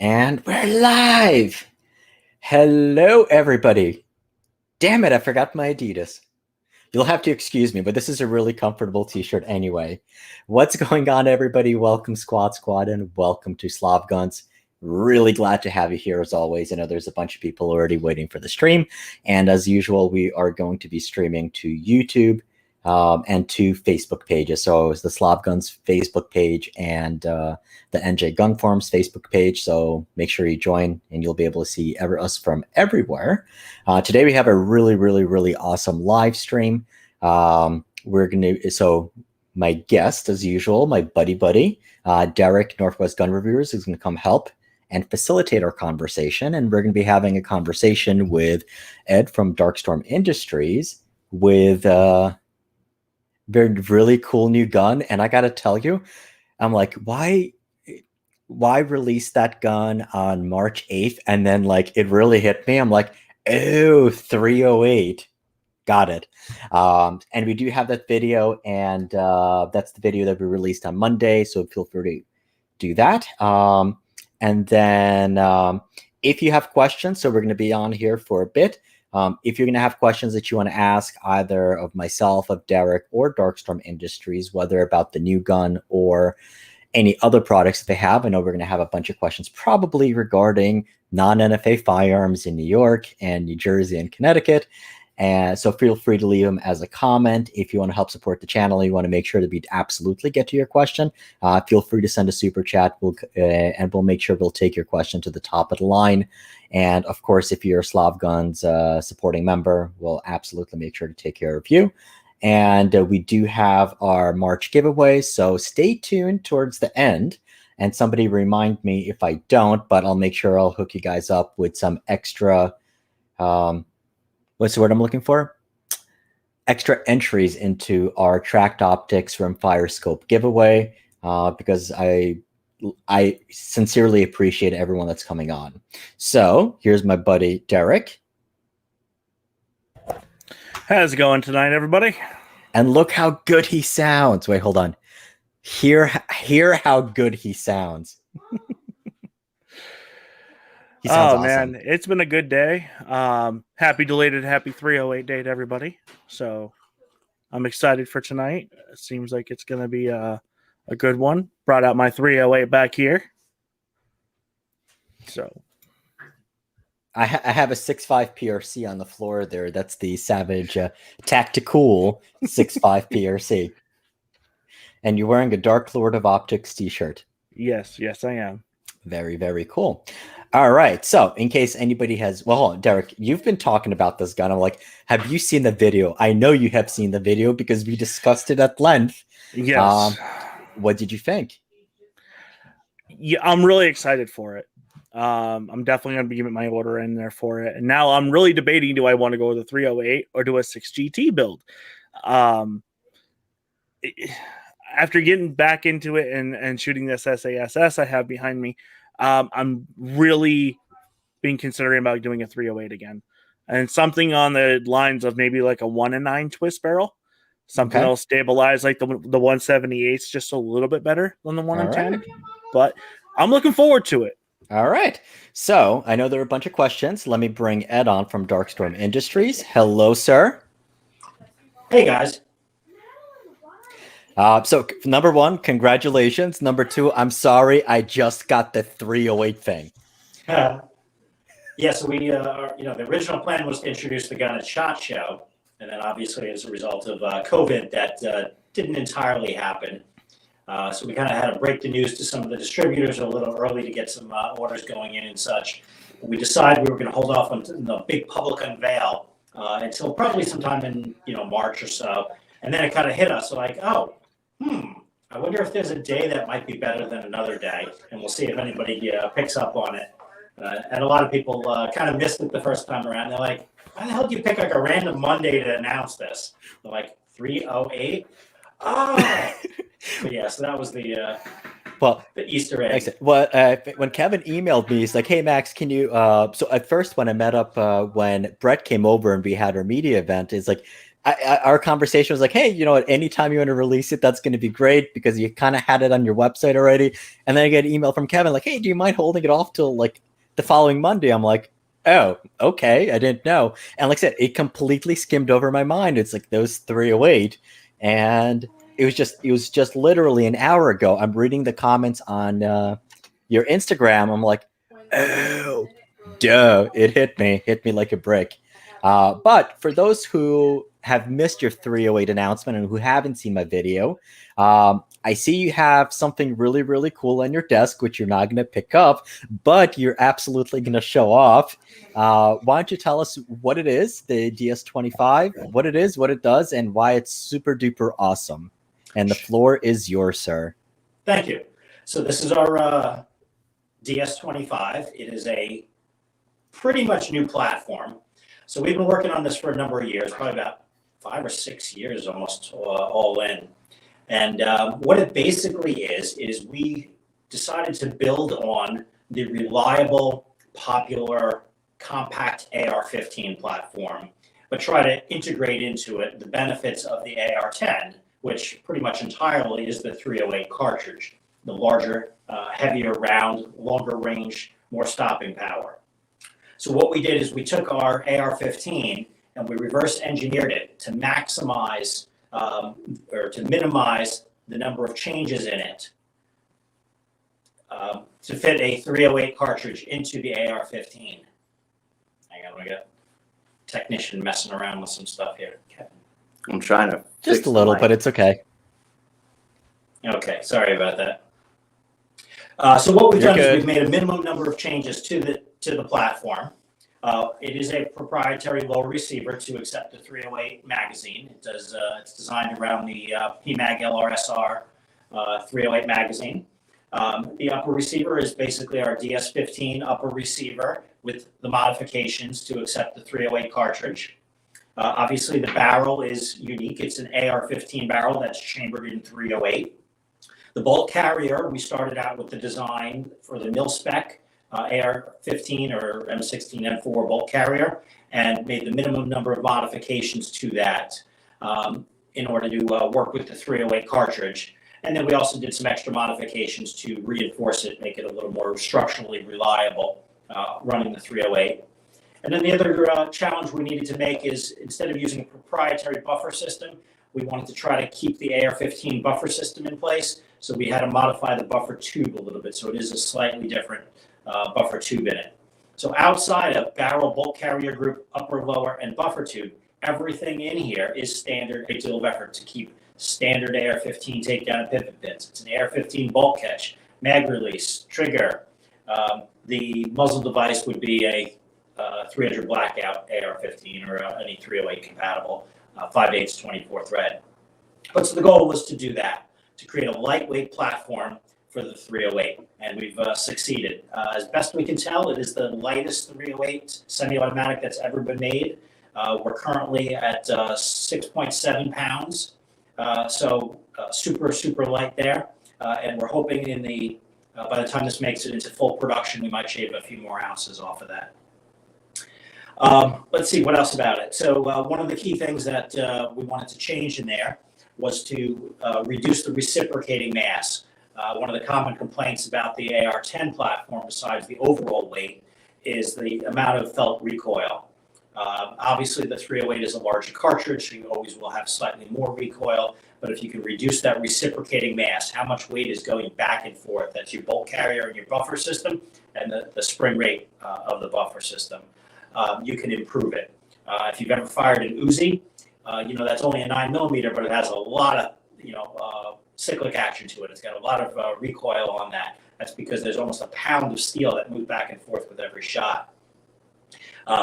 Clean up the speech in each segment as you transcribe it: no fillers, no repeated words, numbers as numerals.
And we're live! Hello, everybody. Damn it, I forgot my Adidas. You'll have to excuse me, but this is a really comfortable t-shirt anyway. What's going on, everybody? Welcome, Squad, and welcome to Slav Guns. Really glad to have you here, as always. I know there's a bunch of people already waiting for the stream, and as usual, we are going to be streaming to YouTube, and two Facebook pages. So it's the Slav Guns Facebook page and the NJ Gun Forums Facebook page. So make sure you join and you'll be able to see us from everywhere. Today we have a really awesome live stream. So my guest, as usual, my buddy, Derek, Northwest Gun Reviewers, is going to come help and facilitate our conversation. And we're going to be having a conversation with Ed from Dark Storm Industries with really cool new gun. And I gotta tell you, I'm like, why release that gun on March 8th? And then like it really hit me. I'm like, oh, 308. Got it. And we do have that video, and that's the video that we released on Monday, so feel free to do that. And then if you have questions, so we're going to be on here for a bit. If you're going to have questions that you want to ask either of myself, of Derek, or Dark Storm Industries, whether about the new gun or any other products that they have, I know we're going to have a bunch of questions probably regarding non-NFA firearms in New York and New Jersey and Connecticut. And so feel free to leave them as a comment. If you want to help support the channel, you want to make sure that we absolutely get to your question, feel free to send a super chat, and we'll make sure we'll take your question to the top of the line. And of course, if you're a Slav Guns supporting member, we'll absolutely make sure to take care of you. And we do have our March giveaway, so stay tuned towards the end. And somebody remind me if I don't, but I'll make sure I'll hook you guys up with some extra, what's the word I'm looking for? Extra entries into our tracked optics from Firescope giveaway, because I sincerely appreciate everyone that's coming on. So here's my buddy Derek. How's it going tonight, everybody? And look how good he sounds. Wait, hold on. Hear how good he sounds. He sounds awesome. Man, it's been a good day. Happy 308 day to everybody. So I'm excited for tonight. It seems like it's going to be a good one. Brought out my 308 back here. So I have a 6.5 PRC on the floor there. That's the Savage Tactical 6.5 PRC. And you're wearing a Dark Lord of Optics t-shirt. Yes, I am. Very cool. All right. So in case anybody has, well, Derek, you've been talking about this gun. I'm like, have you seen the video? I know you have seen the video because we discussed it at length. Yes. What did you think? Yeah, I'm really excited for it. I'm definitely going to be giving my order in there for it. And now I'm really debating, do I want to go with a 308 or do a 6GT build? After getting back into it and shooting this SASS I have behind me, I'm really been considering about doing a 308 again. And something on the lines of maybe like a 1-9 twist barrel. Something that'll stabilize like the 178s just a little bit better than the 1-10. Right. But I'm looking forward to it. All right. So I know there are a bunch of questions. Let me bring Ed on from Dark Storm Industries. Hello, sir. Hey, guys. So number one, congratulations. Number two, I'm sorry, I just got the 308 thing. Yeah, so we, the original plan was to introduce the gun at SHOT Show, and then obviously as a result of COVID, that didn't entirely happen. So we kind of had to break the news to some of the distributors a little early to get some orders going in and such. We decided we were going to hold off on the big public unveil until probably sometime in March or so, and then it kind of hit us like, I wonder if there's a day that might be better than another day, and we'll see if anybody picks up on it. And a lot of people kind of missed it the first time around. They're like, why the hell do you pick like a random Monday to announce this? They're like, 308? Oh! But yeah, so that was the Easter egg. Well, when Kevin emailed me, he's like, hey, Max, can you... so at first when I met up, when Brett came over and we had our media event, it's like, our conversation was like, hey, you know what? Anytime you want to release it, that's going to be great because you kind of had it on your website already. And then I get an email from Kevin like, hey, do you mind holding it off till like the following Monday? I'm like, oh, okay. I didn't know. And like I said, it completely skimmed over my mind. It's like those 308. And it was just literally an hour ago. I'm reading the comments on your Instagram. I'm like, oh, duh. It hit me like a brick. But for those who have missed your 308 announcement and who haven't seen my video, I see you have something really, really cool on your desk, which you're not going to pick up, but you're absolutely going to show off. Why don't you tell us what it is, the DS25, what it is, what it does, and why it's super duper awesome. And the floor is yours, sir. Thank you. So this is our DS25. It is a pretty much new platform. So we've been working on this for a number of years, probably about 5 or 6 years almost all in. And what it basically is we decided to build on the reliable, popular, compact AR-15 platform, but try to integrate into it the benefits of the AR-10, which pretty much entirely is the 308 cartridge, the larger, heavier round, longer range, more stopping power. So what we did is we took our AR-15 and we reverse engineered it to maximize or to minimize the number of changes in it to fit a 308 cartridge into the AR-15. Hang on, we got a technician messing around with some stuff here. Kevin. I'm trying to just a little, but it's okay. Okay, sorry about that. So what we've done is we've made a minimum number of changes to the platform. It is a proprietary low receiver to accept the 308 magazine. It does. It's designed around the PMAG LRSR 308 magazine. The upper receiver is basically our DS-15 upper receiver with the modifications to accept the 308 cartridge. Obviously, the barrel is unique. It's an AR-15 barrel that's chambered in 308. The bolt carrier, we started out with the design for the mil-spec AR-15 or M16-M4 bolt carrier and made the minimum number of modifications to that in order to work with the 308 cartridge. And then we also did some extra modifications to reinforce it, make it a little more structurally reliable running the 308. And then the other challenge we needed to make is instead of using a proprietary buffer system, we wanted to try to keep the AR-15 buffer system in place. So we had to modify the buffer tube a little bit. So it is a slightly different buffer tube in it. So outside of barrel, bolt carrier group, upper, lower, and buffer tube, everything in here is standard great deal of effort to keep standard AR-15 takedown and pivot pins. It's an AR-15 bolt catch, mag release, trigger. The muzzle device would be a 300 blackout AR-15 or any 308 compatible 5/8 24 thread. But so the goal was to do that, to create a lightweight platform for the 308, and we've succeeded. As best we can tell, it is the lightest 308 semi-automatic that's ever been made. We're currently at 6.7 pounds, so super, super light there, and we're hoping in the by the time this makes it into full production, we might shave a few more ounces off of that. Let's see, what else about it? So one of the key things that we wanted to change in there was to reduce the reciprocating mass. One of the common complaints about the AR-10 platform, besides the overall weight, is the amount of felt recoil. Obviously, the 308 is a larger cartridge, so you always will have slightly more recoil. But if you can reduce that reciprocating mass, how much weight is going back and forth, that's your bolt carrier and your buffer system, and the spring rate of the buffer system, you can improve it. If you've ever fired an Uzi, that's only a 9mm, but it has a lot of, cyclic action to it. It's got a lot of recoil on that. That's because there's almost a pound of steel that moves back and forth with every shot.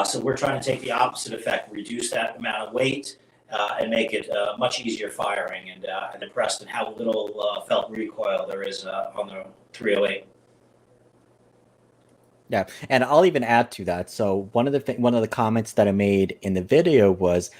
So we're trying to take the opposite effect, reduce that amount of weight, and make it much easier firing, and impressed in how little felt recoil there is on the 308. Yeah, and I'll even add to that. So one of the comments that I made in the video was,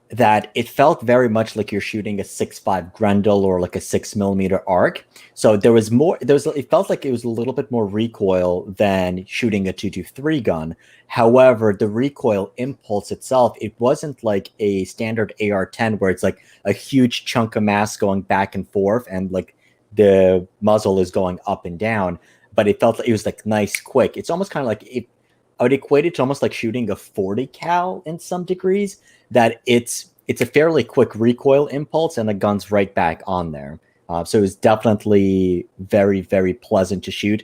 that it felt very much like you're shooting a 6.5 Grendel or like a 6mm arc. So there was more, it felt like it was a little bit more recoil than shooting a 223 gun. However, the recoil impulse itself, it wasn't like a standard AR10 where it's like a huge chunk of mass going back and forth and like the muzzle is going up and down, but it felt like it was like nice, quick. It's almost kind of like I would equate it to almost like shooting a 40 cal in some degrees, that it's a fairly quick recoil impulse and the gun's right back on there. So it was definitely very, very pleasant to shoot,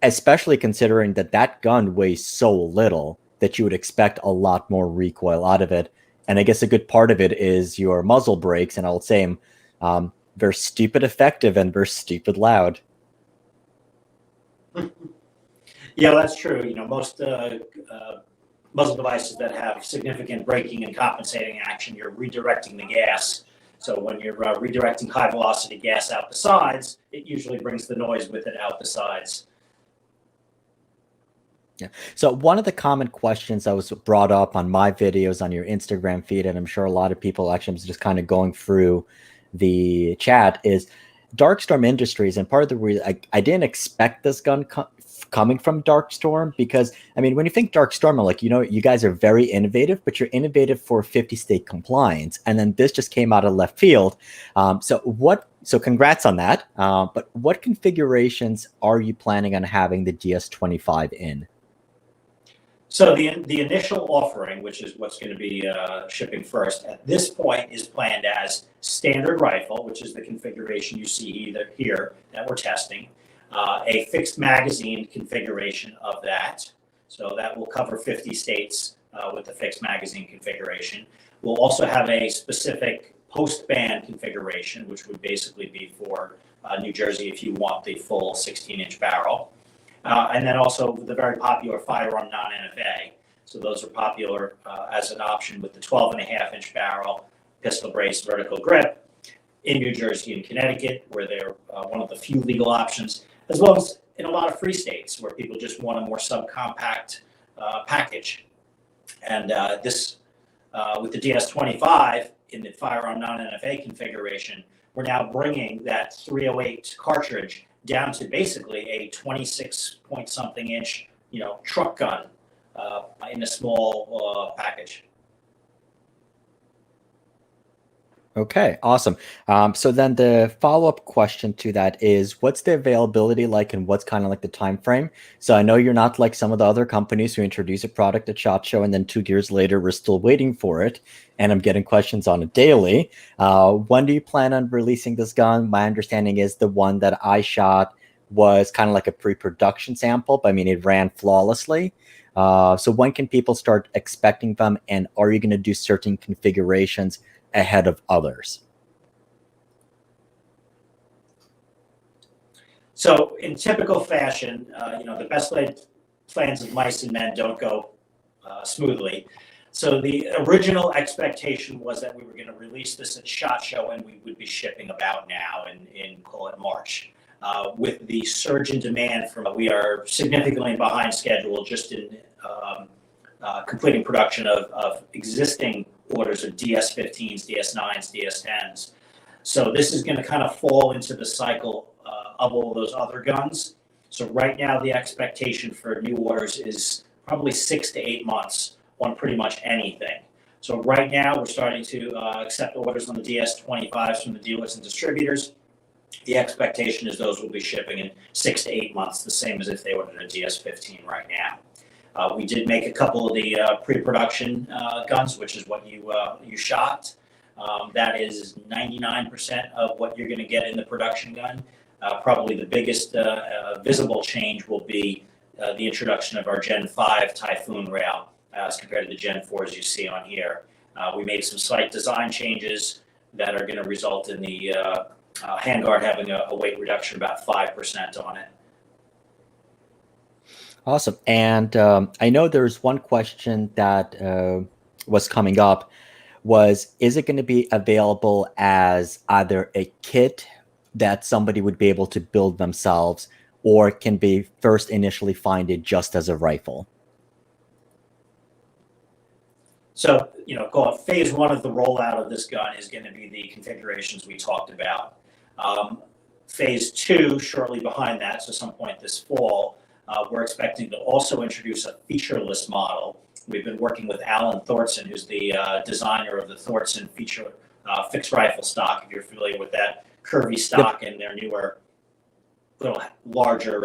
especially considering that that gun weighs so little that you would expect a lot more recoil out of it. And I guess a good part of it is your muzzle brakes, and I'll say they're stupid effective and they're stupid loud. Yeah, that's true. You know, most muzzle devices that have significant braking and compensating action, you're redirecting the gas. So when you're redirecting high velocity gas out the sides, it usually brings the noise with it out the sides. Yeah. So one of the common questions that was brought up on my videos on your Instagram feed, and I'm sure a lot of people actually was just kind of going through the chat, is Dark Storm Industries. And part of the reason I didn't expect this gun coming from Dark Storm, because I mean, when you think Dark Storm, I'm like, you know, you guys are very innovative, but you're innovative for 50 state compliance, and then this just came out of left field. So congrats on that. But what configurations are you planning on having the DS-25 in? So the initial offering, which is what's going to be shipping first, at this point is planned as standard rifle, which is the configuration you see here that we're testing. A fixed magazine configuration of that. So that will cover 50 states with the fixed magazine configuration. We'll also have a specific post-band configuration, which would basically be for New Jersey if you want the full 16-inch barrel. And then also the very popular firearm non-NFA. So those are popular as an option with the 12.5-inch barrel, pistol brace, vertical grip in New Jersey and Connecticut, where they're one of the few legal options, as well as in a lot of free states where people just want a more subcompact package. And this, with the DS-25 in the firearm non-NFA configuration, we're now bringing that 308 cartridge down to basically a 26-point-something inch, you know, truck gun in a small package. Okay, awesome. So then the follow-up question to that is, what's the availability like, and what's kind of like the time frame? So I know you're not like some of the other companies who introduce a product at SHOT Show and then 2 years later we're still waiting for it, and I'm getting questions on it daily. When do you plan on releasing this gun? My understanding is the one that I shot was kind of like a pre-production sample, but I mean, it ran flawlessly. So when can people start expecting them, and are you going to do certain configurations ahead of others? So in typical fashion, you know, the best laid plans of mice and men don't go smoothly. So the original expectation was that we were going to release this at SHOT Show and we would be shipping about now in call it March. With the surge in demand we are significantly behind schedule just in completing production of existing orders of DS-15s, DS-9s, DS-10s. So this is going to kind of fall into the cycle of all those other guns. So right now the expectation for new orders is probably 6 to 8 months on pretty much anything. So right now we're starting to accept orders on the DS-25s from the dealers and distributors. The expectation is those will be shipping in 6 to 8 months, the same as if they ordered a DS-15 right now. We did make a couple of the pre-production guns, which is what you shot. That is 99% of what you're going to get in the production gun. Probably the biggest visible change will be the introduction of our Gen 5 Typhoon rail as compared to the Gen 4s you see on here. We made some slight design changes that are going to result in the handguard having a weight reduction of about 5% on it. Awesome. And I know there's one question that was coming up is it going to be available as either a kit that somebody would be able to build themselves, or can be first initially find it just as a rifle? So, call it phase one of the rollout of this gun is going to be the configurations we talked about. Phase two, shortly behind that, so some point this fall, we're expecting to also introduce a featureless model. We've been working with Alan Thorson, who's the designer of the Thorson feature fixed rifle stock, if you're familiar with that curvy stock. Yep. And their newer, little larger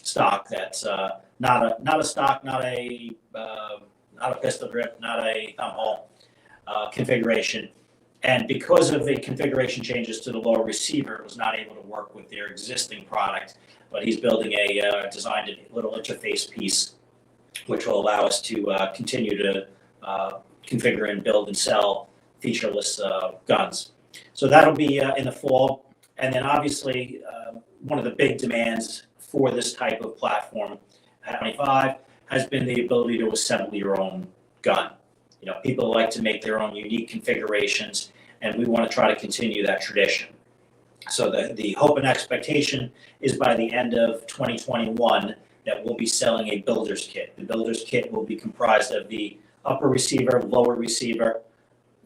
stock that's not a stock, not a pistol grip, not a thumb hole configuration. And because of the configuration changes to the lower receiver, it was not able to work with their existing product. But he's building designed a little interface piece, which will allow us to continue to configure and build and sell featureless guns. So that'll be in the fall. And then obviously, one of the big demands for this type of platform, AR10 has been the ability to assemble your own gun. People like to make their own unique configurations, and we want to try to continue that tradition. So the hope and expectation is by the end of 2021 that we'll be selling a builder's kit. The builder's kit will be comprised of the upper receiver, lower receiver,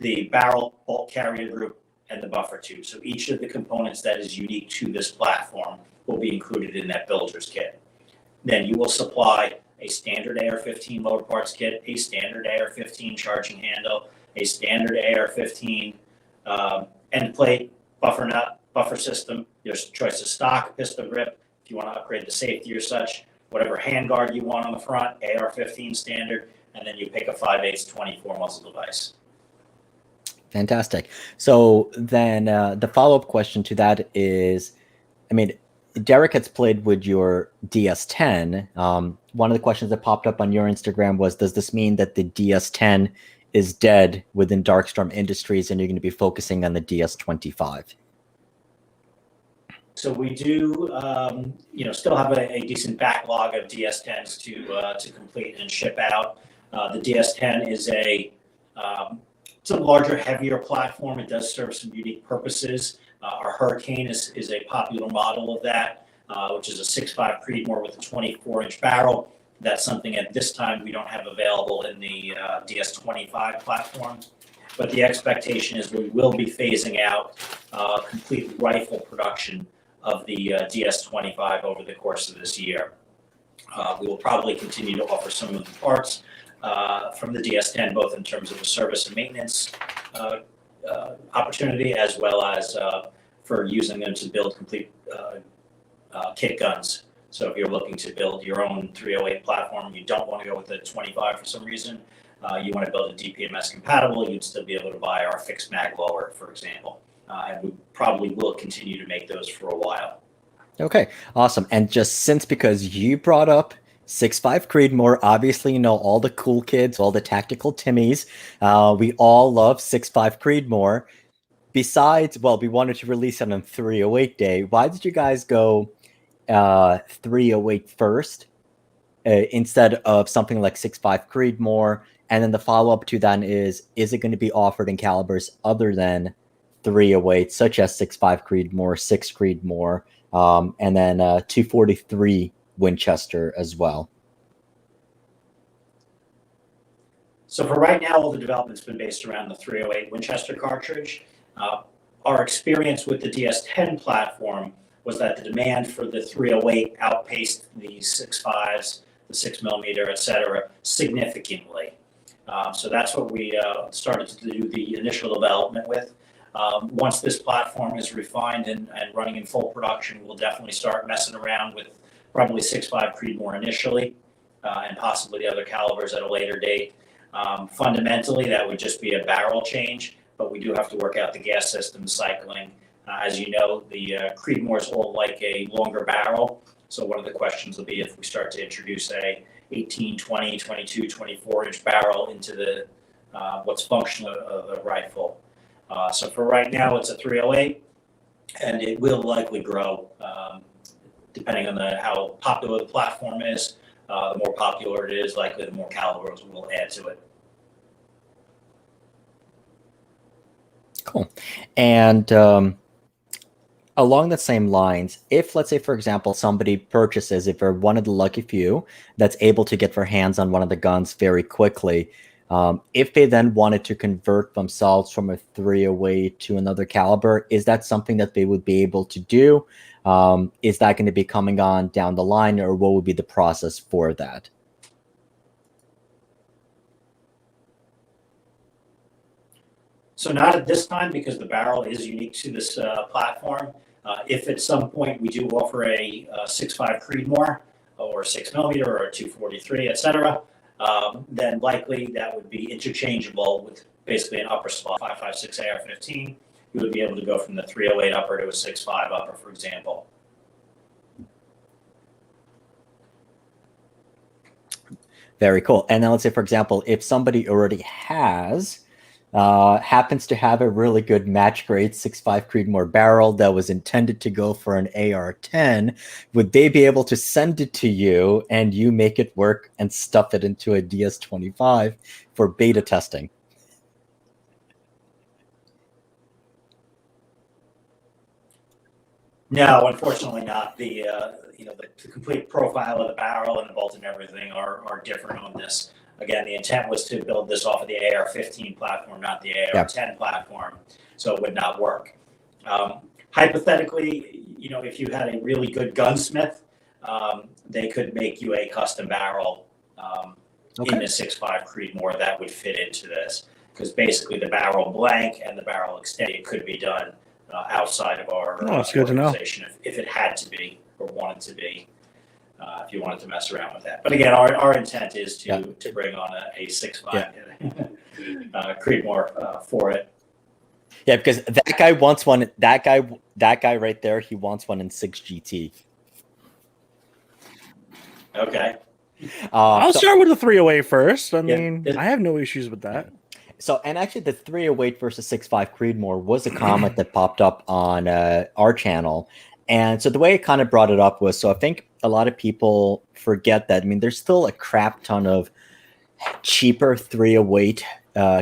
the barrel, bolt carrier group, and the buffer tube. So each of the components that is unique to this platform will be included in that builder's kit. Then you will supply a standard AR-15 motor parts kit, a standard AR-15 charging handle, a standard AR-15 end plate, buffer nut, buffer system, your choice of stock, pistol grip, if you want to upgrade the safety or such, whatever handguard you want on the front, AR-15 standard, and then you pick a 5/8 24 muzzle device. Fantastic. So then the follow-up question to that is, Derek has played with your DS-10. One of the questions that popped up on your Instagram was, does this mean that the DS-10 is dead within Dark Storm Industries and you're going to be focusing on the DS-25? So we do, still have a decent backlog of DS-10s to complete and ship out. The DS-10 is it's a larger, heavier platform. It does serve some unique purposes. Our Hurricane is a popular model of that, which is a 6.5 Creedmoor with a 24-inch barrel. That's something at this time we don't have available in the DS-25 platform. But the expectation is we will be phasing out complete rifle production of the DS-25 over the course of this year. We will probably continue to offer some of the parts from the DS-10, both in terms of the service and maintenance opportunity, as well as for using them to build complete kit guns. So if you're looking to build your own 308 platform, you don't want to go with the 25 for some reason, you want to build a DPMS compatible, you'd still be able to buy our fixed mag lower, for example. And we probably will continue to make those for a while. Okay, awesome. And just because you brought up 6.5 Creedmoor, obviously all the cool kids, all the tactical Timmies. We all love 6.5 Creedmoor. Besides, we wanted to release it on 308 day. Why did you guys go 308 first instead of something like 6.5 Creedmoor? And then the follow-up to that is it going to be offered in calibers other than 308, such as 6.5 Creedmoor, 6 Creedmoor, and then 243 Winchester as well? So for right now, all the development's been based around the 308 Winchester cartridge. Our experience with the DS-10 platform was that the demand for the 308 outpaced the 6.5s, the 6mm, et cetera, significantly. So that's what we started to do the initial development with. Once this platform is refined and running in full production, we'll definitely start messing around with probably 6.5 Creedmoor initially, and possibly the other calibers at a later date. Fundamentally, that would just be a barrel change, but we do have to work out the gas system cycling. As you know, the Creedmoors all like a longer barrel, so one of the questions will be if we start to introduce a 18, 20, 22, 24-inch barrel into the what's functional of the rifle. So for right now, it's a 308, and it will likely grow depending on how popular the platform is. The more popular it is, likely the more calibers we'll add to it. Cool. And along the same lines, if, let's say, for example, somebody purchases, if they're one of the lucky few that's able to get their hands on one of the guns very quickly, If they then wanted to convert themselves from a 308 to another caliber, is that something that they would be able to do? Is that going to be coming on down the line, or what would be the process for that? So not at this time, because the barrel is unique to this platform. If at some point we do offer a 6.5 Creedmoor or 6mm or a 243, et cetera, then likely that would be interchangeable with basically an upper slot, 5.56 AR-15. You would be able to go from the 308 upper to a 6.5 upper, for example. Very cool. And then let's say, for example, if somebody already happens to have a really good match grade 6.5 Creedmoor barrel that was intended to go for an AR10, would they be able to send it to you and you make it work and stuff it into a DS-25 for beta testing? No, unfortunately not. The complete profile of the barrel and the bolt and everything are different on this. Again, the intent was to build this off of the AR-15 platform, not the AR-10 platform, so it would not work. Hypothetically, if you had a really good gunsmith, they could make you a custom barrel in a 6.5 Creedmoor that would fit into this, because basically the barrel blank and the barrel extended could be done outside of our organization if it had to be or wanted to be. If you wanted to mess around with that. But again, our intent is to bring on a 6.5 Creedmoor for it. Yeah, because that guy wants one. That guy right there, he wants one in 6 GT. Okay. I'll start with the 308 first. I mean, I have no issues with that. So, and actually the 308 versus 6.5 Creedmoor was a comment that popped up on our channel. And so the way I kind of brought it up was, so I think a lot of people forget that, I mean, there's still a crap ton of cheaper 308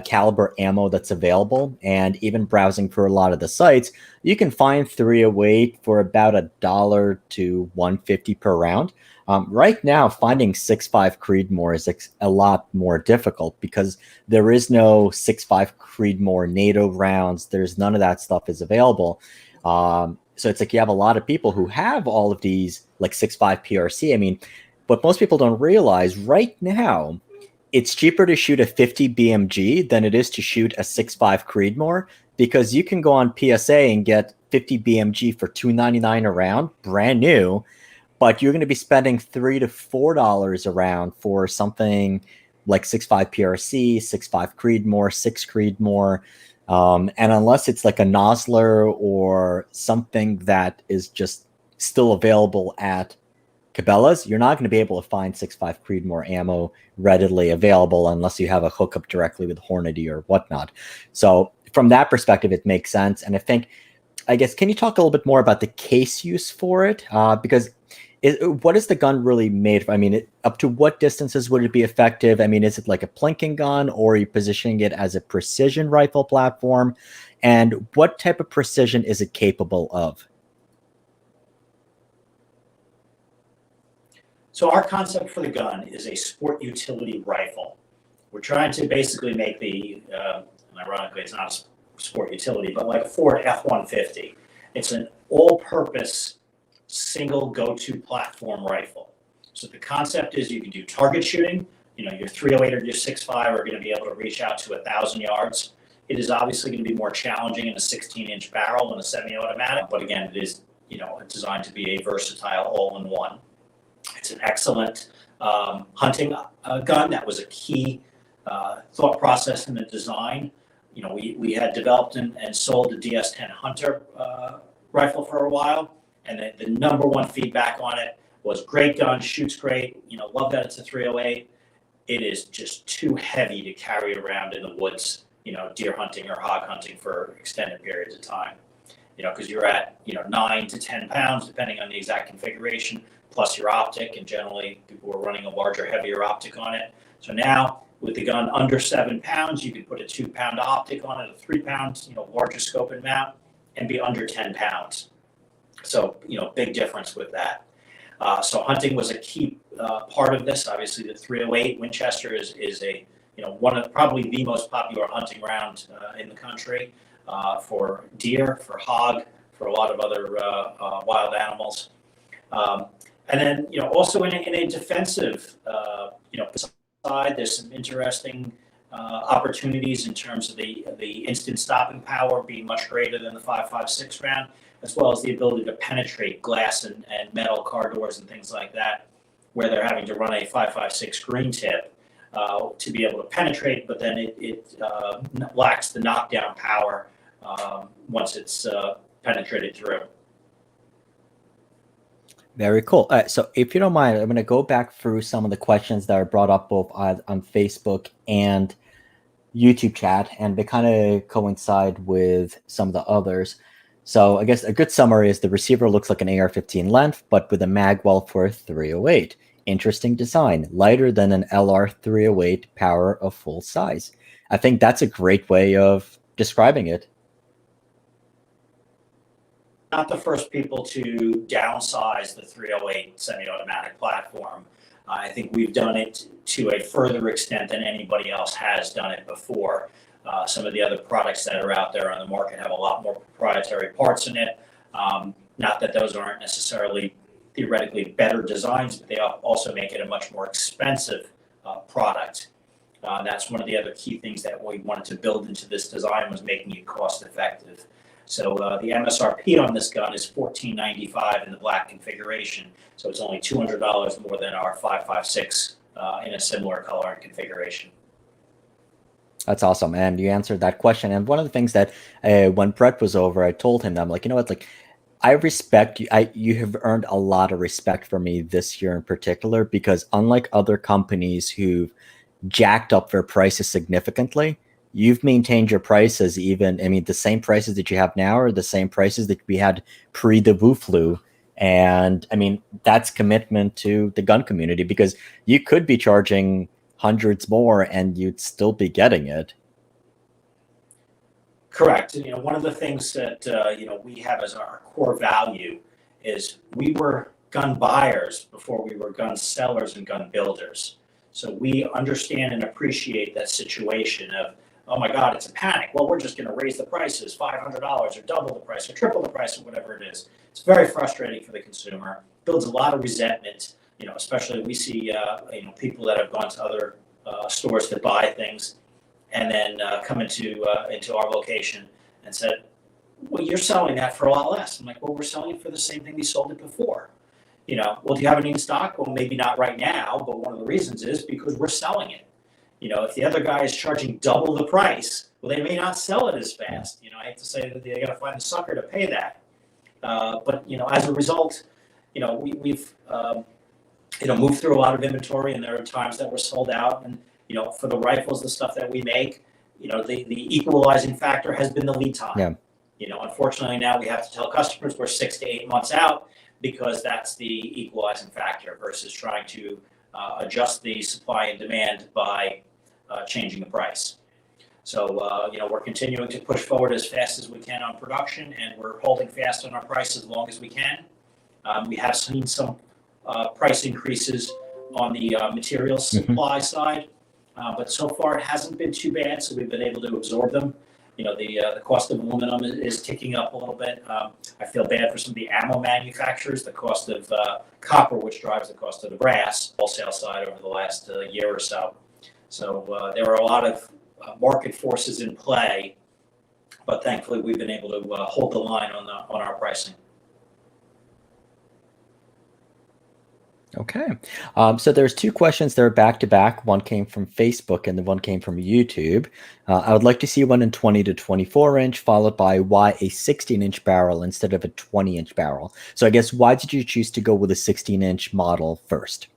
caliber ammo that's available. And even browsing for a lot of the sites, you can find 308 for about $1 to $1.50 per round. Right now, finding 6.5 Creedmoor is a lot more difficult because there is no 6.5 Creedmoor NATO rounds. There's none of that stuff is available. So it's like you have a lot of people who have all of these like 6.5 PRC. I mean, what most people don't realize right now, it's cheaper to shoot a 50 BMG than it is to shoot a 6.5 Creedmoor, because you can go on PSA and get 50 BMG for $2.99 a round, brand new, but you're going to be spending $3 to $4 a round for something like 6.5 PRC, 6.5 Creedmoor, 6 Creedmoor. And unless it's like a Nosler or something that is just still available at Cabela's, you're not going to be able to find 6.5 Creedmoor ammo readily available unless you have a hookup directly with Hornady or whatnot. So from that perspective, it makes sense. And I guess, can you talk a little bit more about the case use for it? Because what is the gun really made for? I mean, up to what distances would it be effective? I mean, is it like a plinking gun, or are you positioning it as a precision rifle platform? And what type of precision is it capable of? So our concept for the gun is a sport utility rifle. We're trying to basically make the, ironically, it's not a sport utility, but like a Ford F-150. It's an all-purpose single go-to platform rifle. So the concept is you can do target shooting. Your 308 or your 6.5 are going to be able to reach out to 1,000 yards. It is obviously going to be more challenging in a 16-inch barrel than a semi-automatic, but again, it is designed to be a versatile all-in-one. It's an excellent hunting gun. That was a key thought process in the design. We had developed and sold a DS-10 Hunter rifle for a while. And the number one feedback on it was great gun, shoots great. Love that it's a 308. It is just too heavy to carry around in the woods, deer hunting or hog hunting for extended periods of time. Because you're at 9 to 10 pounds, depending on the exact configuration, plus your optic. And generally, people were running a larger, heavier optic on it. So now, with the gun under 7 pounds, you can put a 2-pound optic on it, a 3-pound, larger scope and mount, and be under 10 pounds. So, big difference with that. So hunting was a key part of this. Obviously, the 308 Winchester is a probably the most popular hunting round in the country for deer, for hog, for a lot of other wild animals. And then, also in a defensive, side, there's some interesting opportunities in terms of the instant stopping power being much greater than the 5.56 round, as well as the ability to penetrate glass and metal car doors and things like that, where they're having to run a 5.56 green tip to be able to penetrate, but then it lacks the knockdown power once it's penetrated through. Very cool. So if you don't mind, I'm going to go back through some of the questions that are brought up both on Facebook and YouTube chat, and they kind of coincide with some of the others. So I guess a good summary is the receiver looks like an AR-15 length, but with a mag well for a 308. Interesting design, lighter than an LR308, power of full size. I think that's a great way of describing it. Not the first people to downsize the 308 semi-automatic platform. I think we've done it to a further extent than anybody else has done it before. Some of the other products that are out there on the market have a lot more proprietary parts in it. Not that those aren't necessarily theoretically better designs, but they also make it a much more expensive product. That's one of the other key things that we wanted to build into this design, was making it cost effective. So the MSRP on this gun is $14.95 in the black configuration. So it's only $200 more than our 5.56 in a similar color and configuration. That's awesome. And you answered that question. And one of the things that when Brett was over, I told him, I'm like, you know what, like, I respect you. You have earned a lot of respect for me this year in particular, because unlike other companies who've jacked up their prices significantly, you've maintained your prices. Even, I mean, the same prices that you have now are the same prices that we had pre the Wu flu. And I mean, that's commitment to the gun community, because you could be charging hundreds more and you'd still be getting it. Correct. One of the things that we have as our core value is we were gun buyers before we were gun sellers and gun builders. So we understand and appreciate that situation of, oh my God, it's a panic. Well, we're just going to raise the prices $500 or double the price or triple the price or whatever it is. It's very frustrating for the consumer. Builds a lot of resentment. Especially we see people that have gone to other stores to buy things, and then come into our location and said, well, you're selling that for a lot less. I'm like, well, we're selling it for the same thing we sold it before. Well, do you have any in stock? Well, maybe not right now, but one of the reasons is because we're selling it. If the other guy is charging double the price, well, they may not sell it as fast. I hate to say that they got to find the sucker to pay that. But as a result, we've moved through a lot of inventory, and there are times that we're sold out. And for the rifles, the stuff that we make, the equalizing factor has been the lead time. Yeah. Unfortunately, now we have to tell customers we're 6 to 8 months out, because that's the equalizing factor versus trying to adjust the supply and demand by changing the price. So, we're continuing to push forward as fast as we can on production, and we're holding fast on our price as long as we can. We have seen some price increases on the materials supply side, but so far it hasn't been too bad, so we've been able to absorb them. The cost of aluminum is ticking up a little bit. I feel bad for some of the ammo manufacturers. The cost of copper, which drives the cost of the brass, wholesale side over the last year or so. So there are a lot of market forces in play, but thankfully we've been able to hold the line on our pricing. Okay. So there's two questions that are back to back. One came from Facebook and the one came from YouTube. I would like to see one in 20 to 24 inch, followed by why a 16-inch barrel instead of a 20-inch barrel. So I guess, why did you choose to go with a 16-inch model first?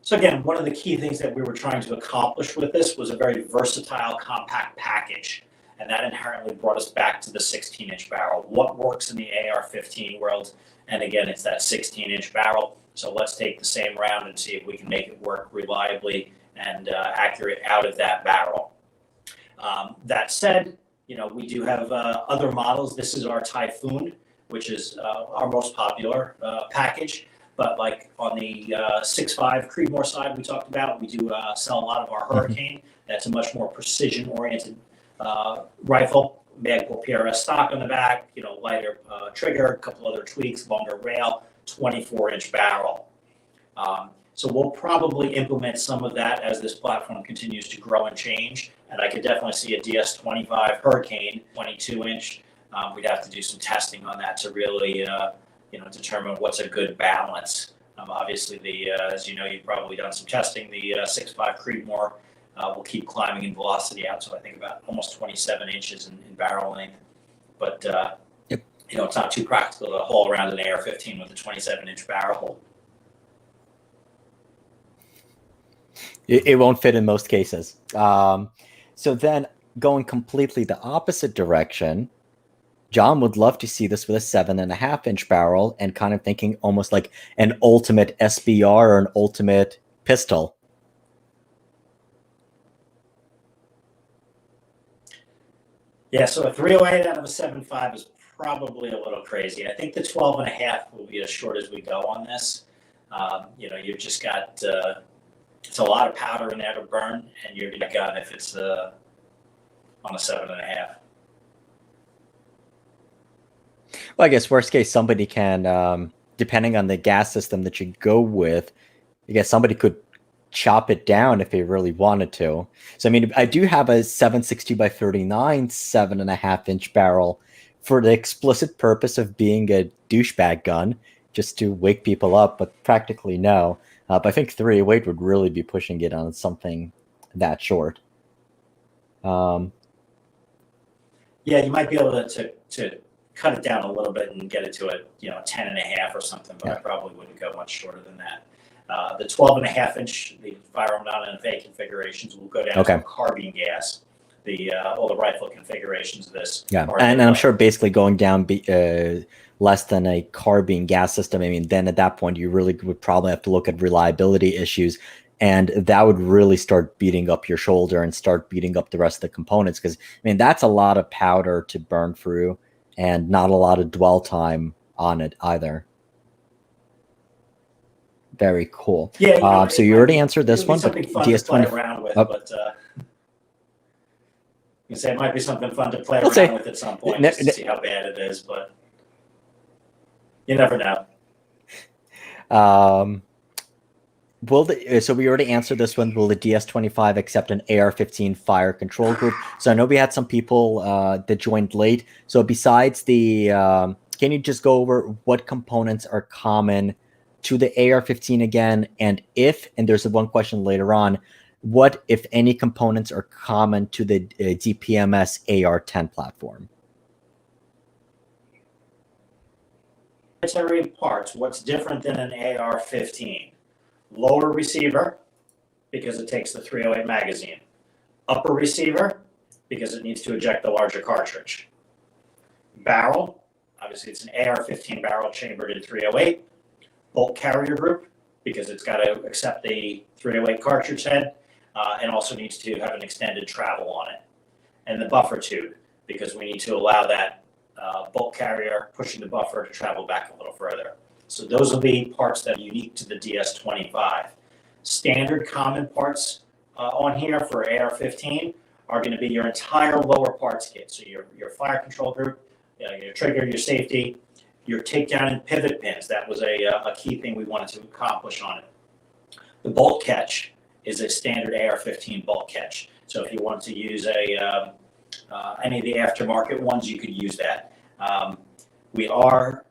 So again, one of the key things that we were trying to accomplish with this was a very versatile, compact package. And that inherently brought us back to the 16-inch barrel. What works in the AR-15 world? And again, it's that 16-inch barrel. So let's take the same round and see if we can make it work reliably and accurate out of that barrel. That said, we do have other models. This is our Typhoon, which is our most popular package. But like on the 6.5 Creedmoor side we talked about, we do sell a lot of our Hurricane. That's a much more precision-oriented rifle. Magpul PRS stock on the back, lighter trigger, a couple other tweaks, longer rail, 24-inch barrel. So we'll probably implement some of that as this platform continues to grow and change. And I could definitely see a DS-25 Hurricane, 22-inch. We'd have to do some testing on that to really, determine what's a good balance. Obviously, as you know, you've probably done some testing. The 6.5 Creedmoor will keep climbing in velocity out, so I think about almost 27 inches in barrel length. But it's not too practical to haul around an AR-15 with a 27-inch barrel. It won't fit in most cases. So then going completely the opposite direction, John would love to see this with a 7.5-inch barrel and kind of thinking almost like an ultimate SBR or an ultimate pistol. Yeah, so a 308 out of a 7.5 is probably a little crazy. I think the 12.5 will be as short as we go on this. You've just got it's a lot of powder in there to burn, and you're gonna gun if it's on a 7.5. Well, I guess worst case, somebody can, depending on the gas system that you go with, I guess somebody could chop it down if they really wanted to. So, I mean, I do have a 7.62 by 39 7.5-inch barrel for the explicit purpose of being a douchebag gun, just to wake people up, but practically no. But I think 308 would really be pushing it on something that short. Yeah, you might be able to cut it down a little bit and get it to a 10.5 or something, but I probably wouldn't go much shorter than that. The 12.5-inch, the firearm non-NFA configurations will go down to carbine gas. All the rifle configurations of this. Yeah, and I'm sure basically going down less than a carbine gas system, I mean, then at that point you really would probably have to look at reliability issues, and that would really start beating up your shoulder and start beating up the rest of the components, because, I mean, that's a lot of powder to burn through and not a lot of dwell time on it either. Very cool. Yeah, so you already answered this one, but DS-25 around with, but you say it might be something fun to play around with at some point, just to see how bad it is, but you never know. So we already answered this one. Will the DS-25 accept an AR-15 fire control group? So I know we had some people that joined late. So besides the, can you just go over what components are common to the AR-15 again? And there's one question later on, what, if any, components are common to the DPMS AR10 platform? Military parts, what's different than an AR-15? Lower receiver, because it takes the 308 magazine. Upper receiver, because it needs to eject the larger cartridge. Barrel, obviously it's an AR-15 barrel chambered in 308. Bolt carrier group, because it's got to accept the 308 cartridge head, and also needs to have an extended travel on it. And the buffer tube, because we need to allow that bolt carrier pushing the buffer to travel back a little further. So those will be parts that are unique to the DS-25. Standard common parts on here for AR-15 are going to be your entire lower parts kit. So your fire control group, your trigger, your safety, your takedown and pivot pins. That was a key thing we wanted to accomplish on it. The bolt catch is a standard AR-15 bolt catch. So if you want to use any of the aftermarket ones, you could use that. We are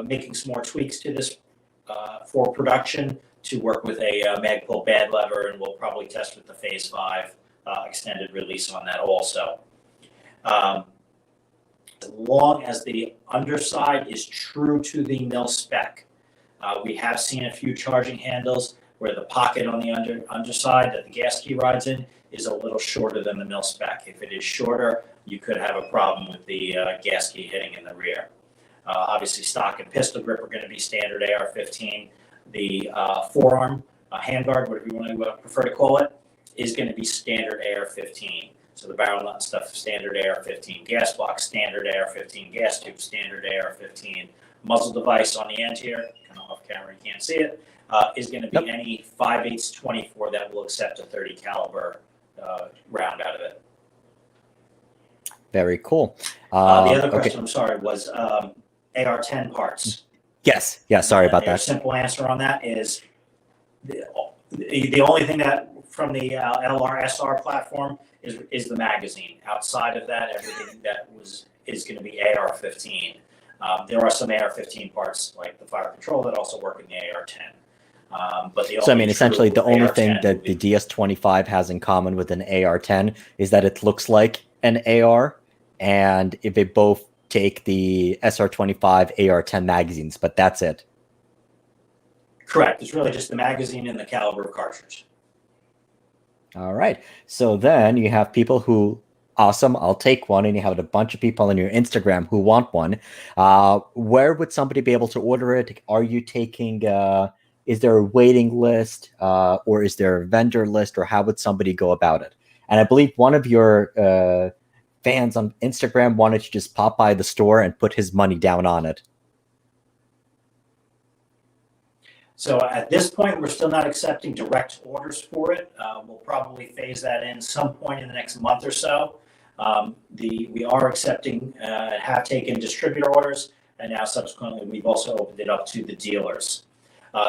making some more tweaks to this for production to work with a Magpul bad lever, and we'll probably test with the Phase 5 extended release on that also. As long as the underside is true to the mil spec. We have seen a few charging handles where the pocket on the underside that the gas key rides in is a little shorter than the mil spec. If it is shorter, you could have a problem with the gas key hitting in the rear. Obviously, stock and pistol grip are going to be standard AR-15. The forearm, handguard, whatever you want to prefer to call it, is going to be standard AR-15. So the barrel nut stuff, standard AR-15. Gas block, standard AR-15. Gas tube, standard AR-15. Muzzle device on the end here, kind of off camera, you can't see it, is going to be any 5/8 24 that will accept a 30 caliber round out of it. Very cool. The other question, okay. I'm sorry, was AR10 parts. Yes. Yeah. Sorry about Your that. simple answer on that is the only thing that from the LR/SR platform is the magazine. Outside of that, everything that is going to be AR-15. There are some AR-15 parts like the fire control that also work in the AR-10. But So I mean, essentially, the only thing AR-10 that the DS-25 has in common with an AR-10 is that it looks like an AR, and if they both take the SR-25 AR-10 magazines, but that's it. Correct. It's really just the magazine and the caliber of cartridge. All right. So then you have people who, awesome, I'll take one, and you have a bunch of people on your Instagram who want one. Where would somebody be able to order it? Are you taking, is there a waiting list, or is there a vendor list, or how would somebody go about it? And I believe one of your fans on Instagram wanted to just pop by the store and put his money down on it. So at this point, we're still not accepting direct orders for it. We'll probably phase that in some point in the next month or so. We are accepting, have taken distributor orders, and now subsequently we've also opened it up to the dealers.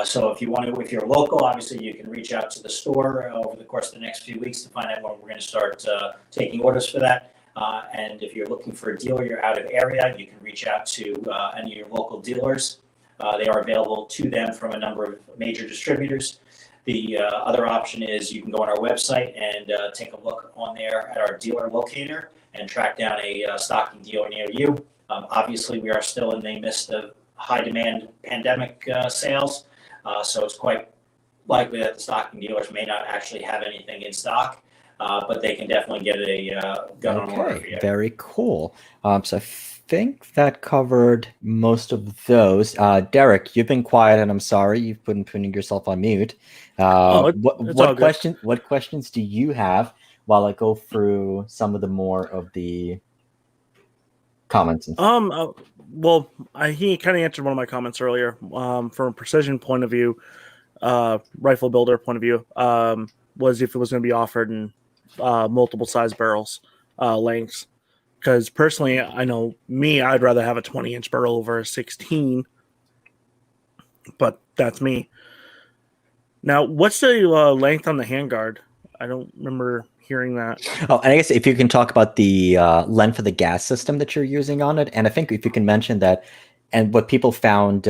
So if you want to, if you're local, obviously you can reach out to the store over the course of the next few weeks to find out when we're going to start taking orders for that. And if you're looking for a dealer, you're out of area, you can reach out to any of your local dealers. They are available to them from a number of major distributors. The other option is you can go on our website and take a look on there at our dealer locator and track down a stocking dealer near you. Obviously, we are still in the midst of high demand pandemic sales, so it's quite likely that the stocking dealers may not actually have anything in stock, but they can definitely get a gun on order for you. Very cool. So I think that covered most of those. Derek, you've been quiet, and I'm sorry you've been putting yourself on mute. What questions do you have while I go through some of the more of the comments? Well, he kind of answered one of my comments earlier. From a precision point of view, rifle builder point of view, was if it was going to be offered in multiple size barrels, lengths. Because personally, I know me, I'd rather have a 20-inch barrel over a 16, but that's me. Now, what's the length on the handguard? I don't remember hearing that. Oh, and I guess if you can talk about the length of the gas system that you're using on it, and I think if you can mention that, and what people found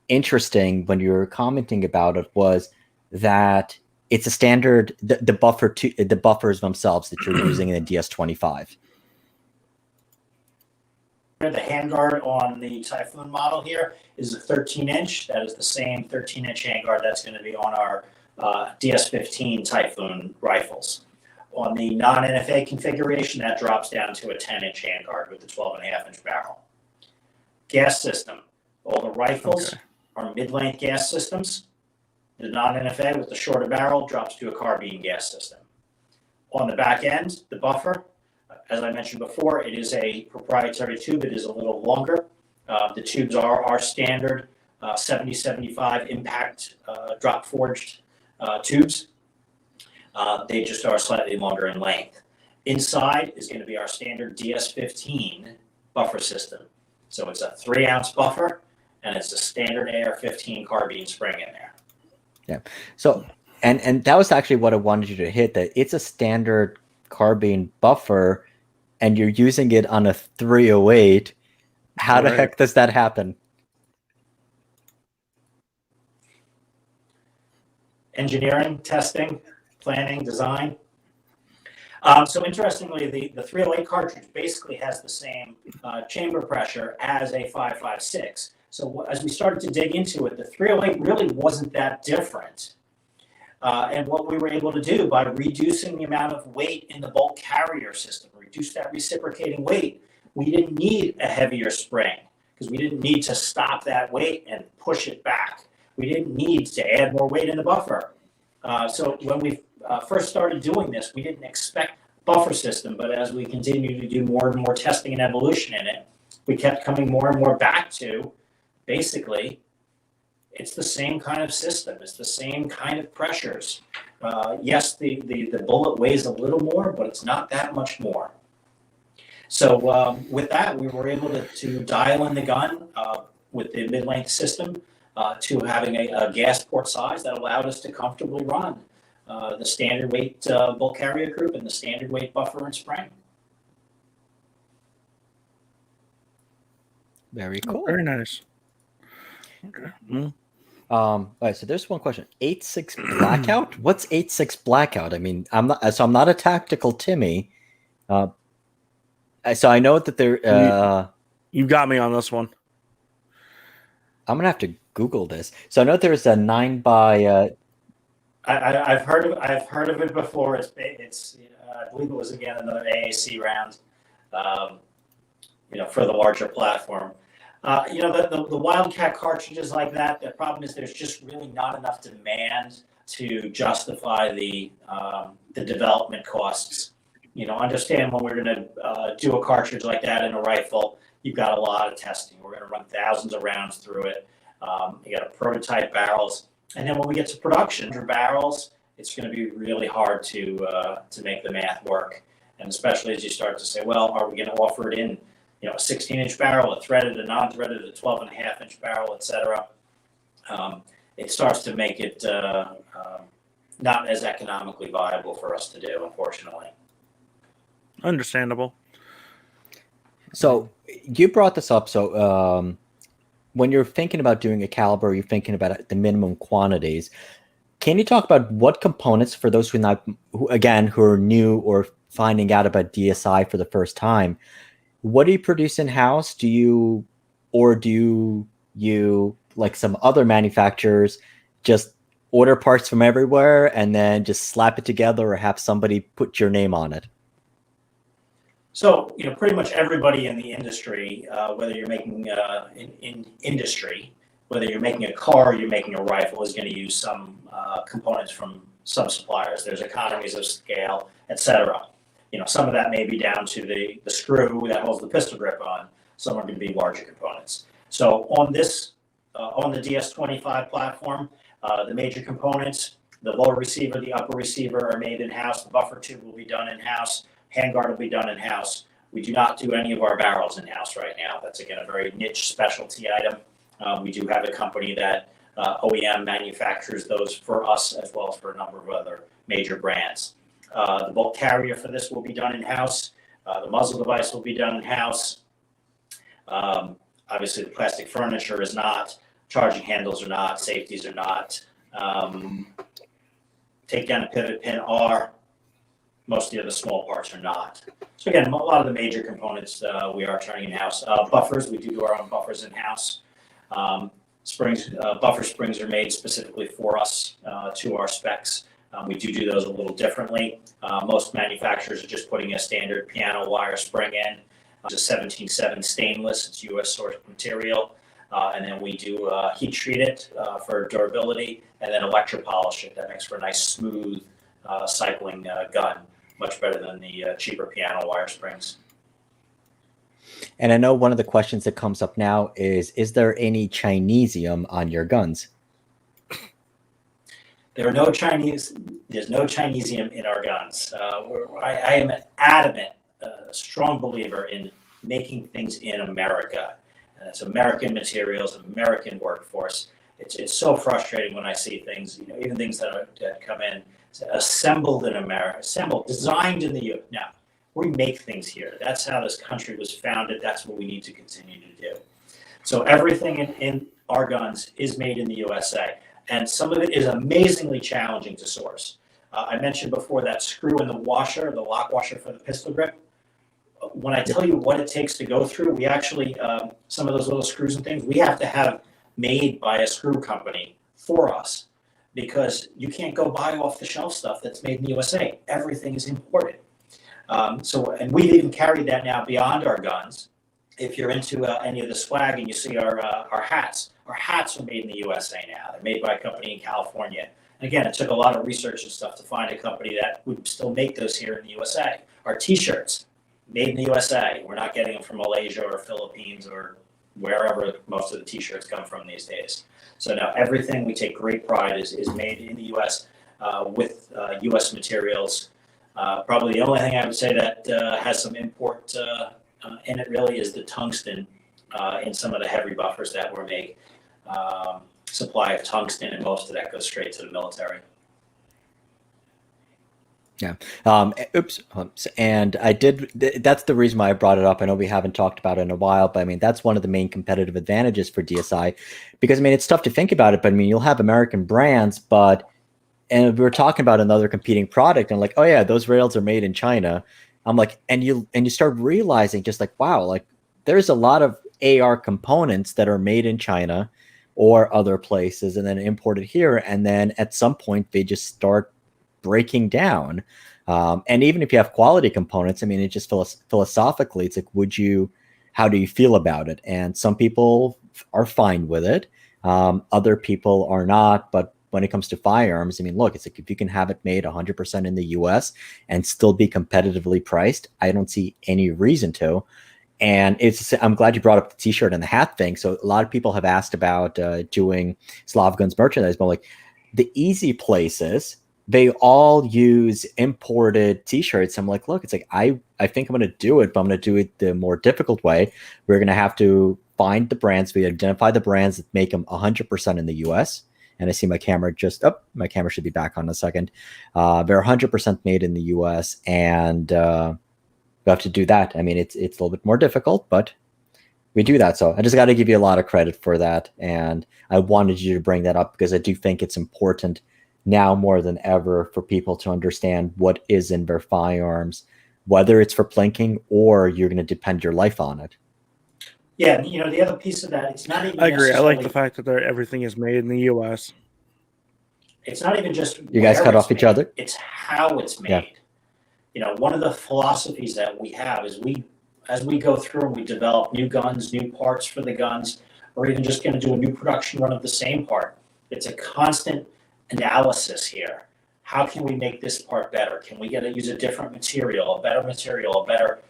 interesting when you were commenting about it was that it's a standard, the buffers themselves that you're using in the DS-25. The handguard on the Typhoon model here is a 13-inch. That is the same 13-inch handguard that's going to be on our DS-15 Typhoon rifles. On the non-NFA configuration, that drops down to a 10-inch handguard with the 12.5-inch barrel. Gas system. All the rifles are mid-length gas systems. The non-NFA with the shorter barrel drops to a carbine gas system. On the back end, the buffer, as I mentioned before, it is a proprietary tube. It is a little longer. The tubes are our standard 70-75 impact drop forged tubes. They just are slightly longer in length. Inside is going to be our standard DS-15 buffer system. So it's a 3-ounce buffer, and it's a standard AR-15 carbine spring in there. Yeah. So, and that was actually what I wanted you to hit, that it's a standard carbine buffer, and you're using it on a 308. How the heck does that happen? Engineering, testing, planning, design. So interestingly, the 308 cartridge basically has the same chamber pressure as a 5.56. So as we started to dig into it, the 308 really wasn't that different. And what we were able to do by reducing the amount of weight in the bolt carrier system, reduce that reciprocating weight, we didn't need a heavier spring because we didn't need to stop that weight and push it back. We didn't need to add more weight in the buffer. So when we first started doing this, we didn't expect buffer system, but as we continued to do more and more testing and evolution in it, we kept coming more and more back to basically it's the same kind of system. It's the same kind of pressures. Yes, the bullet weighs a little more, but it's not that much more. So with that, we were able to dial in the gun with the mid-length system to having a gas port size that allowed us to comfortably run the standard weight bolt carrier group and the standard weight buffer and spring. Very cool. Very nice. Okay. All right, so there's one question. 8.6 blackout? What's 8.6 blackout? I mean, I'm not a tactical Timmy. So I know that there. You got me on this one. I'm gonna have to Google this. So I know there's a 9x. I've heard of it before. It's I believe it was again another AAC round. For the larger platform. The Wildcat cartridges like that, the problem is there's just really not enough demand to justify the development costs. Understand when we're going to do a cartridge like that in a rifle, you've got a lot of testing. We're going to run thousands of rounds through it. You got to prototype barrels. And then when we get to production for barrels, it's going to be really hard to make the math work. And especially as you start to say, well, are we going to offer it in a 16-inch barrel, a threaded, a non-threaded, a 12.5-inch barrel, etc. It starts to make it not as economically viable for us to do, unfortunately. Understandable. So you brought this up. So when you're thinking about doing a caliber, you're thinking about the minimum quantities. Can you talk about what components, for those who are new or finding out about DSI for the first time, what do you produce in-house? Do you, like some other manufacturers, just order parts from everywhere and then just slap it together, or have somebody put your name on it? So, pretty much everybody in the industry, whether you're making in industry, whether you're making a car or you're making a rifle, is going to use some components from some suppliers. There's economies of scale, etc. Some of that may be down to the screw that holds the pistol grip on. Some are going to be larger components. So on the DS-25 platform, the major components, the lower receiver, the upper receiver are made in-house. The buffer tube will be done in-house. Handguard will be done in-house. We do not do any of our barrels in-house right now. That's, again, a very niche specialty item. We do have a company that OEM manufactures those for us, as well as for a number of other major brands. The bolt carrier for this will be done in-house. The muzzle device will be done in-house. Obviously, the plastic furniture is not. Charging handles are not. Safeties are not. Takedown and pivot pin are. Most of the other small parts are not. So again, a lot of the major components we are turning in-house. Buffers, we do our own buffers in-house. Springs, buffer springs are made specifically for us to our specs. We do those a little differently. Most manufacturers are just putting a standard piano wire spring in. It's a 17.7 stainless. It's U.S. sourced material. And then we do heat treat it for durability, and then electropolish it. That makes for a nice smooth cycling gun, much better than the cheaper piano wire springs. And I know one of the questions that comes up now is there any Chinesium on your guns? There's no Chinesium in our guns. I am an adamant, strong believer in making things in America. It's American materials, American workforce. It's so frustrating when I see things, even things that come in, assembled in America, designed in the U.S. Now, we make things here. That's how this country was founded. That's what we need to continue to do. So everything in our guns is made in the USA. And some of it is amazingly challenging to source. I mentioned before that screw in the washer, the lock washer for the pistol grip. When I tell you what it takes to go through, we actually, some of those little screws and things, we have to have made by a screw company for us, because you can't go buy off the shelf stuff that's made in the USA. Everything is imported. And we've even carried that now beyond our guns. If you're into any of the swag and you see our hats are made in the USA now. They're made by a company in California. And again, it took a lot of research and stuff to find a company that would still make those here in the USA. Our t-shirts, made in the USA. We're not getting them from Malaysia or Philippines or wherever most of the t-shirts come from these days. So now everything we take great pride is made in the U.S. With U.S. materials. Probably the only thing I would say that has some import in it really is the tungsten in some of the heavy buffers that were made. Supply of tungsten, and most of that goes straight to the military. Yeah. Oops. And that's the reason why I brought it up. I know we haven't talked about it in a while, but I mean, that's one of the main competitive advantages for DSI, because I mean, it's tough to think about it, but I mean, you'll have American brands, and we were talking about another competing product and like, oh yeah, those rails are made in China. I'm like, and you start realizing just like, wow, like there's a lot of AR components that are made in China or other places and then imported here. And then at some point they just start breaking down. And even if you have quality components, I mean, it just philosophically, it's like, how do you feel about it? And some people are fine with it. Other people are not. But when it comes to firearms, I mean, look, it's like if you can have it made 100% in the US and still be competitively priced, I don't see any reason to. And I'm glad you brought up the t-shirt and the hat thing. So a lot of people have asked about doing Slav Guns merchandise, but like the easy places, they all use imported t-shirts. I'm like, look, it's like, I think I'm going to do it, but I'm going to do it the more difficult way. We're going to have to find the brands. We identify the brands that make them 100% in the US. And I see my camera my camera should be back on in a second. They're 100% made in the US, and we have to do that. I mean, it's a little bit more difficult, but we do that. So I just got to give you a lot of credit for that. And I wanted you to bring that up because I do think it's important now more than ever for people to understand what is in their firearms, whether it's for plinking or you're going to depend your life on it. Yeah, you know, the other piece of that, it's not even I agree. I like the fact that everything is made in the U.S. It's not even just you guys cut off each other. It's how it's made. Yeah. You know, one of the philosophies that we have is as we go through and we develop new guns, new parts for the guns, or even just going to do a new production run of the same part. It's a constant analysis here. How can we make this part better? Can we use a different material, a better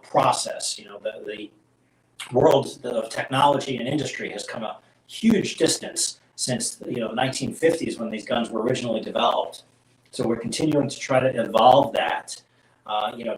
process? You know, the world of technology and industry has come a huge distance since the 1950s when these guns were originally developed. So we're continuing to try to evolve that,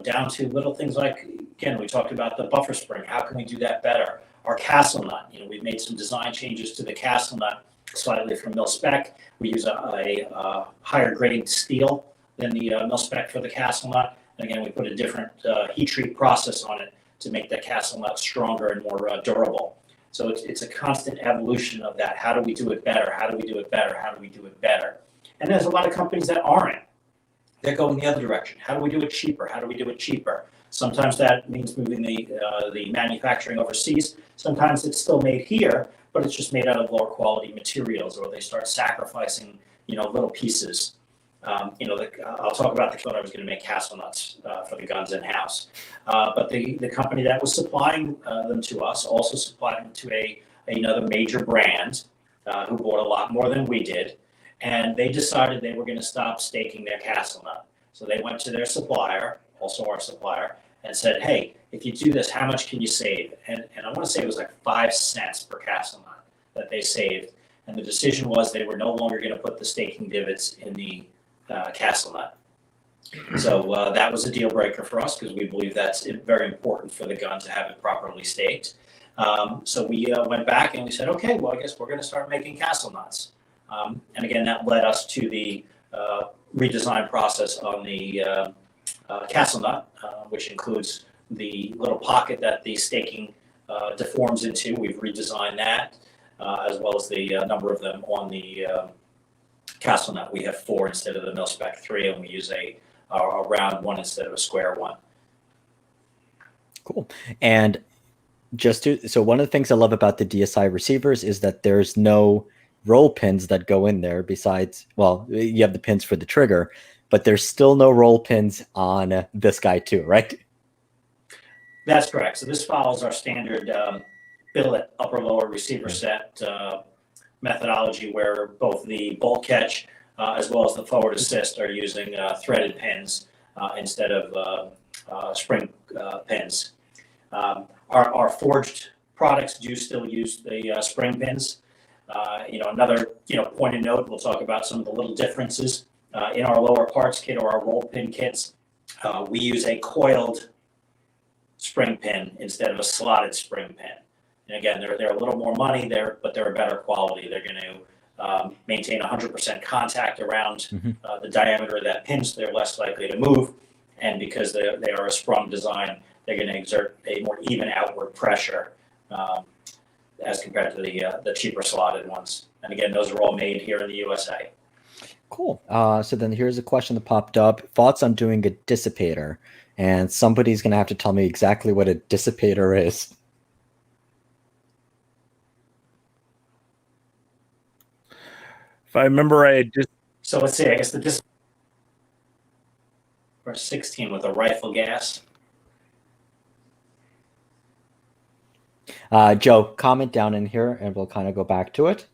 down to little things like, again, we talked about the buffer spring. How can we do that better? Our castle nut, we've made some design changes to the castle nut slightly from mil spec. We use a higher grading steel than the mil spec for the castle nut. And again, we put a different heat treat process on it to make the castle nut stronger and more durable. So it's a constant evolution of that. How do we do it better? How do we do it better? How do we do it better? And there's a lot of companies that aren't. They're going the other direction. How do we do it cheaper? How do we do it cheaper? Sometimes that means moving the manufacturing overseas. Sometimes it's still made here, but it's just made out of lower quality materials, or they start sacrificing, little pieces. I'll talk about the when I was going to make castle nuts for the guns in house, but the company that was supplying them to us also supplied them to another major brand who bought a lot more than we did, and they decided they were going to stop staking their castle nut. So they went to their supplier, also our supplier, and said, "Hey, if you do this, how much can you save?" And I want to say it was like 5 cents per castle nut that they saved, and the decision was they were no longer going to put the staking divots in the castle nut. So that was a deal breaker for us because we believe that's very important for the gun to have it properly staked. So we went back and we said, okay, well, I guess we're going to start making castle nuts. And again, that led us to the redesign process on the castle nut, which includes the little pocket that the staking deforms into. We've redesigned that, as well as the number of them on the castle nut. We have 4 instead of the mil spec 3, and we use a round one instead of a square one. Cool. And so one of the things I love about the DSI receivers is that there's no roll pins that go in there besides, well, you have the pins for the trigger, but there's still no roll pins on this guy too, right? That's correct. So this follows our standard billet upper lower receiver set methodology, where both the bolt catch as well as the forward assist are using threaded pins instead of spring pins. Our forged products do still use the spring pins. Another point of note, we'll talk about some of the little differences in our lower parts kit or our roll pin kits. We use a coiled spring pin instead of a slotted spring pin. And again, they're a little more money there, but they're a better quality. They're going to maintain 100% contact around the diameter of that pin, so they're less likely to move. And because they are a sprung design, they're going to exert a more even outward pressure as compared to the cheaper slotted ones. And again, those are all made here in the USA. Cool. So then here's a question that popped up. Thoughts on doing a dissipator? And somebody's going to have to tell me exactly what a dissipator is. If I remember right, so let's see, I guess the dissipator for 16 with a rifle gas. Joe, comment down in here and we'll kind of go back to it.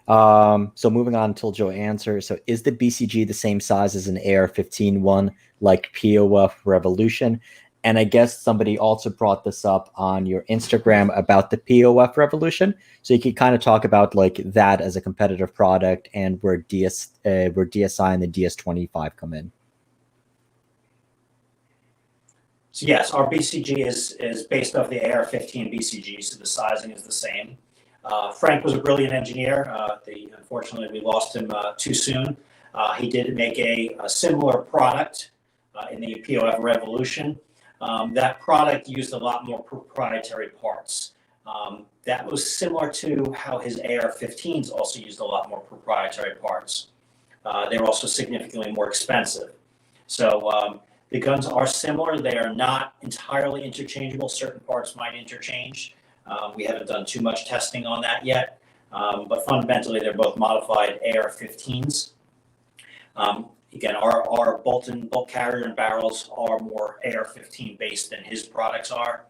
So moving on until Joe answers. So is the BCG the same size as an AR-15 one, like POF Revolution? And I guess somebody also brought this up on your Instagram about the POF Revolution. So you could kind of talk about like that as a competitive product and where DSI and the DS-25 come in. So yes, our BCG is based off the AR-15 BCG, so the sizing is the same. Frank was a brilliant engineer. Unfortunately, we lost him too soon. He did make a similar product in the POF Revolution. That product used a lot more proprietary parts. That was similar to how his AR-15s also used a lot more proprietary parts. They were also significantly more expensive. So the guns are similar. They are not entirely interchangeable. Certain parts might interchange. We haven't done too much testing on that yet, but fundamentally they're both modified AR-15s. Again, our bolt carrier and barrels are more AR-15 based than his products are.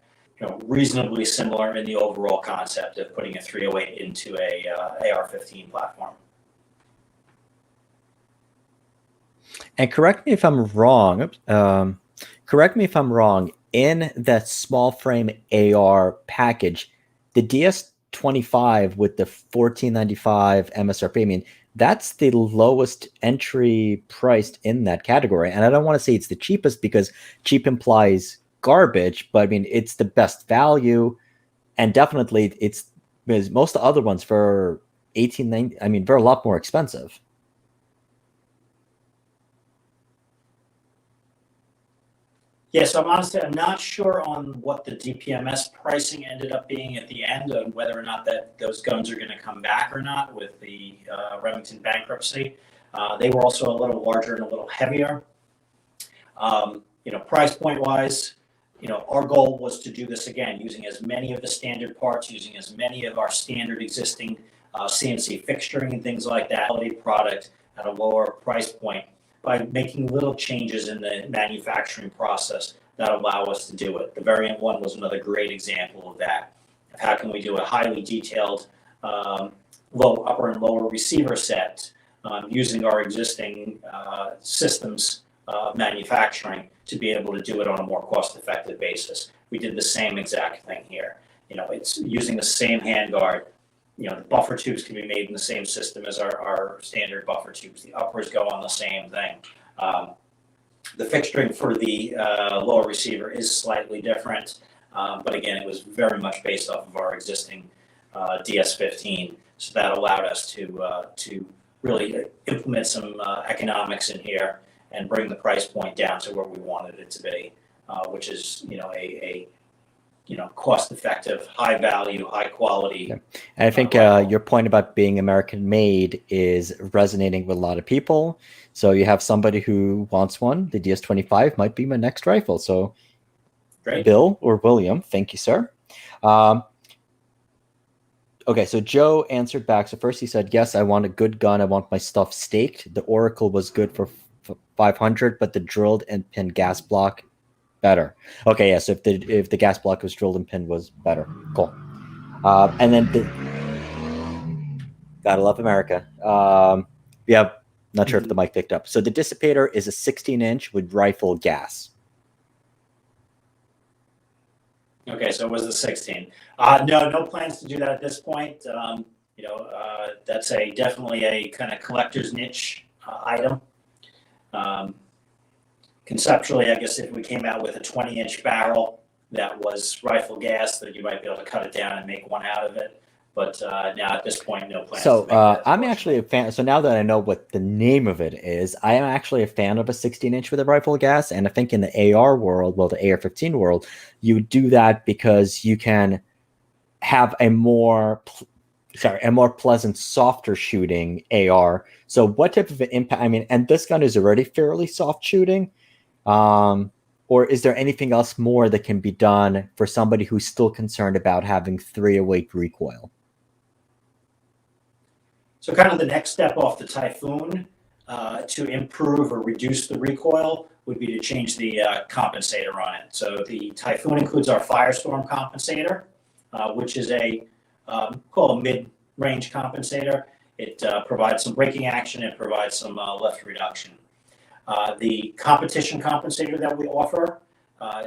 Reasonably similar in the overall concept of putting a 308 into a AR-15 platform. And correct me if I'm wrong. In that small frame AR package, the DS-25 with the $14.95 MSRP, I mean, that's the lowest entry priced in that category. And I don't want to say it's the cheapest because cheap implies garbage, but I mean, it's the best value. And definitely it's because most of the other ones for $18.90, I mean, they're a lot more expensive. Yeah, so I'm not sure on what the DPMS pricing ended up being at the end, and whether or not that those guns are going to come back or not with the Remington bankruptcy. They were also a little larger and a little heavier. Price point wise, our goal was to do this again using as many of the standard parts, using as many of our standard existing CNC fixturing and things like that, quality product at a lower price point, by making little changes in the manufacturing process that allow us to do it. The Variant 1 was another great example of that. Of how can we do a highly detailed upper and lower receiver set using our existing systems of manufacturing to be able to do it on a more cost-effective basis. We did the same exact thing here. It's using the same handguard. The buffer tubes can be made in the same system as our standard buffer tubes. The uppers go on the same thing. The fixturing for the lower receiver is slightly different, but again, it was very much based off of our existing DS-15. So that allowed us to really implement some economics in here and bring the price point down to where we wanted it to be, which is a cost-effective, high-value, high-quality. Yeah. And I think your point about being American-made is resonating with a lot of people. So you have somebody who wants one. The DS-25 might be my next rifle. So Great. Bill or William, thank you, sir. Okay, so Joe answered back. So first he said, yes, I want a good gun. I want my stuff staked. The Oracle was good for 500, but the drilled and pinned gas block better. Okay, yeah. So if the gas block was drilled and pinned was better. Cool. And then gotta love America. Yeah, not sure if the mic picked up. So the dissipator is a 16-inch with rifle gas. Okay, so it was the 16. No plans to do that at this point. That's definitely a kind of collector's niche item. Conceptually, I guess if we came out with a 20-inch barrel that was rifle gas, that you might be able to cut it down and make one out of it. But now at this point, no plans. So to make that I'm actually a fan. So now that I know what the name of it is, I am actually a fan of a 16-inch with a rifle gas. And I think in the AR world, well, the AR-15 world, you do that because you can have a more pleasant, softer shooting AR. So what type of an impact? I mean, and this gun is already fairly soft shooting. Or is there anything else more that can be done for somebody who's still concerned about having 308 recoil? So kind of the next step off the Typhoon to improve or reduce the recoil would be to change the compensator on it. So the Typhoon includes our Firestorm compensator, which is called a mid-range compensator. It provides some braking action. It provides some lift reduction. The competition compensator that we offer,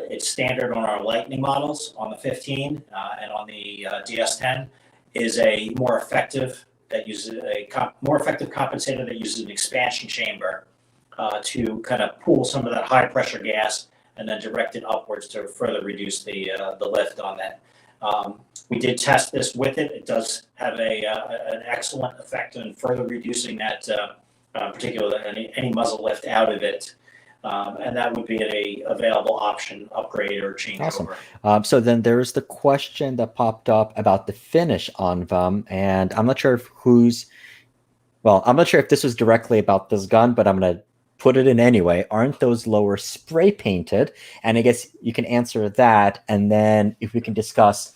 it's standard on our Lightning models on the 15 and on the DS-10, is a more effective compensator that uses an expansion chamber to kind of pool some of that high pressure gas and then direct it upwards to further reduce the lift on that. We did test this with it. It does have an excellent effect in further reducing that particularly any muzzle lift out of it. And that would be an available option, upgrade or change over. Awesome. So then there's the question that popped up about the finish on them, and I'm not sure if I'm not sure if this was directly about this gun, but I'm gonna put it in anyway. Aren't those lower spray painted? And I guess you can answer that, and then if we can discuss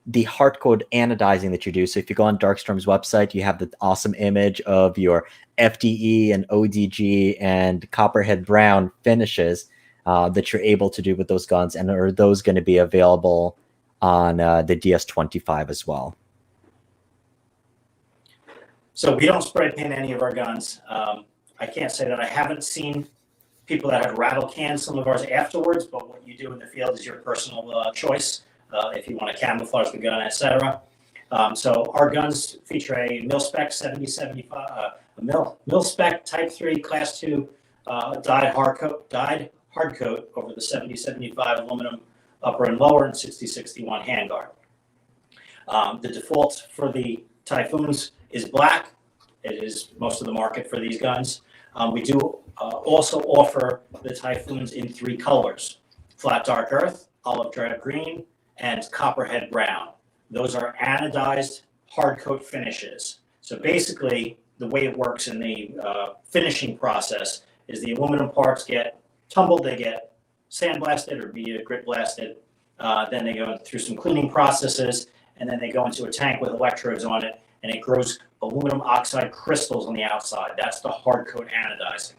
the hardcode anodizing that you do. So if you go on Dark Storm's website, you have the awesome image of your FDE and ODG and Copperhead Brown finishes that you're able to do with those guns. And are those going to be available on the DS-25 as well? So we don't spray paint any of our guns. I can't say that I haven't seen people that have rattle canned some of ours afterwards, but what you do in the field is your personal choice. If you want to camouflage the gun, etc. So our guns feature a mil-spec 7075, mil-spec Type 3 Class 2 dyed hard coat over the 7075 aluminum upper and lower and 6061 handguard. The default for the Typhoons is black. It is most of the market for these guns. We do also offer the Typhoons in 3 colors: flat dark earth, olive drab green, and copperhead brown. Those are anodized hard coat finishes. So basically, the way it works in the finishing process is the aluminum parts get tumbled, they get sandblasted or grit blasted. Then they go through some cleaning processes, and then they go into a tank with electrodes on it, and it grows aluminum oxide crystals on the outside. That's the hard coat anodizing.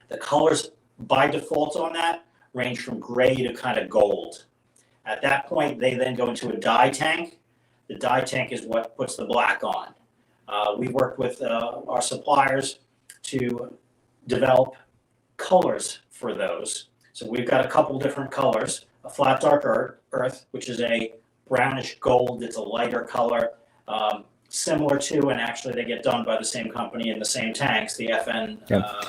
The colors by default on that range from gray to kind of gold. At that point, they then go into a dye tank. The dye tank is what puts the black on. We've worked with our suppliers to develop colors for those. So we've got a couple different colors: a flat dark earth, which is a brownish gold. It's a lighter color, similar to, and actually they get done by the same company in the same tanks, the FN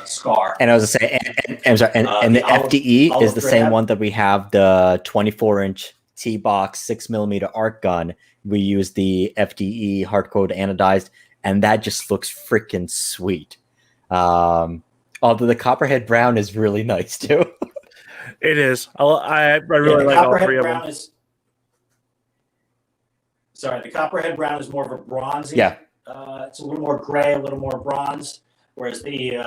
Scar. And I was going to say, and the FDE is the same one that we have, the 24-inch T-box 6mm arc gun. We use the FDE hardcode anodized, and that just looks freaking sweet. Although the copperhead brown is really nice too. It is. I really like all 3 of them. The copperhead brown is more of a bronzy. Yeah. It's a little more gray, a little more bronze, whereas the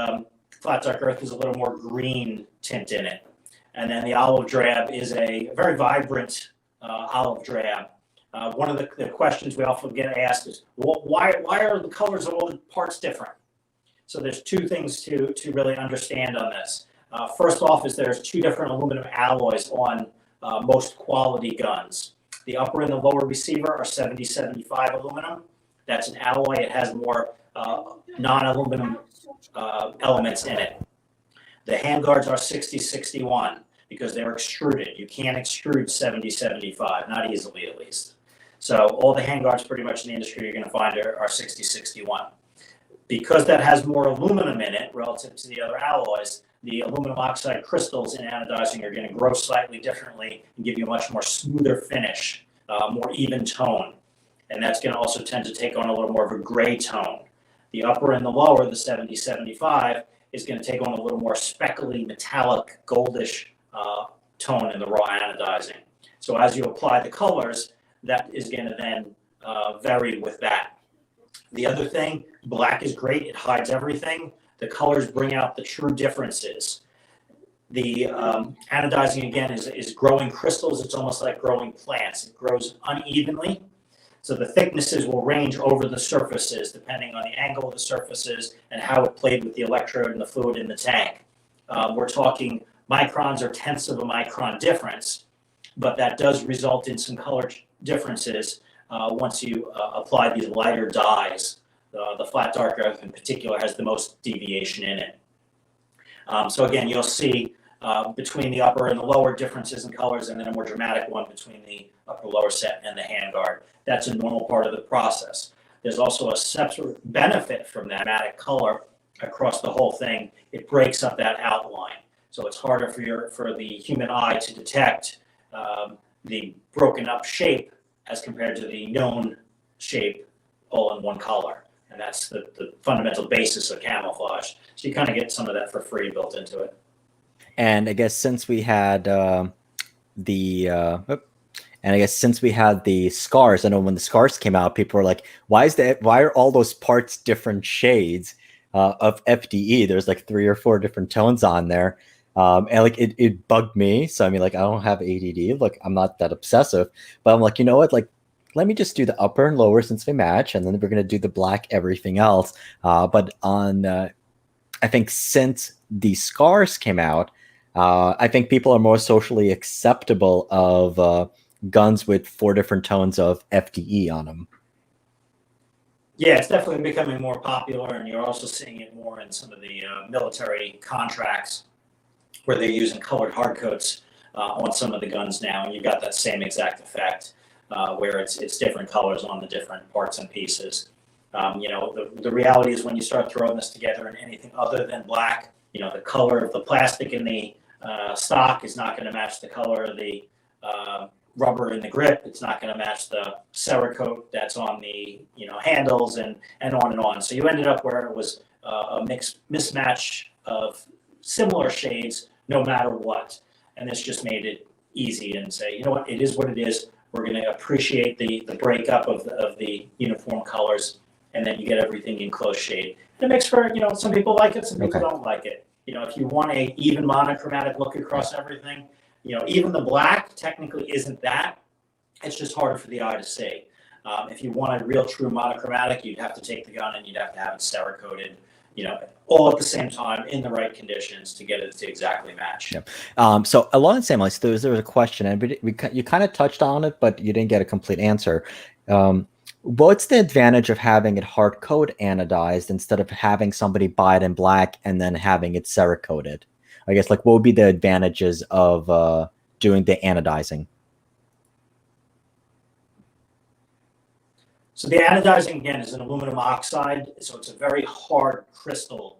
flat dark earth is a little more green tint in it. And then the olive drab is a very vibrant olive drab. One of the questions we often get asked is, well, why are the colors of all the parts different? So there's 2 things to really understand on this. First off is there's 2 different aluminum alloys on most quality guns. The upper and the lower receiver are 7075 aluminum. That's an alloy. It has more non-aluminum elements in it. The handguards are 6061. because they're extruded. You can't extrude 70-75, not easily at least. So all the handguards pretty much in the industry you're going to find are 60-61. Because that has more aluminum in it relative to the other alloys, the aluminum oxide crystals in anodizing are going to grow slightly differently and give you a much more smoother finish, more even tone. And that's going to also tend to take on a little more of a gray tone. The upper and the lower, the 70-75, is going to take on a little more speckly, metallic, goldish tone in the raw anodizing. So as you apply the colors, that is going to then vary with that. The other thing, black is great. It hides everything. The colors bring out the true differences. The anodizing, again, is growing crystals. It's almost like growing plants. It grows unevenly. So the thicknesses will range over the surfaces depending on the angle of the surfaces and how it played with the electrode and the fluid in the tank. We're talking microns or tenths of a micron difference, but that does result in some color differences once you apply these lighter dyes. The flat dark earth in particular has the most deviation in it. So again, you'll see between the upper and the lower differences in colors, and then a more dramatic one between the upper lower set and the handguard. That's a normal part of the process. There's also a separate benefit from that dramatic color across the whole thing. It breaks up that outline. So it's harder for the human eye to detect the broken up shape as compared to the known shape all in one color. And that's the fundamental basis of camouflage. So you kind of get some of that for free built into it. And I guess since we had since we had the scars, I know when the scars came out, people were like, why are all those parts different shades of FDE? There's like 3 or 4 different tones on there. And like it bugged me. So I mean, like I don't have ADD. Like I'm not that obsessive, but I'm like, you know what? Like, let me just do the upper and lower since they match, and then we're gonna do the black everything else. But on, I think since the scars came out, I think people are more socially acceptable of guns with 4 different tones of FDE on them. Yeah, it's definitely becoming more popular, and you're also seeing it more in some of the military contracts where they're using colored hardcoats on some of the guns now, and you've got that same exact effect where it's different colors on the different parts and pieces. You know, the reality is when you start throwing this together in anything other than black, you know, the color of the plastic in the stock is not going to match the color of the rubber in the grip. It's not going to match the Cerakote that's on the handles and on and on. So you ended up where it was a mismatch of similar shades no matter what. And this just made it easy and say, you know what, it is what it is. We're going to appreciate the breakup of the uniform colors, and then you get everything in close shade. And it makes for, some people like it, some people don't like it. If you want a even monochromatic look across everything, even the black technically isn't that. It's just harder for the eye to see. If you want a real true monochromatic, you'd have to take the gun and you'd have to have it Cerakoted, all at the same time in the right conditions to get it to exactly match. Yeah. So along the same lines, there was a question, and you kind of touched on it, but you didn't get a complete answer. What's the advantage of having it hard coat anodized instead of having somebody buy it in black and then having it Cerakoted? I guess, like, what would be the advantages of doing the anodizing? So the anodizing, again, is an aluminum oxide, so it's a very hard crystal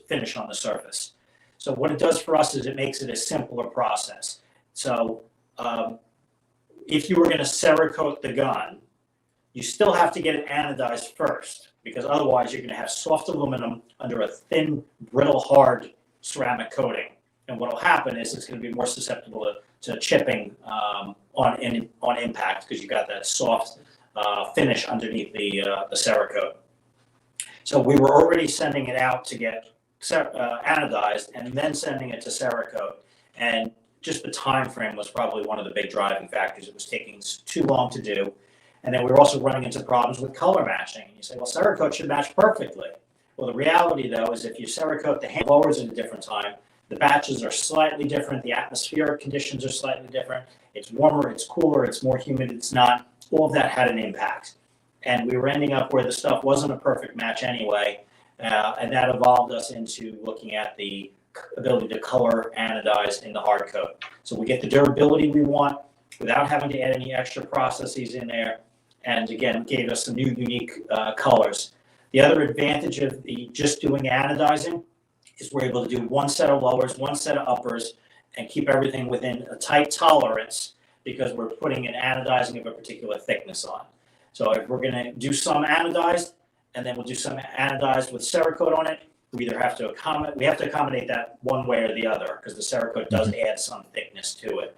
finish on the surface. So what it does for us is it makes it a simpler process. So if you were going to Cerakote the gun, you still have to get it anodized first, because otherwise you're going to have soft aluminum under a thin, brittle, hard ceramic coating. And what will happen is it's going to be more susceptible to chipping on impact, because you've got that soft finish underneath the Cerakote. So we were already sending it out to get anodized and then sending it to Cerakote. And just the time frame was probably one of the big driving factors. It was taking too long to do. And then we were also running into problems with color matching. And you say, well, Cerakote should match perfectly. Well, the reality, though, is if you Cerakote the hand lowers at a different time, the batches are slightly different. The atmospheric conditions are slightly different. It's warmer, it's cooler, it's more humid, it's not. All of that had an impact. And we were ending up where the stuff wasn't a perfect match anyway. And that evolved us into looking at the ability to color anodize in the hard coat. So we get the durability we want without having to add any extra processes in there. And again, gave us some new unique colors. The other advantage of just doing anodizing is we're able to do one set of lowers, one set of uppers, and keep everything within a tight tolerance because we're putting an anodizing of a particular thickness on. So if we're gonna do some anodized, and then we'll do some anodized with Cerakote on it, we have to accommodate that one way or the other because the Cerakote does add some thickness to it.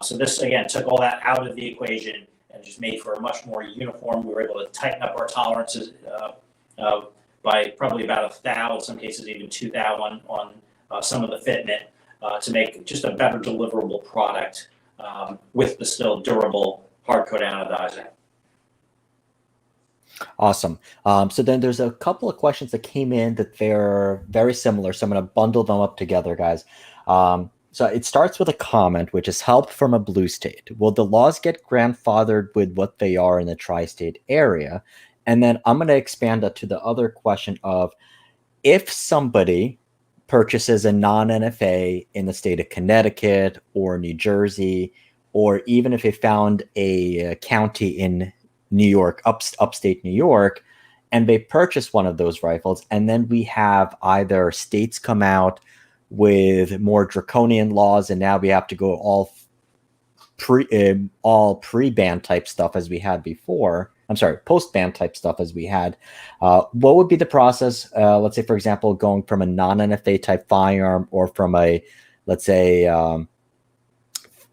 So this, again, took all that out of the equation and just made for a much more uniform. We were able to tighten up our tolerances by probably about 1 thou, in some cases even 2 thou on some of the fitment to make just a better deliverable product with the still durable hard coat anodizing. Awesome. So then there's a couple of questions that came in that they're very similar. So I'm going to bundle them up together, guys. So it starts with a comment, which is help from a blue state. Will the laws get grandfathered with what they are in the tri-state area? And then I'm going to expand that to the other question of if somebody purchases a non-NFA in the state of Connecticut or New Jersey, or even if they found a county in New York, upstate New York, and they purchase one of those rifles, and then we have either states come out with more draconian laws, and now we have to go all pre-ban type stuff as we had before. I'm sorry, post-ban type stuff as we had. What would be the process? Let's say, for example, going from a non-NFA type firearm or from a, let's say,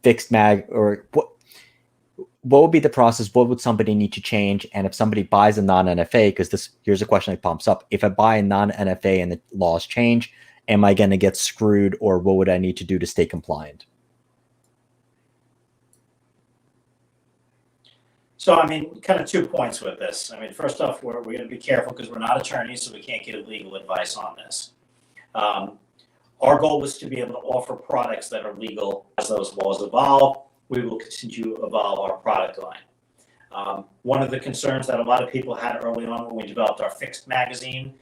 fixed mag, or what would be the process? What would somebody need to change? And if somebody buys a non-NFA, because here's a question that pops up. If I buy a non-NFA and the laws change, am I going to get screwed, or what would I need to do to stay compliant? So, I mean, kind of 2 points with this. I mean, first off, we're going to be careful because we're not attorneys, so we can't give legal advice on this. Our goal was to be able to offer products that are legal as those laws evolve. We will continue to evolve our product line. One of the concerns that a lot of people had early on when we developed our fixed magazine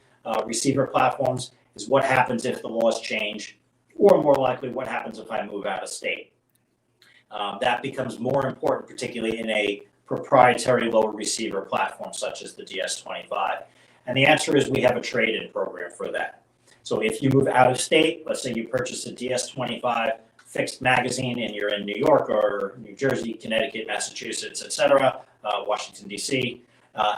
receiver platforms is what happens if the laws change, or more likely, what happens if I move out of state. That becomes more important, particularly in a proprietary lower receiver platform such as the DS25. And the answer is we have a trade-in program for that. So if you move out of state, let's say you purchase a DS25 fixed magazine and you're in New York or New Jersey, Connecticut, Massachusetts, etc., Washington, D.C.,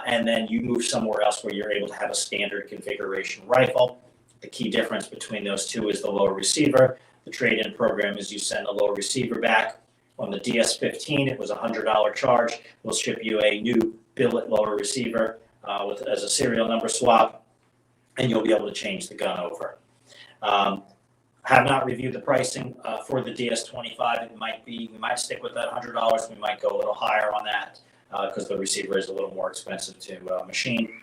and then you move somewhere else where you're able to have a standard configuration rifle. The key difference between those two is the lower receiver. The trade-in program is you send a lower receiver back. On the DS-15, it was a $100 charge. We'll ship you a new billet lower receiver as a serial number swap, and you'll be able to change the gun over. Have not reviewed the pricing for the DS-25. We might stick with that $100. We might go a little higher on that because the receiver is a little more expensive to machine.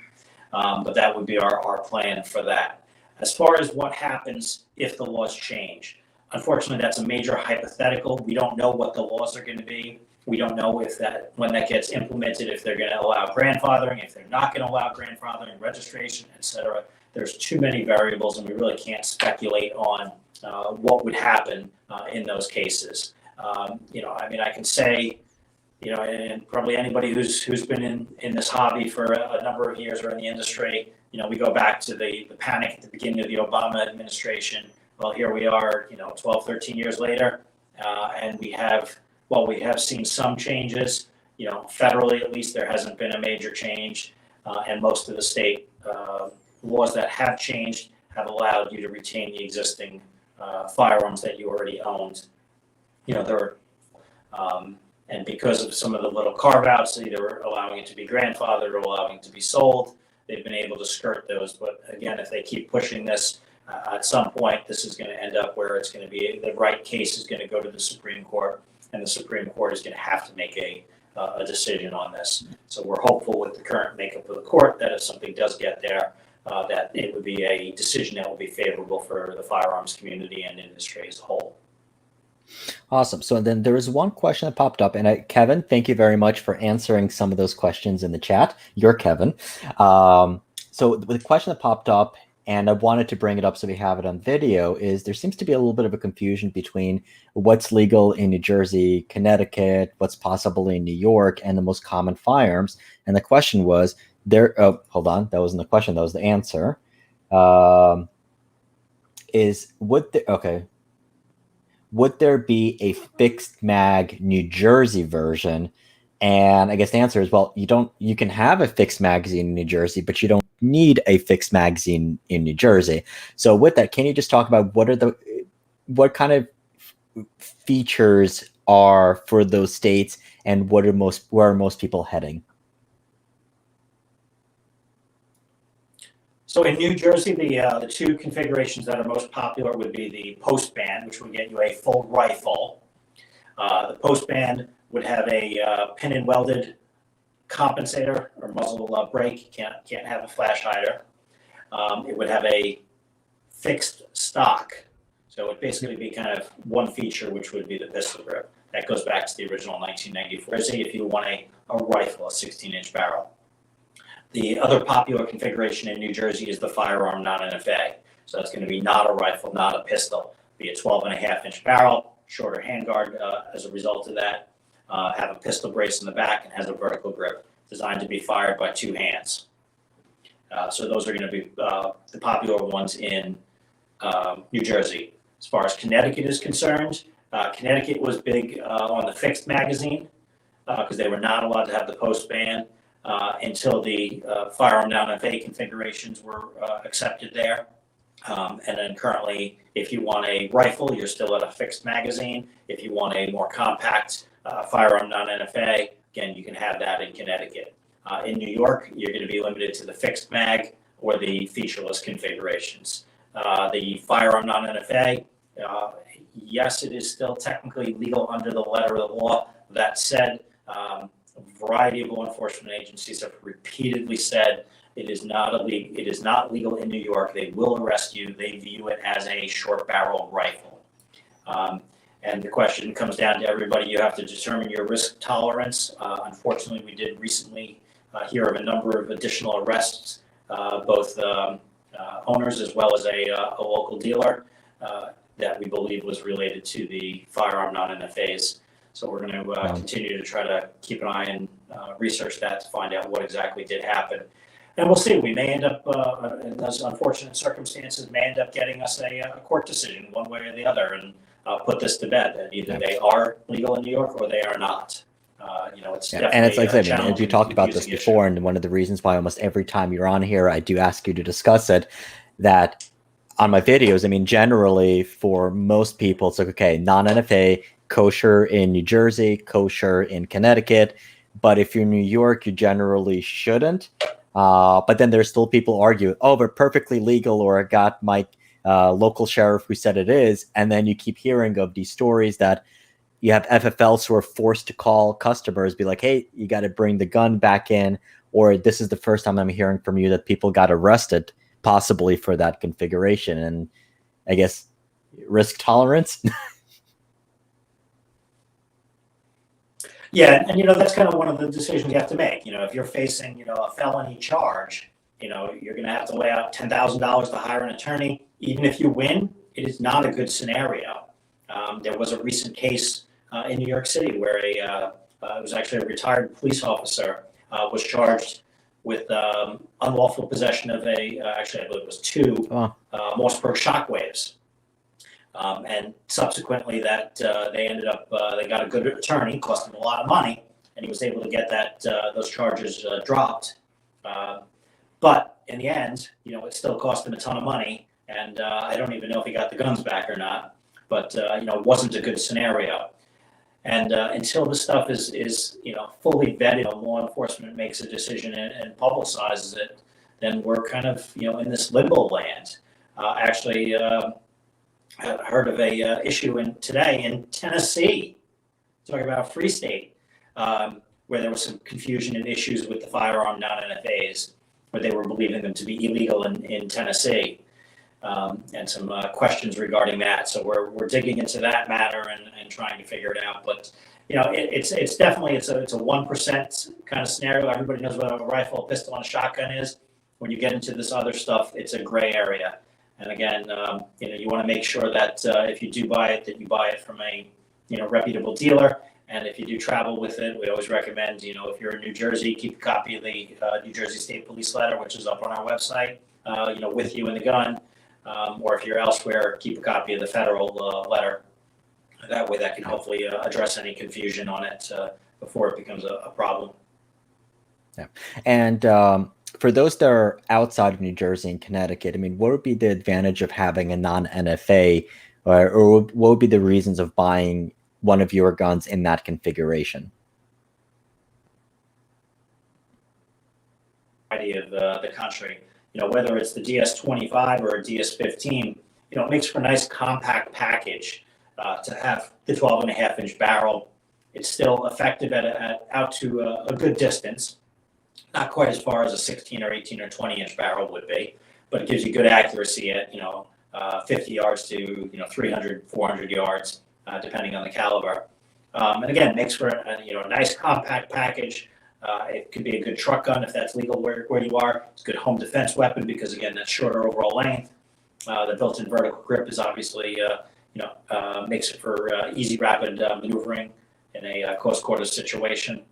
But that would be our plan for that. As far as what happens if the laws change, unfortunately, that's a major hypothetical. We don't know what the laws are going to be. We don't know when that gets implemented, if they're going to allow grandfathering, if they're not going to allow grandfathering, registration, etc. There's too many variables, and we really can't speculate on what would happen in those cases. I mean, I can say, and probably anybody who's been in this hobby for a number of years or in the industry, we go back to the panic at the beginning of the Obama administration. Well, here we are, 12, 13 years later, and we have seen some changes. Federally, at least, there hasn't been a major change, and most of the state laws that have changed have allowed you to retain the existing firearms that you already owned. And because of some of the little carve-outs, either allowing it to be grandfathered or allowing it to be sold, they've been able to skirt those. But again, if they keep pushing this, at some point, this is going to end up where it's going to be the right case is going to go to the Supreme Court, and the Supreme Court is going to have to make a decision on this. So we're hopeful with the current makeup of the court that if something does get there, that it would be a decision that will be favorable for the firearms community and industry as a whole. Awesome. So then there was one question that popped up, and Kevin, thank you very much for answering some of those questions in the chat. You're Kevin. So the question that popped up and I wanted to bring it up so we have it on video, is there seems to be a little bit of a confusion between what's legal in New Jersey, Connecticut, what's possible in New York, and the most common firearms. And the question was, oh, hold on, that wasn't the question, that was the answer. Would there be a fixed mag New Jersey version? And I guess the answer is, well, you can have a fixed magazine in New Jersey, but you don't need a fixed magazine in New Jersey. So with that, can you just talk about what kind of features are for those states, and where are most people heading? So in New Jersey, the two configurations that are most popular would be the post band, which would get you a full rifle. The post band would have a pin and welded compensator or muzzle brake. Can't have a flash hider. It would have a fixed stock, so it would basically be kind of one feature, which would be the pistol grip. That goes back to the original 1994. If you want a rifle, a 16-inch barrel. The other popular configuration in New Jersey is the firearm non-NFA. So that's going to be not a rifle, not a pistol. Be a 12.5-inch barrel, shorter handguard as a result of that. Have a pistol brace in the back and has a vertical grip, designed to be fired by two hands. So those are going to be the popular ones in New Jersey. As far as Connecticut is concerned, Connecticut was big on the fixed magazine because they were not allowed to have the post band until the firearm non-NFA configurations were accepted there. And then currently, if you want a rifle, you're still at a fixed magazine. If you want a more compact firearm non-NFA, again, you can have that in Connecticut. In New York, you're going to be limited to the fixed mag or the featureless configurations. The firearm non-NFA, yes, it is still technically legal under the letter of the law. That said, a variety of law enforcement agencies have repeatedly said it is not legal in New York. They will arrest you. They view it as a short barrel rifle. And the question comes down to everybody. You have to determine your risk tolerance. Unfortunately, we did recently hear of a number of additional arrests, both owners as well as a local dealer that we believe was related to the firearm non-NFAs. So we're going to continue to try to keep an eye and research that to find out what exactly did happen. And we'll see. We may end up, in those unfortunate circumstances, may end up getting us a court decision one way or the other, and put this to bed that either they are legal in New York or they are not. It's definitely and it's like I said, and we talked about this before, and one of the reasons why almost every time you're on here, I do ask you to discuss it. That on my videos, I mean, generally for most people, it's like, okay, non-NFA, kosher in New Jersey, kosher in Connecticut, but if you're in New York, you generally shouldn't. But then there's still people argue, oh, they're perfectly legal, or I got my local sheriff who said it is. And then you keep hearing of these stories that you have FFLs who are forced to call customers, be like, hey, you got to bring the gun back in, or this is the first time I'm hearing from you that people got arrested, possibly for that configuration. And I guess risk tolerance. Yeah, and that's kind of one of the decisions you have to make. If you're facing, a felony charge, you're going to have to lay out $10,000 to hire an attorney. Even if you win, it is not a good scenario. There was a recent case in New York City where it was actually a retired police officer was charged with unlawful possession of actually I believe it was two Mossberg shockwaves. And subsequently that they ended up, they got a good attorney, cost him a lot of money, and he was able to get those charges dropped. But in the end, it still cost him a ton of money, and I don't even know if he got the guns back or not, but it wasn't a good scenario. And until this stuff is fully vetted, law enforcement makes a decision and publicizes it, then we're kind of, in this limbo land. Actually, I heard of a issue today in Tennessee, talking about a free state, where there was some confusion and issues with the firearm non-NFAs, where they were believing them to be illegal in Tennessee, and some questions regarding that. So we're digging into that matter and trying to figure it out. But it's definitely it's a 1% kind of scenario. Everybody knows what a rifle, a pistol, and a shotgun is. When you get into this other stuff, it's a gray area. And again, you want to make sure that if you do buy it, that you buy it from a reputable dealer. And if you do travel with it, we always recommend, if you're in New Jersey, keep a copy of the New Jersey State Police letter, which is up on our website, with you in the gun. Or if you're elsewhere, keep a copy of the federal letter. That way, that can hopefully address any confusion on it before it becomes a problem. Yeah. And for those that are outside of New Jersey and Connecticut, I mean, what would be the advantage of having a non-NFA, or what would be the reasons of buying one of your guns in that configuration? Of the country, whether it's the DS-25 or a DS-15, it makes for a nice compact package to have the 12.5-inch barrel. It's still effective at out to a good distance. Not quite as far as a 16 or 18 or 20-inch barrel would be, but it gives you good accuracy at 50 yards to 300, 400 yards, depending on the caliber. And again, makes for a nice compact package. It could be a good truck gun if that's legal where you are. It's a good home defense weapon because again, that's shorter overall length. The built-in vertical grip is obviously makes it for easy, rapid maneuvering in a close quarters situation.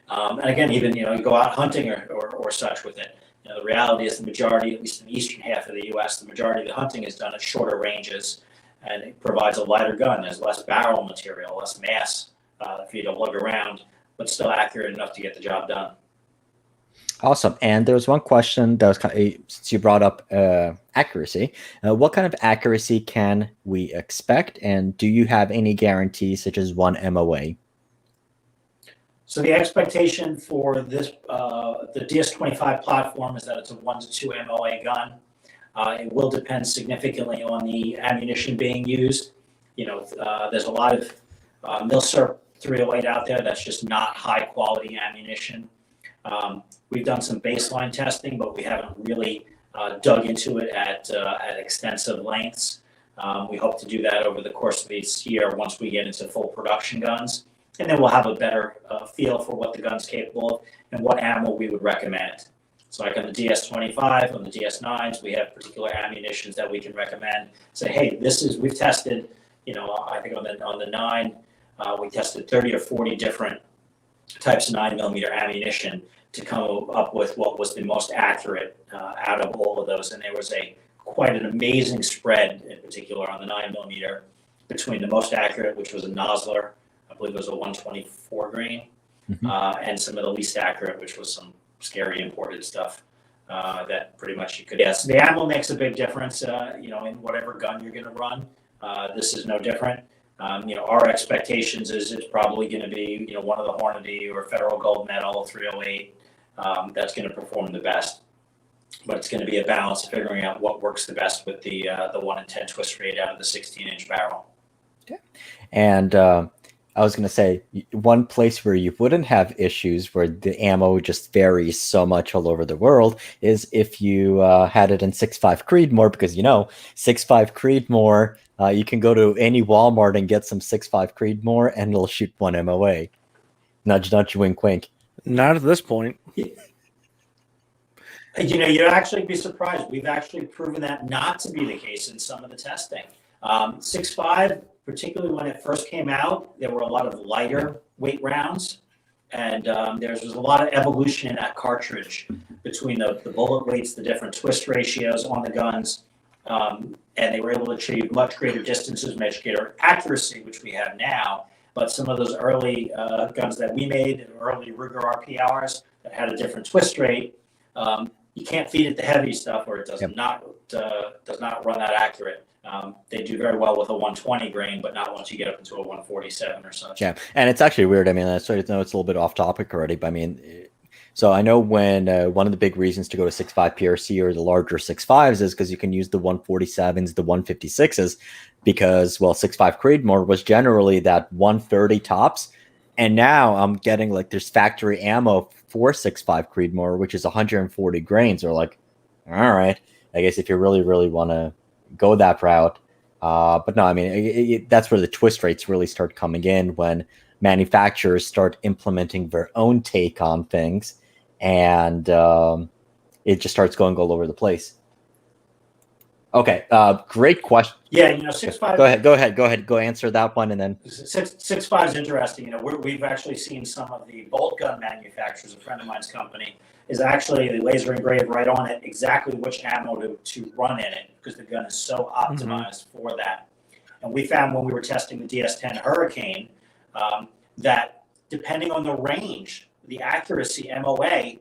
And again, even you go out hunting or such with it. The reality is the majority, at least in the eastern half of the U.S., the majority of the hunting is done at shorter ranges, and it provides a lighter gun. There's less barrel material, less mass for you to lug around, but still accurate enough to get the job done. Awesome. And there was one question that was since you brought up accuracy, what kind of accuracy can we expect, and do you have any guarantees such as 1 MOA? So the expectation for this, the DS-25 platform, is that it's a 1 to 2 MOA gun. It will depend significantly on the ammunition being used. There's a lot of Milsurp 308 out there that's just not high quality ammunition. We've done some baseline testing, but we haven't really dug into it at extensive lengths. We hope to do that over the course of this year once we get into full production guns. And then we'll have a better feel for what the gun's capable of and what ammo we would recommend. So like on the DS-25, on the DS-9s, we have particular ammunitions that we can recommend. Say, hey, we've tested, I think on the 9, we tested 30 or 40 different types of 9mm ammunition to come up with what was the most accurate out of all of those. And there was quite an amazing spread, in particular on the 9mm, between the most accurate, which was a Nosler, I believe it was a 124 grain, and some of the least accurate, which was some scary imported stuff that pretty much you could. Yes, the ammo makes a big difference, in whatever gun you're going to run. This is no different. Our expectations is it's probably going to be, one of the Hornady or Federal Gold Medal 308 that's going to perform the best. But it's going to be a balance of figuring out what works the best with the 1 in 10 twist rate out of the 16-inch barrel. Okay. And I was going to say, one place where you wouldn't have issues where the ammo just varies so much all over the world is if you had it in 6.5 Creedmoor, because 6.5 Creedmoor, you can go to any Walmart and get some 6.5 Creedmoor and it'll shoot 1 MOA. Nudge, nudge, wink, wink. Not at this point. You'd actually be surprised. We've actually proven that not to be the case in some of the testing. 6.5, particularly when it first came out, there were a lot of lighter weight rounds, and there was a lot of evolution in that cartridge between the bullet weights, the different twist ratios on the guns, and they were able to achieve much greater distances, much greater accuracy, which we have now. But some of those early guns that we made, early Ruger RPRs that had a different twist rate, you can't feed it the heavy stuff, or it does not run that accurate. They do very well with a 120 grain, but not once you get up into a 147 or such. Yeah, and it's actually weird. I mean, I know it's a little bit off topic already, but I mean, so I know when one of the big reasons to go to 6.5 PRC or the larger 6.5s is because you can use the 147s, the 156s, because, 6.5 Creedmoor was generally that 130 tops. And now I'm getting there's factory ammo for 6.5 Creedmoor, which is 140 grains. Or all right, I guess if you really, really want to go that route. But no, I mean, that's where the twist rates really start coming in when manufacturers start implementing their own take on things. And it just starts going all over the place. Okay, great question. Yeah, 6.5. Go ahead. Go answer that one, and then 6.5 is interesting. We've actually seen some of the bolt gun manufacturers. A friend of mine's company is actually laser engraved right on it exactly which ammo to run in it, because the gun is so optimized for that. And we found when we were testing the DS-10 Hurricane that depending on the range, the accuracy MOA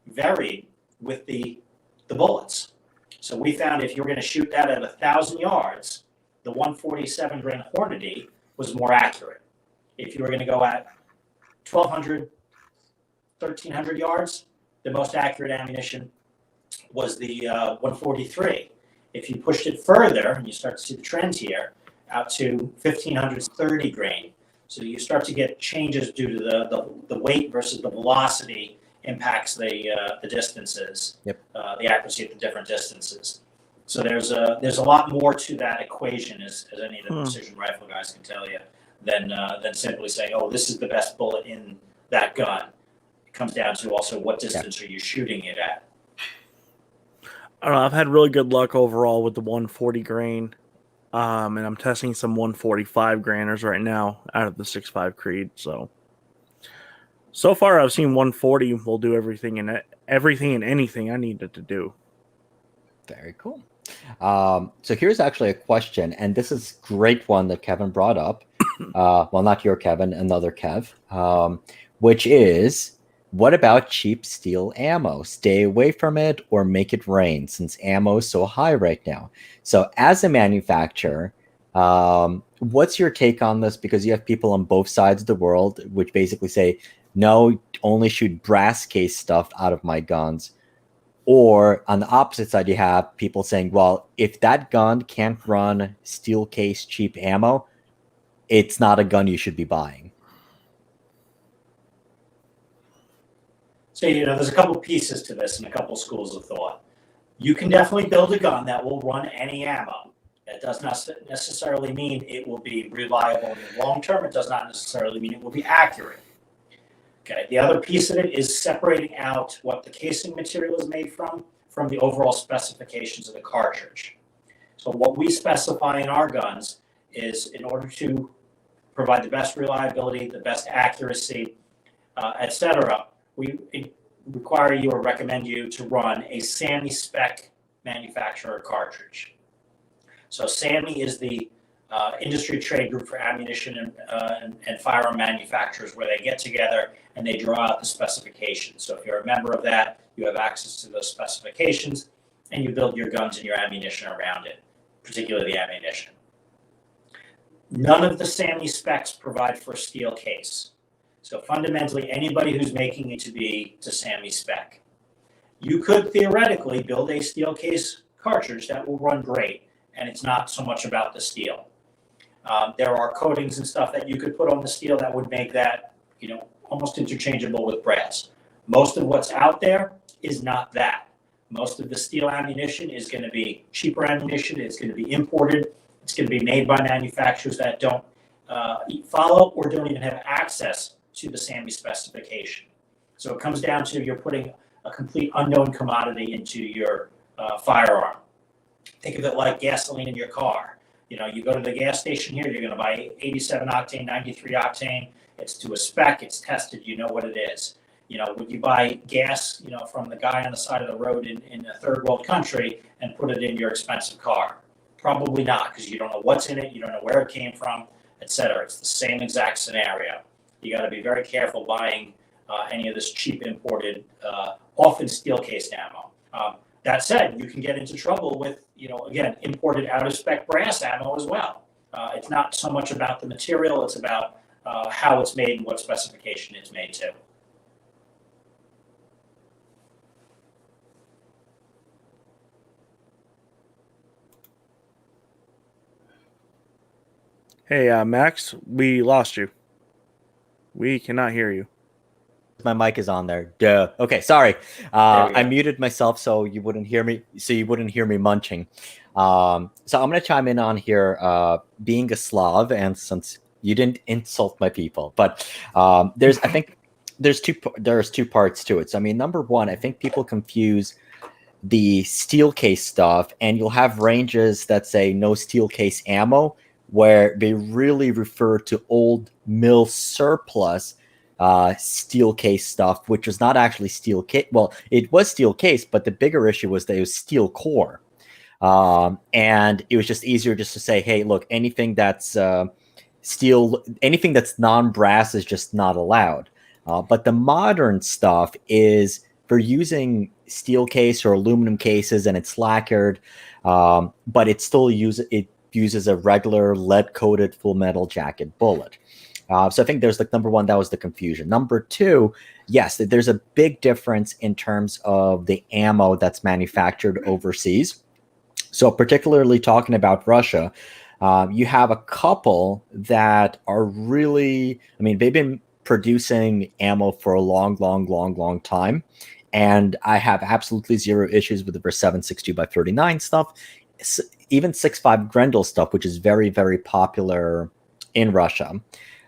varied with the bullets. So we found if you were going to shoot that at 1,000 yards, the 147 grain Hornady was more accurate. If you were going to go at 1,200, 1,300 yards, the most accurate ammunition was the 143. If you pushed it further, and you start to see the trend here, out to 1,530 grain. So you start to get changes due to the weight versus the velocity impacts the distances, the accuracy at the different distances. So there's a lot more to that equation, as any of the precision rifle guys can tell you, than simply saying, oh, this is the best bullet in that gun. It comes down to also what distance are you shooting it at. I don't know. I've had really good luck overall with the 140 grain, and I'm testing some 145 grainers right now out of the 6.5 Creed. So far, I've seen 140 will do everything and anything I needed to do. Very cool. So here's actually a question, and this is a great one that Kevin brought up. Well, not your Kevin, another Kev, which is, what about cheap steel ammo? Stay away from it or make it rain, since ammo is so high right now. So as a manufacturer, what's your take on this? Because you have people on both sides of the world which basically say, no, only shoot brass case stuff out of my guns. Or on the opposite side, you have people saying, well, if that gun can't run steel case cheap ammo, it's not a gun you should be buying. So, there's a couple pieces to this and a couple schools of thought. You can definitely build a gun that will run any ammo. That does not necessarily mean it will be reliable in the long term. It does not necessarily mean it will be accurate. Okay. The other piece of it is separating out what the casing material is made from the overall specifications of the cartridge. So what we specify in our guns is, in order to provide the best reliability, the best accuracy, etc., we require you or recommend you to run a SAMI spec manufacturer cartridge. So SAMI is the industry trade group for ammunition and firearm manufacturers, where they get together and they draw out the specifications. So if you're a member of that, you have access to those specifications and you build your guns and your ammunition around it, particularly the ammunition. None of the SAMI specs provide for a steel case. So fundamentally, anybody who's making it to SAMI spec. You could theoretically build a steel case cartridge that will run great, and it's not so much about the steel. There are coatings and stuff that you could put on the steel that would make that, almost interchangeable with brass. Most of what's out there is not that. Most of the steel ammunition is going to be cheaper ammunition. It's going to be imported. It's going to be made by manufacturers that don't follow or don't even have access to the SAMI specification. So it comes down to, you're putting a complete unknown commodity into your firearm. Think of it like gasoline in your car. You go to the gas station here, you're going to buy 87 octane, 93 octane. It's to a spec, it's tested, you know what it is. Would you buy gas, from the guy on the side of the road in a third world country and put it in your expensive car? Probably not, because you don't know what's in it, you don't know where it came from, etc. It's the same exact scenario. You got to be very careful buying any of this cheap imported, often steel cased ammo. That said, you can get into trouble with, again, imported out of spec brass ammo as well. It's not so much about the material, it's about how it's made and what specification it's made to. Hey, Max, we lost you. We cannot hear you. My mic is on there. Duh. Okay, sorry. I muted myself so you wouldn't hear me. So you wouldn't hear me munching. So I'm gonna chime in on here. Being a Slav, and since you didn't insult my people, but I think there's two parts to it. So I mean, number one, I think people confuse the steel case stuff, and you'll have ranges that say no steel case ammo, where they really refer to old mill surplus steel case stuff, which was not actually steel case. Well, it was steel case, but the bigger issue was that it was steel core. And it was just easier just to say, hey, look, anything that's steel, anything that's non-brass is just not allowed. But the modern stuff is for using steel case or aluminum cases, and it's lacquered, but it still uses a regular lead-coated full metal jacket bullet. So I think there's like number one, that was the confusion. Number two, yes, there's a big difference in terms of the ammo that's manufactured overseas. So particularly talking about Russia, you have a couple that are really, I mean, they've been producing ammo for a long time. And I have absolutely zero issues with the 7.62x39 stuff, even 6.5 Grendel stuff, which is very, very popular in Russia.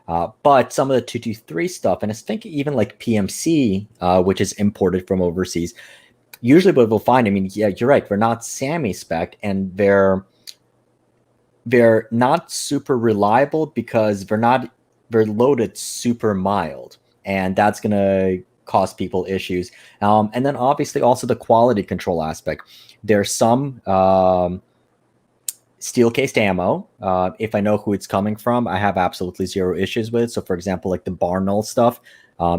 But some of the 223 stuff, and I think even like PMC, which is imported from overseas, usually what we'll find, I mean, yeah, you're right, they're not SAMI spec, and they're not super reliable because they're loaded super mild, and that's going to cause people issues. And then obviously also the quality control aspect. There's some steel cased ammo. If I know who it's coming from, I have absolutely zero issues with it. So for example, like the Barnull stuff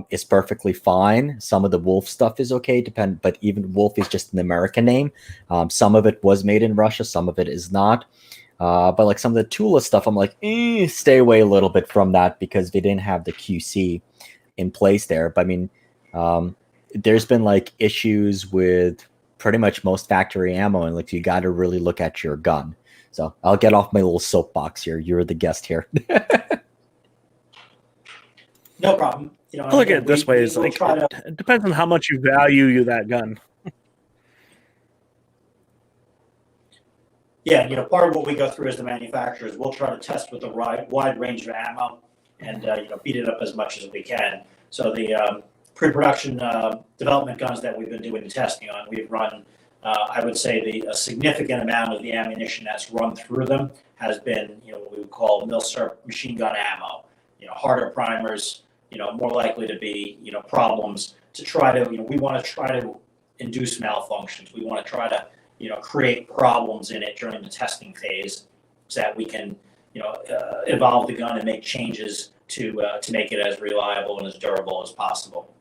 is perfectly fine. Some of the Wolf stuff is okay, but even Wolf is just an American name. Some of it was made in Russia, some of it is not. But like some of the Tula stuff, I'm like, stay away a little bit from that because they didn't have the QC in place there. But I mean, there's been like issues with pretty much most factory ammo, and like you got to really look at your gun. So I'll get off my little soapbox here. You're the guest here. No problem. You know, Look at it this way: is like it depends on how much you value that gun. Yeah, you know, part of what we go through as the manufacturers, we'll try to test with a wide range of ammo and you know, beat it up as much as we can. So the pre-production development guns that we've been doing testing on, we've run, I would say, a significant amount of the ammunition that's run through them has been, you know, what we would call milsurp machine gun ammo. You know, harder primers, you know, more likely to be, you know, problems to try to, you know, we want to try to induce malfunctions. We want to try to, you know, create problems in it during the testing phase so that we can, you know, evolve the gun and make changes to make it as reliable and as durable as possible.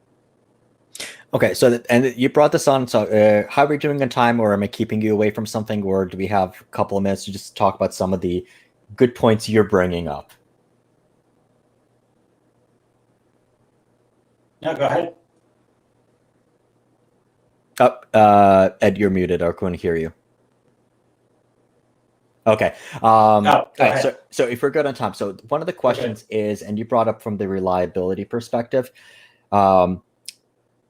Okay, so and you brought this on. So how are we doing in time, or am I keeping you away from something, or do we have a couple of minutes to just talk about some of the good points you're bringing up? No, go ahead. Ed, you're muted. I couldn't hear you. Okay. So if we're good on time, so one of the questions is, and you brought up from the reliability perspective,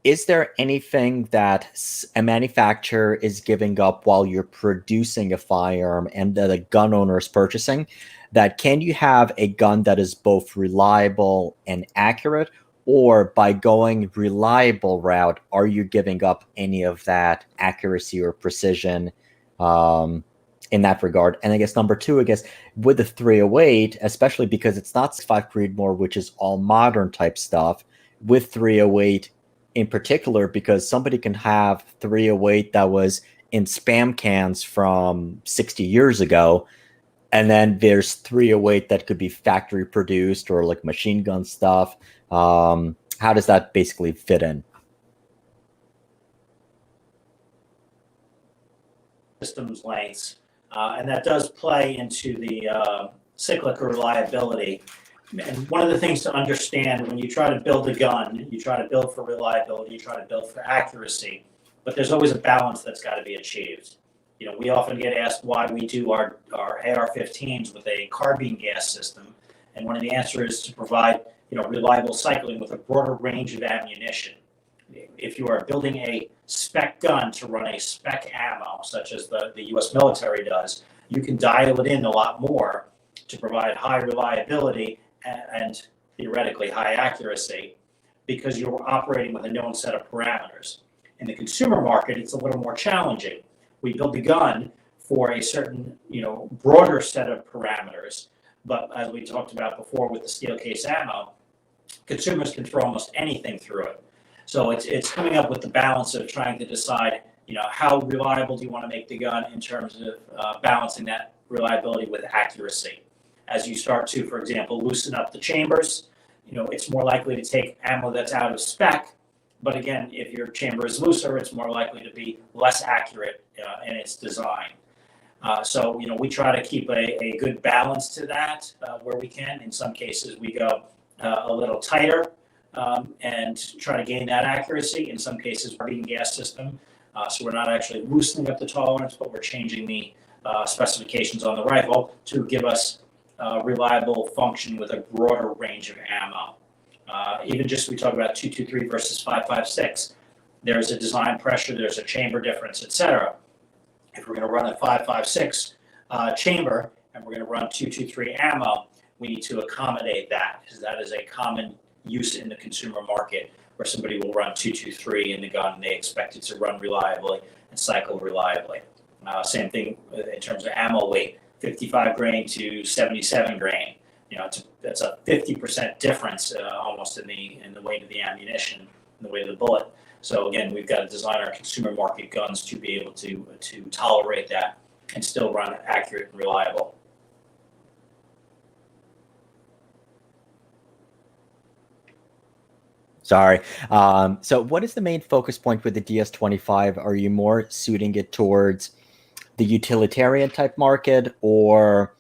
is there anything that a manufacturer is giving up while you're producing a firearm and that a gun owner is purchasing? That can you have a gun that is both reliable and accurate? Or by going reliable route, are you giving up any of that accuracy or precision in that regard? And I guess number two, I guess with the 308, especially because it's not 5 Creedmoor, which is all modern type stuff, with 308 in particular, because somebody can have 308 that was in spam cans from 60 years ago, and then there's 308 that could be factory produced or like machine gun stuff. How does that basically fit in? Systems lengths, and that does play into the cyclic reliability. And one of the things to understand when you try to build a gun, you try to build for reliability, you try to build for accuracy, but there's always a balance that's got to be achieved. You know, we often get asked why we do our AR-15s with a carbine gas system, and one of the answers is to provide, you know, reliable cycling with a broader range of ammunition. If you are building a spec gun to run a spec ammo, such as the U.S. military does, you can dial it in a lot more to provide high reliability and theoretically high accuracy because you're operating with a known set of parameters. In the consumer market, it's a little more challenging. We build the gun for a certain, broader set of parameters. But as we talked about before with the steel case ammo, consumers can throw almost anything through it. So it's coming up with the balance of trying to decide, how reliable do you want to make the gun in terms of balancing that reliability with accuracy. As you start to, for example, loosen up the chambers, it's more likely to take ammo that's out of spec. But again, if your chamber is looser, it's more likely to be less accurate in its design. So, we try to keep a good balance to that where we can. In some cases, we go a little tighter and try to gain that accuracy. In some cases, we're being gas system. So we're not actually loosening up the tolerance, but we're changing the specifications on the rifle to give us reliable function with a broader range of ammo. Even just we talk about 223 versus 5.56, there's a design pressure, there's a chamber difference, etc. If we're going to run a 5.56 chamber and we're going to run 223 ammo, we need to accommodate that, because that is a common use in the consumer market, where somebody will run 223 in the gun and they expect it to run reliably and cycle reliably. Same thing in terms of ammo weight, 55 grain to 77 grain. That's a 50% difference almost in the weight of the ammunition, in the weight of the bullet. So again, we've got to design our consumer market guns to be able to tolerate that and still run accurate and reliable. Sorry. So what is the main focus point with the DS-25? Are you more suiting it towards the utilitarian type market, or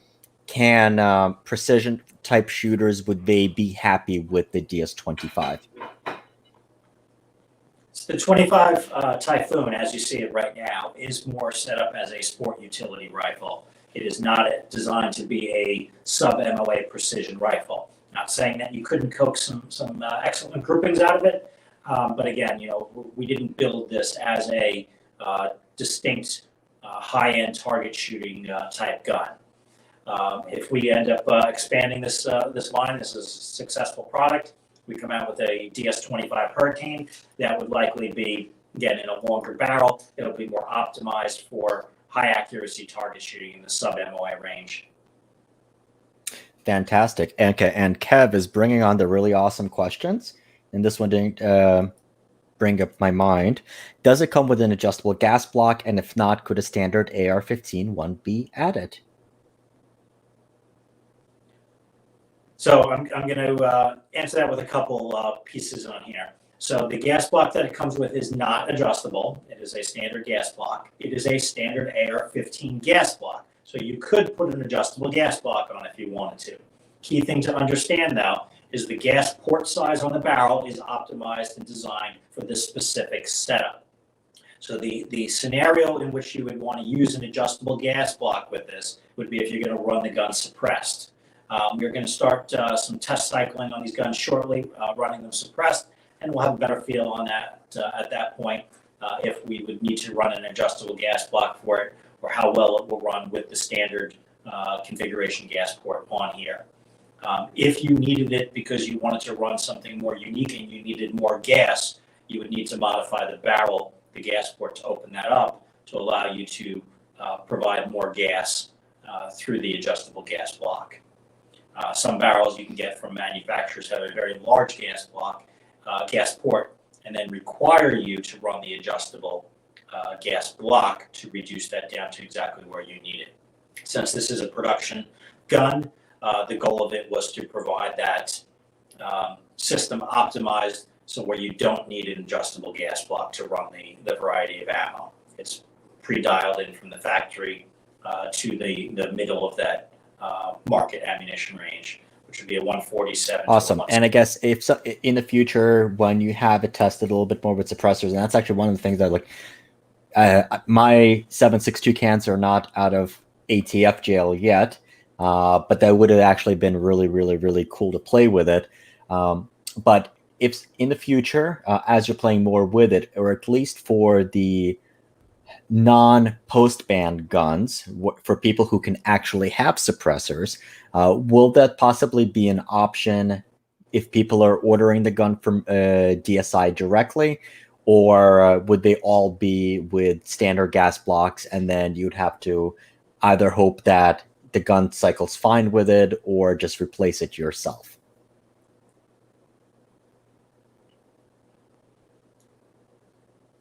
can precision type shooters, would they be happy with the DS-25? The 25 Typhoon, as you see it right now, is more set up as a sport utility rifle. It is not designed to be a sub-MOA precision rifle. Not saying that you couldn't coax some excellent groupings out of it, but again, we didn't build this as a distinct high-end target shooting type gun. If we end up expanding this line, this is a successful product. We come out with a DS-25 Hurricane that would likely be, again, in a longer barrel. It'll be more optimized for high accuracy target shooting in the sub-MOA range. Fantastic. Okay, and Kev is bringing on the really awesome questions, and this one didn't bring up my mind. Does it come with an adjustable gas block, and if not, could a standard AR-15 one be added? So I'm going to answer that with a couple pieces on here. So the gas block that it comes with is not adjustable. It is a standard gas block. It is a standard AR-15 gas block. So you could put an adjustable gas block on if you wanted to. Key thing to understand, though, is the gas port size on the barrel is optimized and designed for this specific setup. So the scenario in which you would want to use an adjustable gas block with this would be if you're going to run the gun suppressed. We're going to start some test cycling on these guns shortly, running them suppressed, and we'll have a better feel on that at that point if we would need to run an adjustable gas block for it, or how well it will run with the standard configuration gas port on here. If you needed it because you wanted to run something more unique and you needed more gas, you would need to modify the barrel, the gas port, to open that up to allow you to provide more gas through the adjustable gas block. Some barrels you can get from manufacturers have a very large gas block, gas port, and then require you to run the adjustable gas block to reduce that down to exactly where you need it. Since this is a production gun, the goal of it was to provide that system optimized so where you don't need an adjustable gas block to run the variety of ammo. It's pre-dialed in from the factory to the middle of that market ammunition range, which would be a 147. Awesome. And I guess if so, in the future, when you have it tested a little bit more with suppressors, and that's actually one of the things that, like, my 7.62 cans are not out of ATF jail yet, but that would have actually been really, really, really cool to play with it. But if in the future, as you're playing more with it, or at least for the non-post-band guns, for people who can actually have suppressors, will that possibly be an option if people are ordering the gun from DSI directly, or would they all be with standard gas blocks, and then you'd have to either hope that the gun cycles fine with it or just replace it yourself?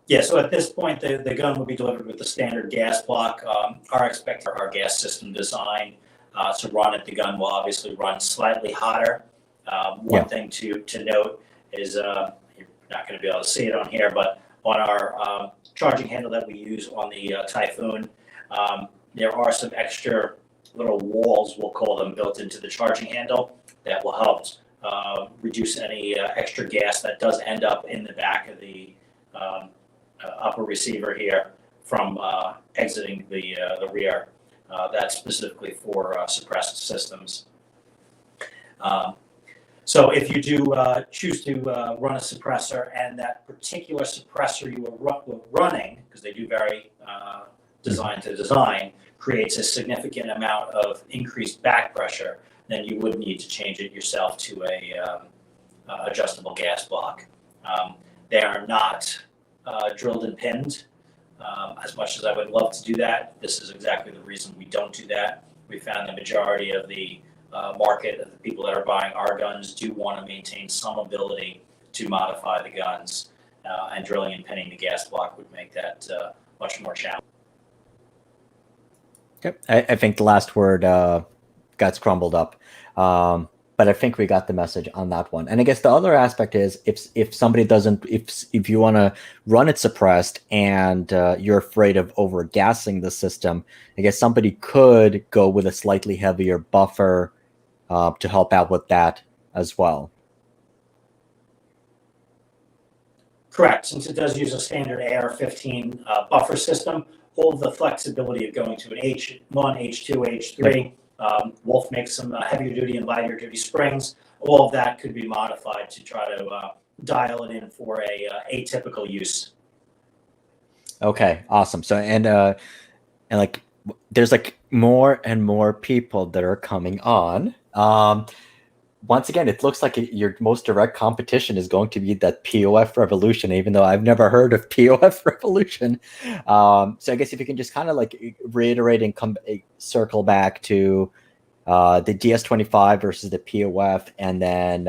Yeah, so at this point, the gun will be delivered with the standard gas block. Our gas system design to run it, the gun will obviously run slightly hotter. One thing to note is you're not going to be able to see it on here, but on our charging handle that we use on the Typhoon, there are some extra little walls, we'll call them, built into the charging handle that will help reduce any extra gas that does end up in the back of the upper receiver here from exiting the rear. That's specifically for suppressed systems. So if you do choose to run a suppressor, and that particular suppressor you were running, because they do vary design to design, creates a significant amount of increased back pressure, then you would need to change it yourself to a adjustable gas block. They are not drilled and pinned. As much as I would love to do that, this is exactly the reason we don't do that. We found the majority of the market of the people that are buying our guns do want to maintain some ability to modify the guns, and drilling and pinning the gas block would make that much more challenging. Okay. I think the last word got crumbled up. But I think we got the message on that one. And I guess the other aspect is if somebody doesn't, if you want to run it suppressed and you're afraid of overgassing the system, I guess somebody could go with a slightly heavier buffer to help out with that as well. Correct. Since it does use a standard AR-15 buffer system, all of the flexibility of going to an H1, H2, H3, Wolf makes some heavier duty and lighter duty springs. All of that could be modified to try to dial it in for a atypical use. Okay, awesome. So and like there's like more and more people that are coming on. Once again, it looks like your most direct competition is going to be that POF revolution, even though I've never heard of POF revolution. So I guess if you can just kind of like reiterate and circle back to the DS-25 versus the POF, and then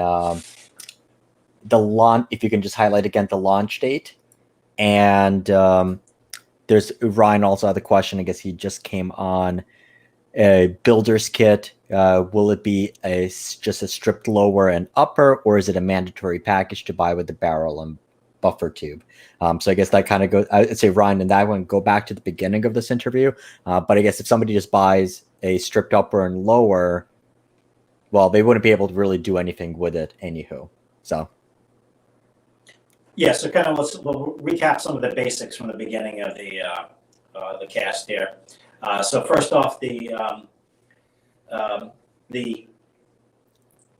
the launch, if you can just highlight again the launch date. And there's Ryan also had the question, I guess he just came on, a builder's kit. Will it be just a stripped lower and upper, or is it a mandatory package to buy with the barrel and buffer tube? So I guess that kind of goes, I'd say, Ryan, and that one go back to the beginning of this interview. But I guess if somebody just buys a stripped upper and lower, well, they wouldn't be able to really do anything with it anywho. So. Yeah, so kind of we'll recap some of the basics from the beginning of the cast here. So first off, I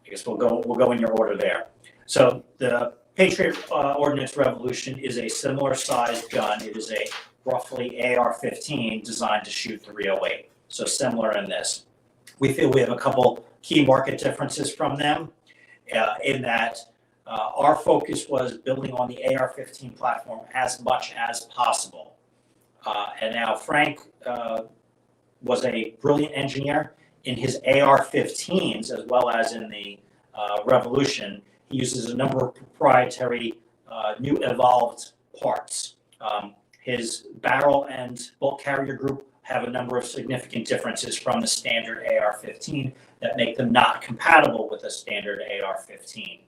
guess we'll go in your order there. So the Patriot Ordnance Revolution is a similar sized gun. It is a roughly AR-15 designed to shoot 308. So similar in this. We feel we have a couple key market differences from them in that our focus was building on the AR-15 platform as much as possible. And now Frank was a brilliant engineer in his AR-15s as well as in the Revolution. He uses a number of proprietary new evolved parts. His barrel and bolt carrier group have a number of significant differences from the standard AR-15 that make them not compatible with a standard AR-15.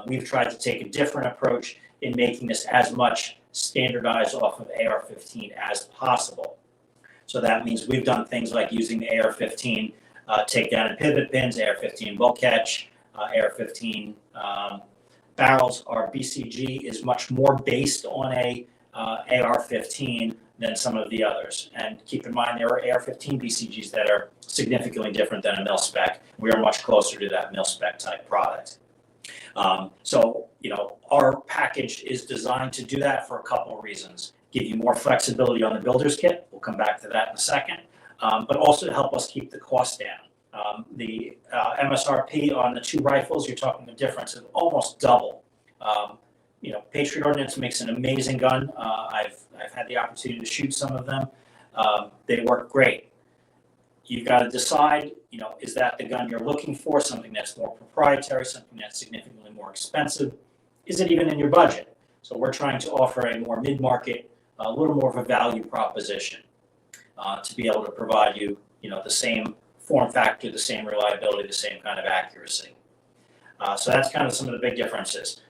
We've tried to take a different approach in making this as much standardized off of AR-15 as possible. So that means we've done things like using the AR-15 takedown and pivot pins, AR-15 bolt catch, AR-15 barrels. Our BCG is much more based on a AR-15 than some of the others. And keep in mind, there are AR-15 BCGs that are significantly different than a mil-spec. We are much closer to that mil-spec type product. So, our package is designed to do that for a couple of reasons. Give you more flexibility on the builder's kit. We'll come back to that in a second. But also to help us keep the cost down. The MSRP on the two rifles, you're talking a difference of almost double. Patriot Ordnance makes an amazing gun. I've had the opportunity to shoot some of them. They work great. You've got to decide, is that the gun you're looking for, something that's more proprietary, something that's significantly more expensive? Is it even in your budget? So we're trying to offer a more mid-market, a little more of a value proposition to be able to provide you, the same form factor, the same reliability, the same kind of accuracy. So that's kind of some of the big differences.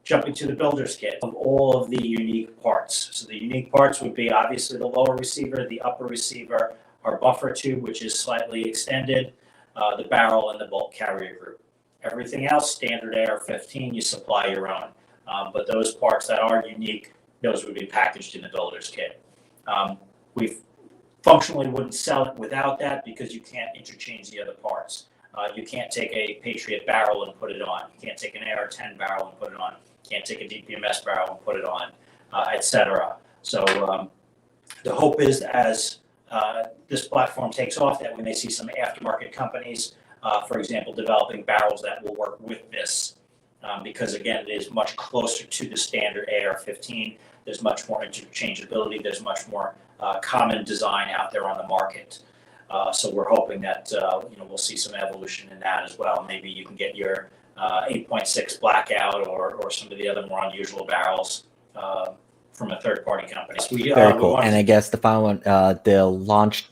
Jumping to the builder's kit of all of the unique parts. So the unique parts would be obviously the lower receiver, the upper receiver, our buffer tube, which is slightly extended, the barrel, and the bolt carrier group. Everything else, standard AR-15, you supply your own. But those parts that are unique, those would be packaged in the builder's kit. We functionally wouldn't sell it without that because you can't interchange the other parts. You can't take a Patriot barrel and put it on. You can't take an AR-10 barrel and put it on. You can't take a DPMS barrel and put it on, etc. So the hope is as this platform takes off that we may see some aftermarket companies, for example, developing barrels that will work with this. Because again, it is much closer to the standard AR-15. There's much more interchangeability. There's much more common design out there on the market. So we're hoping that we'll see some evolution in that as well. Maybe you can get your 8.6 blackout or some of the other more unusual barrels from a third-party company. So Very cool. And I guess the final one, the launch.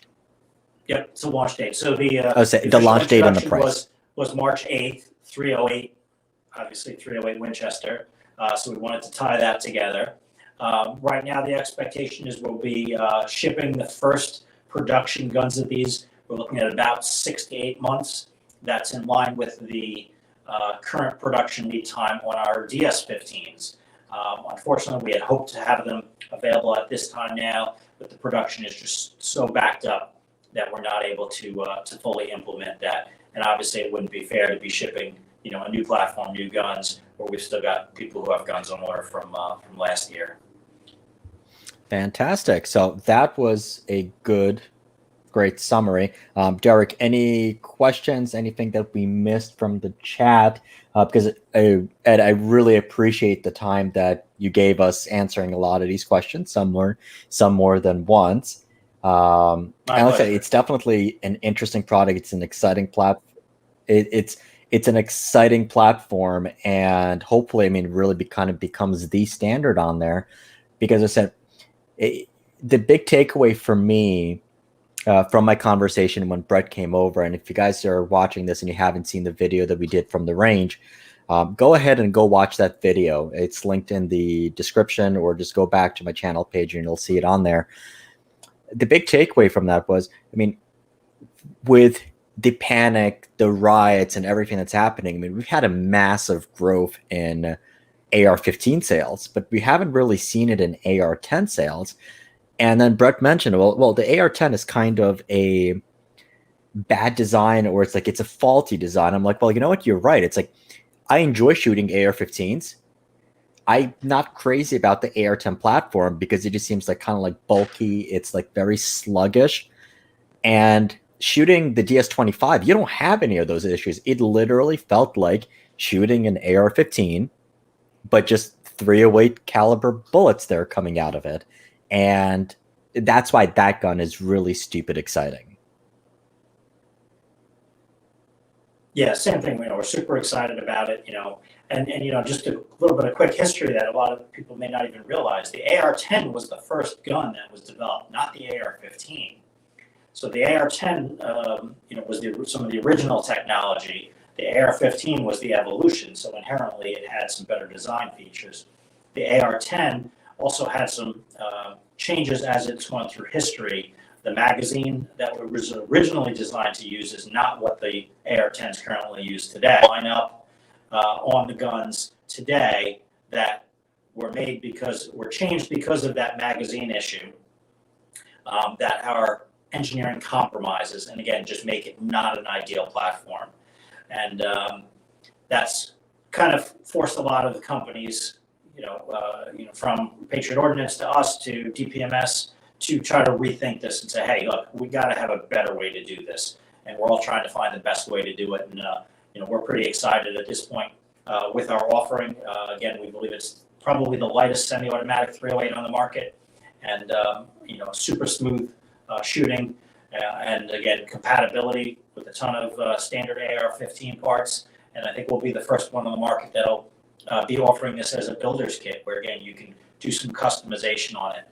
Yep, it's a launch date. So the launch date and the price was March 8th, 308. Obviously 308 Winchester. So we wanted to tie that together. Right now, the expectation is we'll be shipping the first production guns of these. We're looking at about 6 to 8 months. That's in line with the current production lead time on our DS-15s. Unfortunately, we had hoped to have them available at this time now, but the production is just so backed up that we're not able to fully implement that. And obviously, it wouldn't be fair to be shipping a new platform, new guns, where we've still got people who have guns on order from last year. Fantastic. So that was a great summary. Derek, any questions, anything that we missed from the chat? Because Ed, I really appreciate the time that you gave us answering a lot of these questions, some more than once. And like I said, it's definitely an interesting product. It's an exciting platform. It's an exciting platform, and hopefully, really kind of becomes the standard on there. Because I said, the big takeaway for me from my conversation when Brett came over, and if you guys are watching this and you haven't seen the video that we did from the range, go ahead and go watch that video. It's linked in the description, or just go back to my channel page and you'll see it on there. The big takeaway from that was, with the panic, the riots, and everything that's happening, we've had a massive growth in AR-15 sales, but we haven't really seen it in AR-10 sales. And then Brett mentioned, well, the AR-10 is kind of a bad design, or it's a faulty design. I'm like, well, you know what? You're right. It's like, I enjoy shooting AR-15s. I'm not crazy about the AR-10 platform because it just seems kind of bulky. It's very sluggish. And shooting the DS-25, you don't have any of those issues. It literally felt like shooting an AR-15, but just 308 caliber bullets that are coming out of it. And that's why that gun is really stupid exciting. Yeah, same thing. We're super excited about it, and just a little bit of quick history that a lot of people may not even realize. The AR-10 was the first gun that was developed, not the AR-15. So the AR-10, was some of the original technology. The AR-15 was the evolution, so inherently it had some better design features. The AR-10 also had some changes as it's gone through history. The magazine that was originally designed to use is not what the AR-10s currently use today. Line up on the guns today that were changed because of that magazine issue, that are engineering compromises, and again, just make it not an ideal platform. And that's kind of forced a lot of the companies, from Patriot Ordnance to us to DPMS, to try to rethink this and say, hey, look, we got to have a better way to do this. And we're all trying to find the best way to do it. And, we're pretty excited at this point. with our offering. Again, we believe it's probably the lightest semi-automatic 308 on the market, and super smooth shooting, and again, compatibility with a ton of standard AR-15 parts. And I think we'll be the first one on the market that'll be offering this as a builder's kit, where again you can do some customization on it.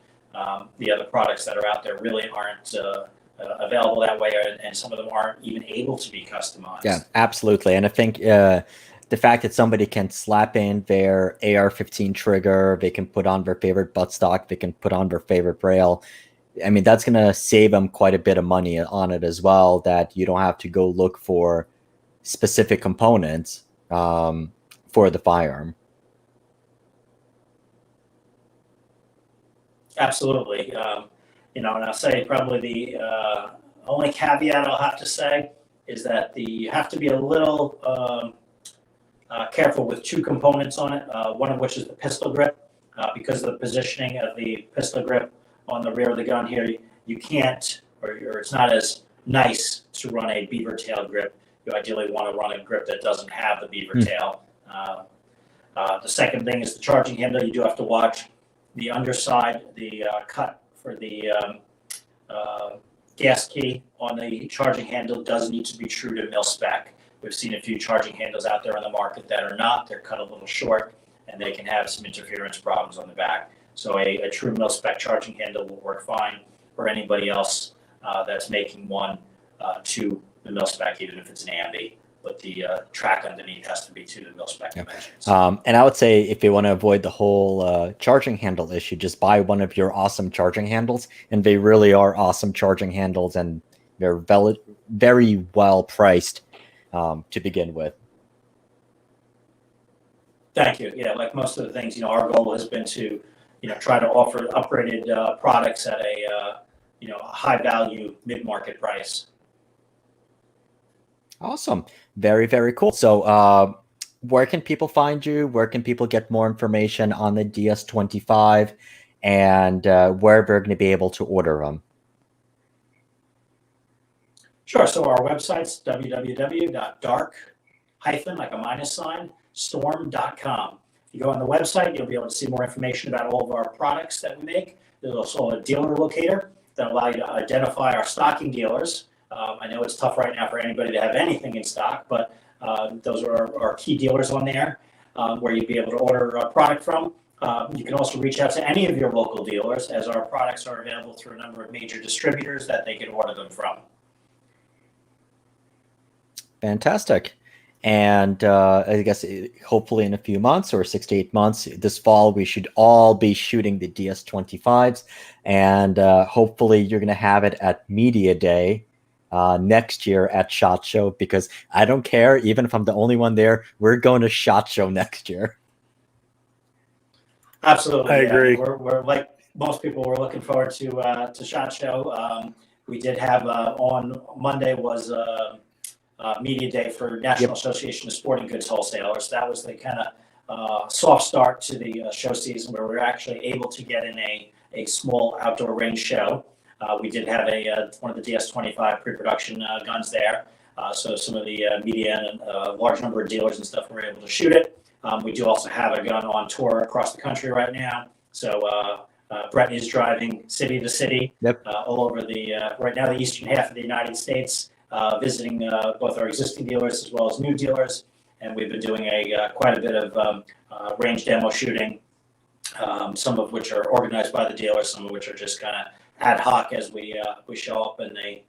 The other products that are out there really aren't available that way, and some of them aren't even able to be customized. Yeah, absolutely. And I think the fact that somebody can slap in their AR-15 trigger, they can put on their favorite buttstock, they can put on their favorite rail. I mean, that's going to save them quite a bit of money on it as well, that you don't have to go look for specific components for the firearm. Absolutely. And I'll say probably the only caveat I'll have to say is that you have to be a little careful with two components on it, one of which is the pistol grip. Because of the positioning of the pistol grip on the rear of the gun here, you can't, or it's not as nice to run a beaver tail grip. You ideally want to run a grip that doesn't have the beaver tail. The second thing is the charging handle. You do have to watch the underside, the cut for the gas key on the charging handle does need to be true to mil spec. We've seen a few charging handles out there on the market that are not. They're cut a little short, and they can have some interference problems on the back. So a true mil spec charging handle will work fine for anybody else that's making one to the mil spec, even if it's an ambi. But the track underneath has to be to the mil spec dimensions. And I would say if you want to avoid the whole charging handle issue, just buy one of your awesome charging handles. And they really are awesome charging handles, and they're very well priced to begin with. Thank you. Yeah, like most of the things, our goal has been to, try to offer upgraded products at a, high value mid-market price. Awesome. Very, very cool. So where can people find you? Where can people get more information on the DS25, and where they're going to be able to order them? Sure. So our website's www.dark- like a minus sign, storm.com. If you go on the website, you'll be able to see more information about all of our products that we make. There's also a dealer locator that allows you to identify our stocking dealers. I know it's tough right now for anybody to have anything in stock, but those are our key dealers on there where you'll be able to order a product from. You can also reach out to any of your local dealers, as our products are available through a number of major distributors that they can order them from. Fantastic. And I guess hopefully in a few months, or 6 to 8 months, this fall, we should all be shooting the DS25s. And hopefully you're going to have it at Media Day next year at SHOT Show, because I don't care, even if I'm the only one there, we're going to SHOT Show next year. Absolutely. I agree. We're like most people, we're looking forward to SHOT Show. We did have on Monday was Media Day for National Association of Sporting Goods Wholesalers. That was the kind of soft start to the show season, where we were actually able to get in a small outdoor range show. We did have one of the DS-25 pre-production guns there. So some of the media and a large number of dealers and stuff were able to shoot it. We do also have a gun on tour across the country right now. So Brett is driving city to city all over right now the eastern half of the United States, visiting both our existing dealers as well as new dealers. And we've been doing quite a bit of range demo shooting, some of which are organized by the dealers, some of which are just kind of ad hoc as we show up and they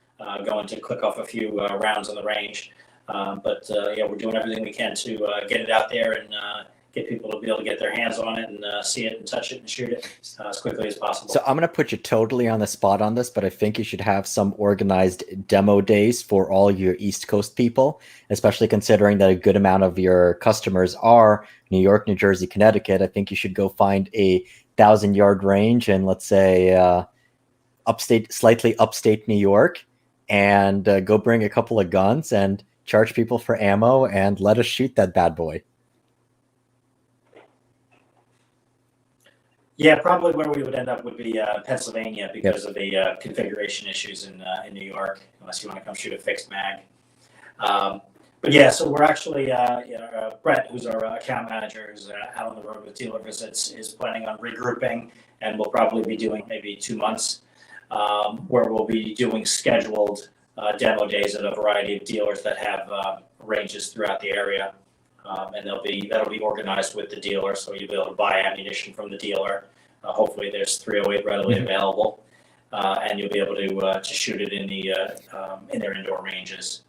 go in to click off a few rounds on the range. But we're doing everything we can to get it out there and get people to be able to get their hands on it and see it and touch it and shoot it as quickly as possible. So I'm going to put you totally on the spot on this, but I think you should have some organized demo days for all your East Coast people, especially considering that a good amount of your customers are New York, New Jersey, Connecticut. I think you should go find a 1,000-yard range in, let's say, slightly upstate New York, and go bring a couple of guns and charge people for ammo and let us shoot that bad boy. Yeah, probably where we would end up would be Pennsylvania, because of the configuration issues in New York, unless you want to come shoot a fixed mag. But yeah, so we're actually, Brett, who's our account manager, who's out on the road with dealer visits, is planning on regrouping, and we'll probably be doing maybe 2 months, where we'll be doing scheduled demo days at a variety of dealers that have ranges throughout the area, and that'll be organized with the dealer, so you'll be able to buy ammunition from the dealer. Hopefully, there's 308 readily available, and you'll be able to shoot it in their indoor ranges.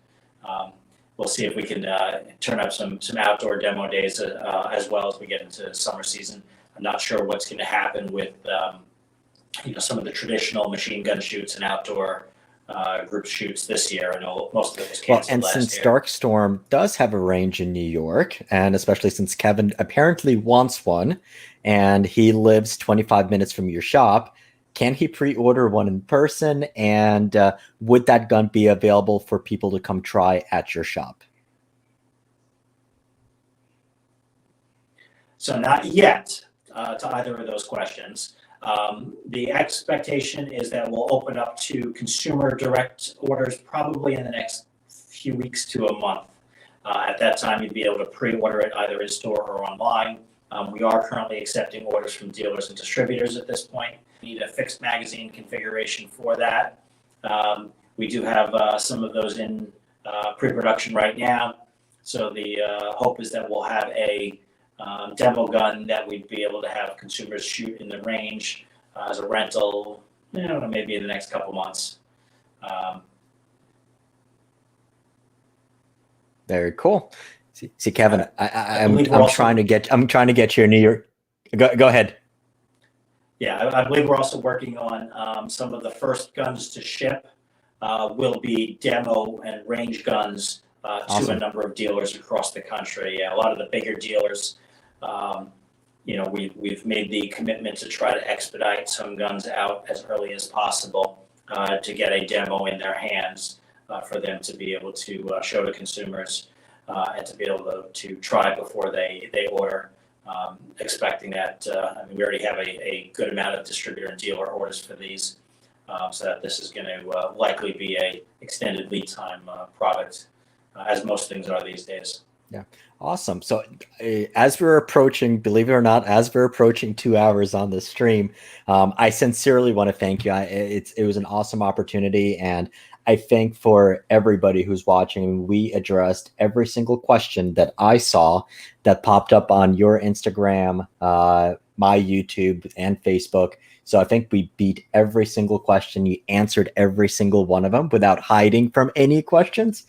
We'll see if we can turn up some outdoor demo days as well as we get into summer season. I'm not sure what's going to happen with some of the traditional machine gun shoots and outdoor group shoots this year. I know most of it was canceled last year. Since Dark Storm does have a range in New York, and especially since Kevin apparently wants one, and he lives 25 minutes from your shop, can he pre-order one in person? And would that gun be available for people to come try at your shop? So not yet to either of those questions. The expectation is that we'll open up to consumer direct orders probably in the next few weeks to a month. At that time, you'd be able to pre-order it either in store or online. We are currently accepting orders from dealers and distributors at this point. We need a fixed magazine configuration for that. We do have some of those in pre-production right now. So the hope is that we'll have a demo gun that we'd be able to have consumers shoot in the range as a rental, maybe in the next couple months. Very cool. See, Kevin, I'm trying to get you in New York. Go ahead. Yeah, I believe we're also working on some of the first guns to ship will be demo and range guns to a number of dealers across the country. Yeah, a lot of the bigger dealers, we've made the commitment to try to expedite some guns out as early as possible to get a demo in their hands for them to be able to show to consumers and to be able to try before they order. Expecting that, we already have a good amount of distributor and dealer orders for these, so that this is going to likely be a extended lead time product, as most things are these days. Yeah, awesome. So as we're approaching, believe it or not, as we're approaching 2 hours on this stream, I sincerely want to thank you. It was an awesome opportunity, and I think for everybody who's watching, we addressed every single question that I saw that popped up on your Instagram, my YouTube, and Facebook. So I think we beat every single question. You answered every single one of them without hiding from any questions.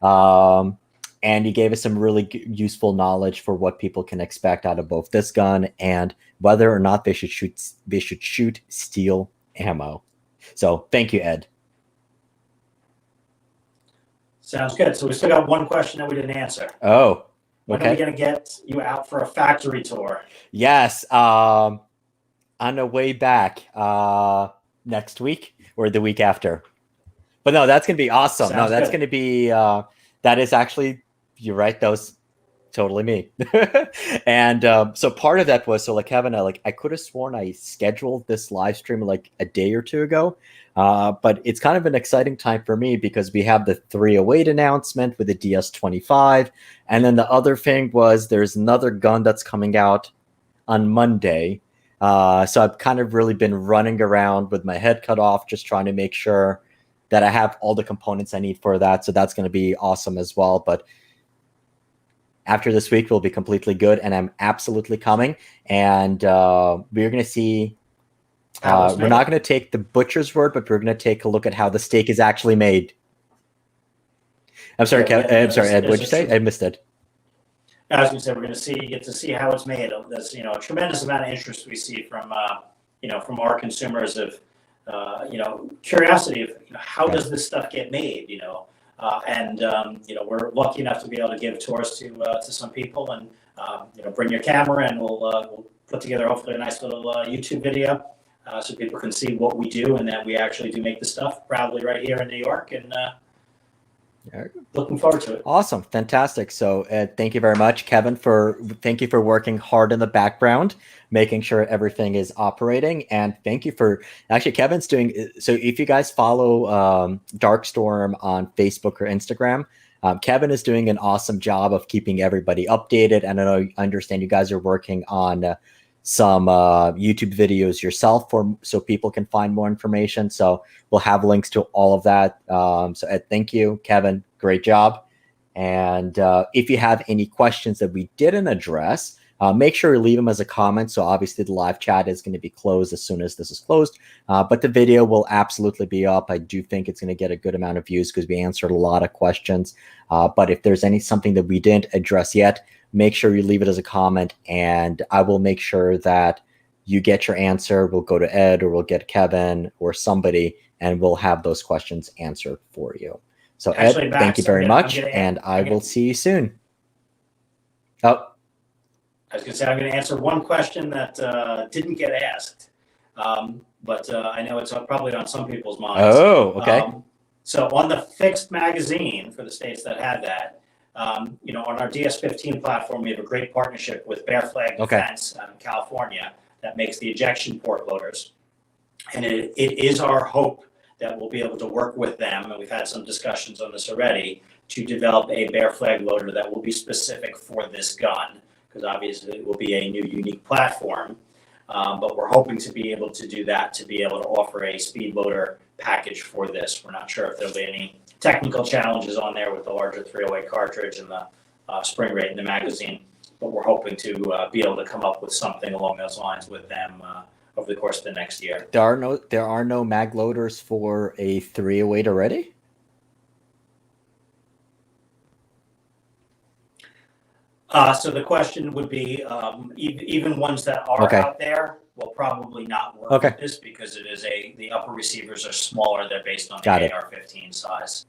And you gave us some really useful knowledge for what people can expect out of both this gun and whether or not they should shoot steel ammo. So thank you, Ed. Sounds good. So we still got one question that we didn't answer. Oh, okay. When are we going to get you out for a factory tour? Yes. On the way back next week or the week after. But no, that's going to be awesome. Sounds that's good. going to be, that is actually, you're right. That was totally me. And so part of that was, so like Kevin, I could have sworn I scheduled this live stream like a day or two ago. But it's kind of an exciting time for me because we have the 308 announcement with the DS-25. And then the other thing was there's another gun that's coming out on Monday. So I've kind of really been running around with my head cut off, just trying to make sure that I have all the components I need for that. So that's going to be awesome as well. But after this week, we'll be completely good. And I'm absolutely coming. And we're going to see... we're not going to take the butcher's word, but we're going to take a look at how the steak is actually made. I'm sorry, I'm sorry, Ed. What'd you say? I missed it. I was going to say we're going to get to see how it's made. There's a tremendous amount of interest we see from from our consumers of curiosity of how does this stuff get made. We're lucky enough to be able to give tours to some people and bring your camera and we'll put together hopefully a nice little YouTube video. So people can see what we do and that we actually do make the stuff proudly right here in New York, and looking forward to it. Awesome. Fantastic. So thank you very much, Kevin, thank you for working hard in the background, making sure everything is operating. And thank you for actually Kevin's doing. So if you guys follow Dark Storm on Facebook or Instagram, Kevin is doing an awesome job of keeping everybody updated. And I understand you guys are working on some YouTube videos yourself so people can find more information. So we'll have links to all of that. So Ed, thank you, Kevin. Great job. And if you have any questions that we didn't address, make sure you leave them as a comment. So obviously the live chat is going to be closed as soon as this is closed, but the video will absolutely be up. I do think it's going to get a good amount of views because we answered a lot of questions. But if there's something that we didn't address yet, make sure you leave it as a comment, and I will make sure that you get your answer. We'll go to Ed, or we'll get Kevin or somebody, and we'll have those questions answered for you. So actually, Ed, thank you very much, and I will see you soon. Oh. I was going to say, I'm going to answer one question that didn't get asked, but I know it's probably on some people's minds. Oh, okay. So on the fixed magazine, for the states that have that, on our DS-15 platform, we have a great partnership with Bear Flag Defense in California that makes the ejection port loaders. And it is our hope that we'll be able to work with them, and we've had some discussions on this already, to develop a Bear Flag loader that will be specific for this gun, because obviously it will be a new unique platform. But we're hoping to be able to do that, to be able to offer a speed loader package for this. We're not sure if there'll be any technical challenges on there with the larger 308 cartridge and the spring rate in the magazine, but we're hoping to be able to come up with something along those lines with them over the course of the next year. There are no mag loaders for a 308 already? So the question would be, even ones that are out there will probably not work with this, because it is the upper receivers are smaller. They're based on the AR-15 size.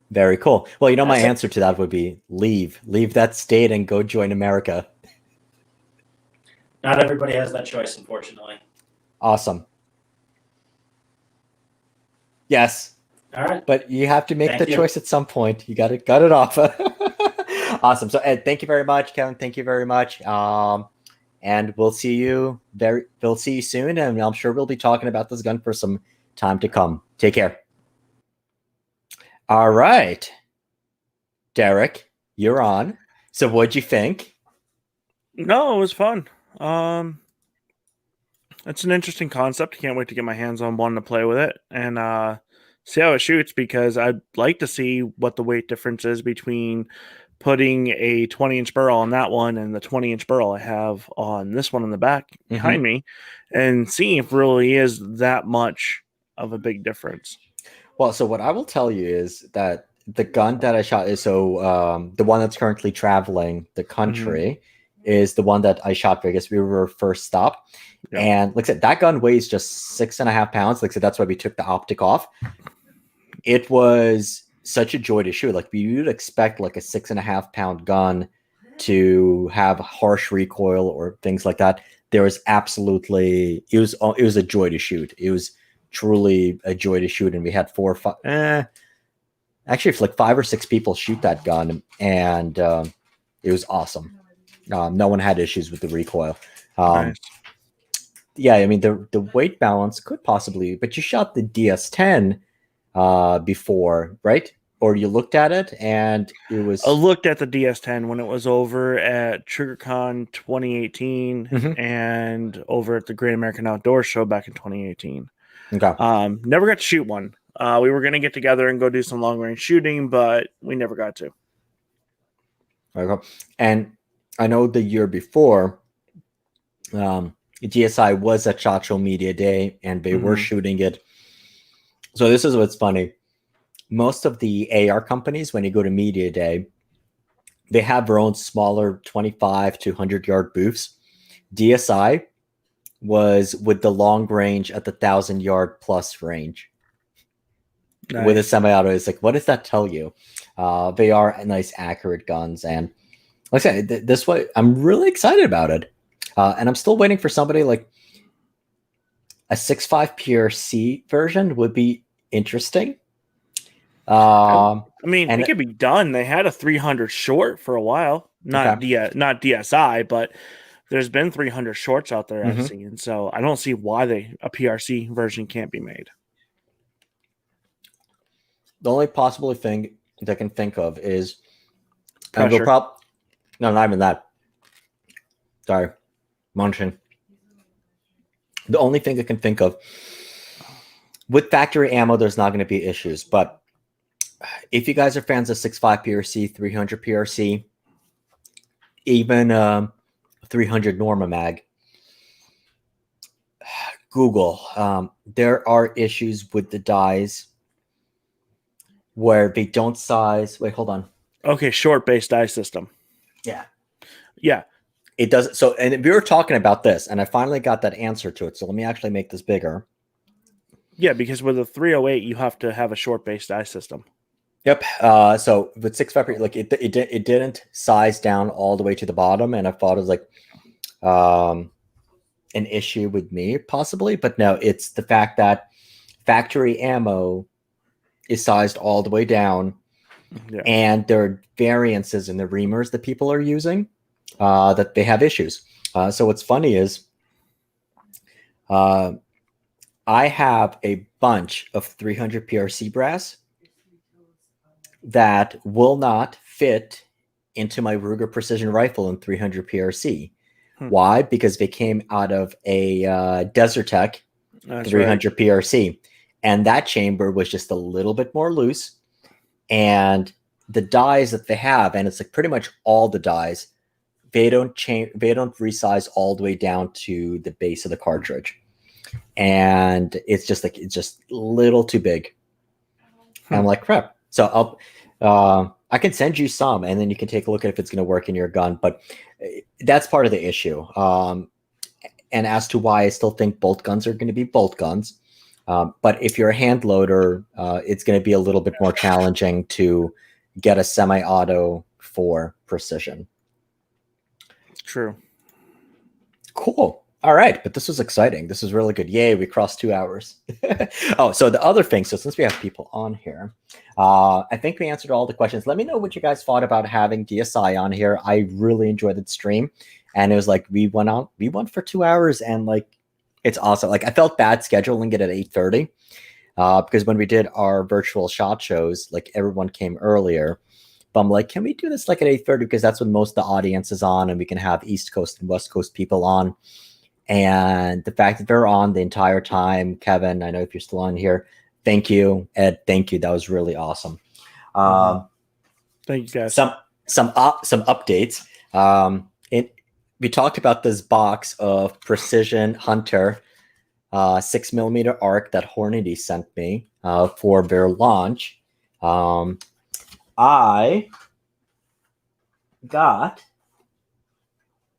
Very cool. Well, my answer to that would be leave that state and go join America. Not everybody has that choice, unfortunately. Awesome. Yes. All right. But you have to make the choice at some point. You got to cut it off. Awesome. So Ed, thank you very much. Kevin, thank you very much. And we'll see you soon. And I'm sure we'll be talking about this gun for some time to come. Take care. All right. Derek, you're on. So what'd you think? No, it was fun. It's an interesting concept. Can't wait to get my hands on one to play with it and see how it shoots, because I'd like to see what the weight difference is between putting a 20-inch barrel on that one and the 20-inch barrel I have on this one in the back behind me, and seeing if it really is that much of a big difference. Well, so what I will tell you is that the gun that I shot is the one that's currently traveling the country is the one that I shot for. I guess we were first stop. Yeah. And like I said, that gun weighs just 6.5 pounds. Like I said, that's why we took the optic off. It was such a joy to shoot. Like you'd expect like a 6.5 pound gun to have harsh recoil or things like that. There was absolutely, it was a joy to shoot. It was truly a joy to shoot. And we had actually like 5 or 6 people shoot that gun, and it was awesome. No one had issues with the recoil. Nice. Yeah, I mean the weight balance could possibly, but you shot the DS-10 before, right? Or you looked at it and it was. I looked at the DS-10 when it was over at TriggerCon 2018 and over at the Great American Outdoor Show back in 2018. Okay. Never got to shoot one. We were going to get together and go do some long range shooting, but we never got to. Okay. And I know the year before, GSI was at SHOT Show Media Day, and they were shooting it. So this is what's funny. Most of the AR companies, when you go to Media Day, they have their own smaller 25 to 100-yard booths. DSI was with the long range at the 1,000-yard plus range. Nice. With a semi-auto. It's like, what does that tell you? They are nice, accurate guns. And like I said, this way, I'm really excited about it. And I'm still waiting for somebody like a 6.5 PRC version would be interesting. I mean, it could be done. They had a 300 short for a while, not DSI, but there's been 300 shorts out there I've seen. So I don't see why a PRC version can't be made. The only possible thing that I can think of is, and Pressure. no, not even that. Sorry, munching. The only thing I can think of with factory ammo, there's not going to be issues. But if you guys are fans of 6.5 PRC, 300 PRC, even 300 Norma Mag, Google. There are issues with the dies where they don't size. Wait, hold on. Okay, short base die system. Yeah. Yeah. It doesn't. So, and we were talking about this, and I finally got that answer to it. So let me actually make this bigger. Yeah, because with a 308, you have to have a short base die system. Yep. So with 6.5, like it didn't size down all the way to the bottom, and I thought it was like an issue with me possibly, but no, it's the fact that factory ammo is sized all the way down, and there are variances in the reamers that people are using that they have issues. So what's funny is I have a bunch of 300 PRC brass that will not fit into my Ruger precision rifle in 300 PRC. Why? Because they came out of a Desert Tech 300 PRC, and that chamber was just a little bit more loose, and the dies that they have, and it's like pretty much all the dies, they don't resize all the way down to the base of the cartridge, and it's just a little too big. And I'm like, crap. So I can send you some, and then you can take a look at if it's going to work in your gun. But that's part of the issue. And as to why I still think bolt guns are going to be bolt guns. But if you're a hand loader, it's going to be a little bit more challenging to get a semi-auto for precision. True. Cool. All right. But this was exciting. This is really good. Yay, we crossed 2 hours. Oh, so the other thing, so since we have people on here, I think we answered all the questions. Let me know what you guys thought about having DSI on here. I really enjoyed the stream. And it was like we went for 2 hours, and like it's awesome. Like I felt bad scheduling it at 8:30 because when we did our virtual shot shows, like everyone came earlier. But I'm like, can we do this like at 8:30 because that's when most of the audience is on, and we can have East Coast and West Coast people on. And the fact that they're on the entire time, Kevin, I know if you're still on here, thank you. Ed, thank you. That was really awesome. Thank you, guys. Some updates. We talked about this box of Precision Hunter 6mm arc that Hornady sent me for their launch. I got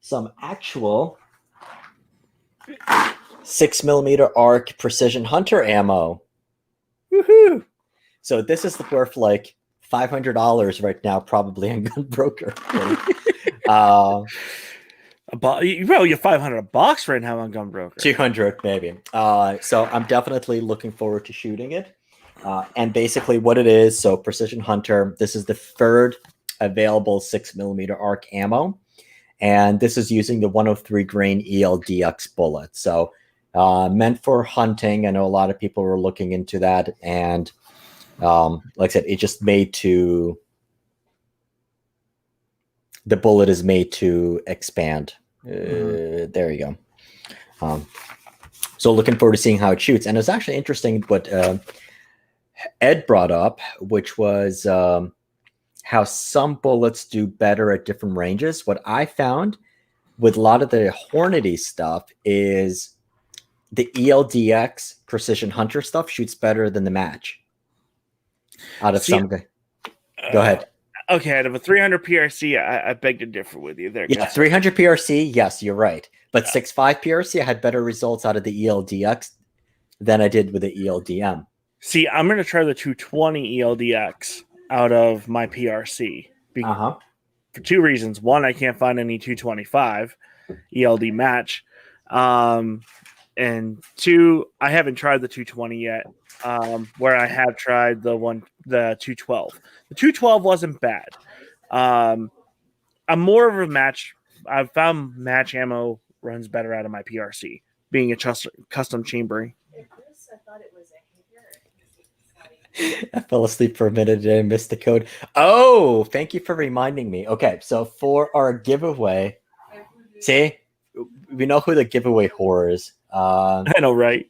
some actual 6mm arc Precision Hunter ammo. Woohoo! So this is worth like $500 right now, probably on Gun Broker. You probably get $500 right now on Gun Broker. 200 maybe. So I'm definitely looking forward to shooting it. And basically what it is, so Precision Hunter, this is the third available 6mm arc ammo. And this is using the 103 grain ELDX bullet. So meant for hunting. I know a lot of people were looking into that. And like I said, it just made to, the bullet is made to expand. There you go. So looking forward to seeing how it shoots. And it's actually interesting what Ed brought up, which was how some bullets do better at different ranges. What I found with a lot of the Hornady stuff is the ELDX Precision Hunter stuff shoots better than the match. Out of some guy. Go ahead. Okay, out of a 300 PRC, I beg to differ with you there. Yeah, 300 PRC, yes, you're right. But 6.5 PRC, I had better results out of the ELDX than I did with the ELDM. See, I'm going to try the 220 ELDX out of my PRC. For two reasons. One, I can't find any 225 ELD match. And two, I haven't tried the 220 yet, where I have tried the 212. The 212 wasn't bad. I'm more of a match. I've found match ammo runs better out of my PRC, being a custom chambering. I fell asleep for a minute and I missed the code. Oh, thank you for reminding me. Okay, so for our giveaway, see, we know who the giveaway whore is. I know, right?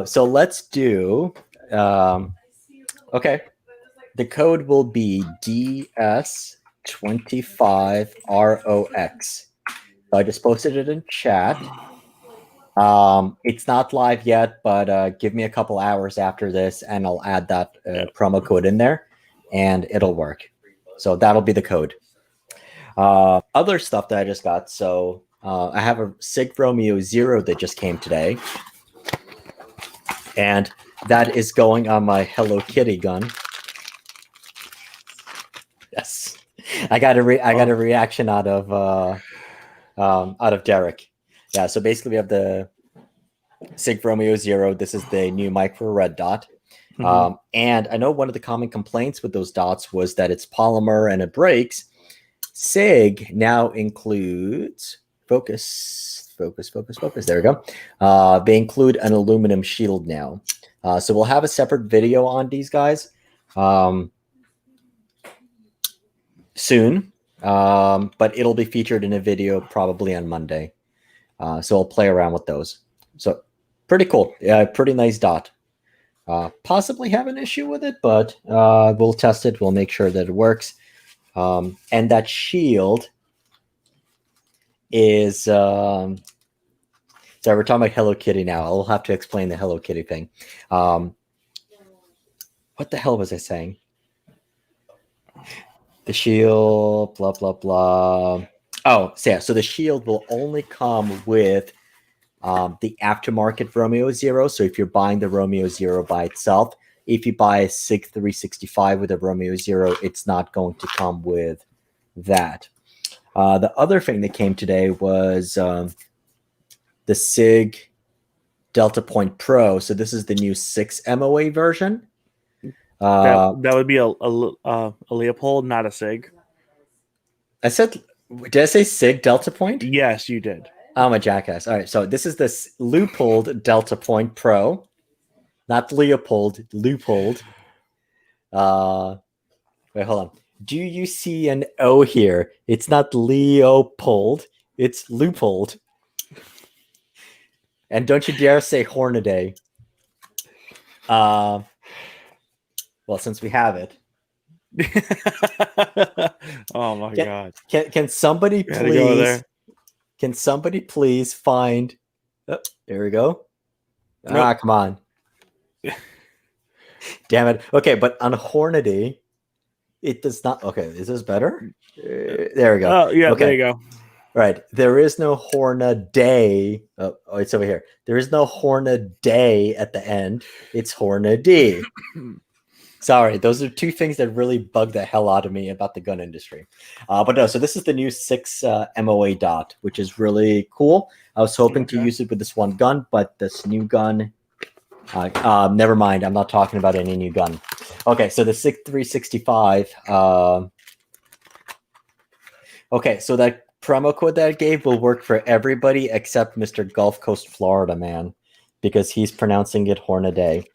So let's do. Okay, the code will be DS25ROX. So I just posted it in chat. It's not live yet, but give me a couple hours after this, and I'll add that promo code in there, and it'll work. So that'll be the code. Other stuff that I just got. So I have a Sig Romeo Zero that just came today, and that is going on my Hello Kitty gun. Yes, I got a reaction out of Derek. Yeah, so basically we have the Sig Romeo Zero. This is the new micro red dot. And I know one of the common complaints with those dots was that it's polymer and it breaks. Sig now includes focus. There we go. They include an aluminum shield now. So we'll have a separate video on these guys soon. But it'll be featured in a video probably on Monday. So I'll play around with those. So pretty cool. Yeah, pretty nice dot. Possibly have an issue with it, but we'll test it. We'll make sure that it works. And that shield is sorry, we're talking about Hello Kitty now. I'll have to explain the Hello Kitty thing. What the hell was I saying? The shield, blah blah blah. Oh, so yeah. So the shield will only come with the aftermarket Romeo Zero. So if you're buying the Romeo Zero by itself, if you buy a SIG 365 with a Romeo Zero, it's not going to come with that. The other thing that came today was the SIG Delta Point Pro. So this is the new 6 MOA version. That would be a Leopold, not a Sig. Did I say SIG Delta Point? Yes, you did. I'm a jackass. All right, so this is this Leupold Delta Point Pro, not Leopold, Leupold. Wait, hold on. Do you see an O here? It's not Leopold, it's Leupold. And don't you dare say Hornaday. Well, since we have it. Oh my god. Can somebody please Can somebody please find there we go. Nope. Come on. Damn it. Okay, but on Hornady, it does not. Okay, is this better? There we go. Oh, yeah, okay. There you go. Right. There is no Hornaday. Oh, it's over here. There is no Hornaday at the end. It's Hornady. Sorry, those are two things that really bug the hell out of me about the gun industry. But no, so this is the new 6 MOA dot, which is really cool. I was hoping to use it with this one gun, but this new gun, never mind. I'm not talking about any new gun. Okay, so the SIG 365. Okay, so that promo code that I gave will work for everybody except Mr. Gulf Coast Florida man, because he's pronouncing it Hornaday.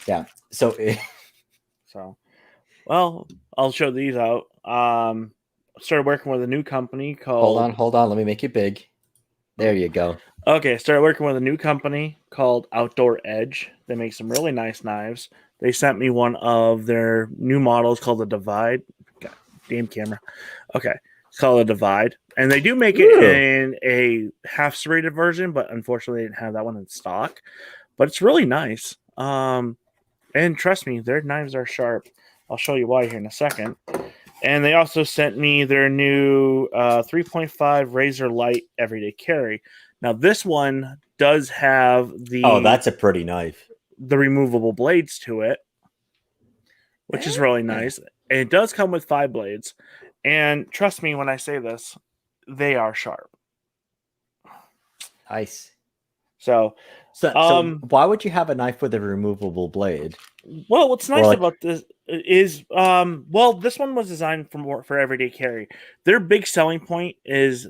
Yeah. So, well, I'll show these out. Started working with a new company called. Hold on. Let me make it big. There you go. Okay, started working with a new company called Outdoor Edge. They make some really nice knives. They sent me one of their new models called the Divide. God, damn camera. Okay, it's called a Divide, and they do make it in a half serrated version, but unfortunately, they didn't have that one in stock. But it's really nice. And trust me, their knives are sharp. I'll show you why here in a second. And they also sent me their new 3.5 Razor Light Everyday Carry. Now, this one does have the... Oh, that's a pretty knife. The removable blades to it, which is really nice. And it does come with 5 blades. And trust me when I say this, they are sharp. Nice. So why would you have a knife with a removable blade? Well, what's nice about this is, this one was designed for everyday carry. Their big selling point is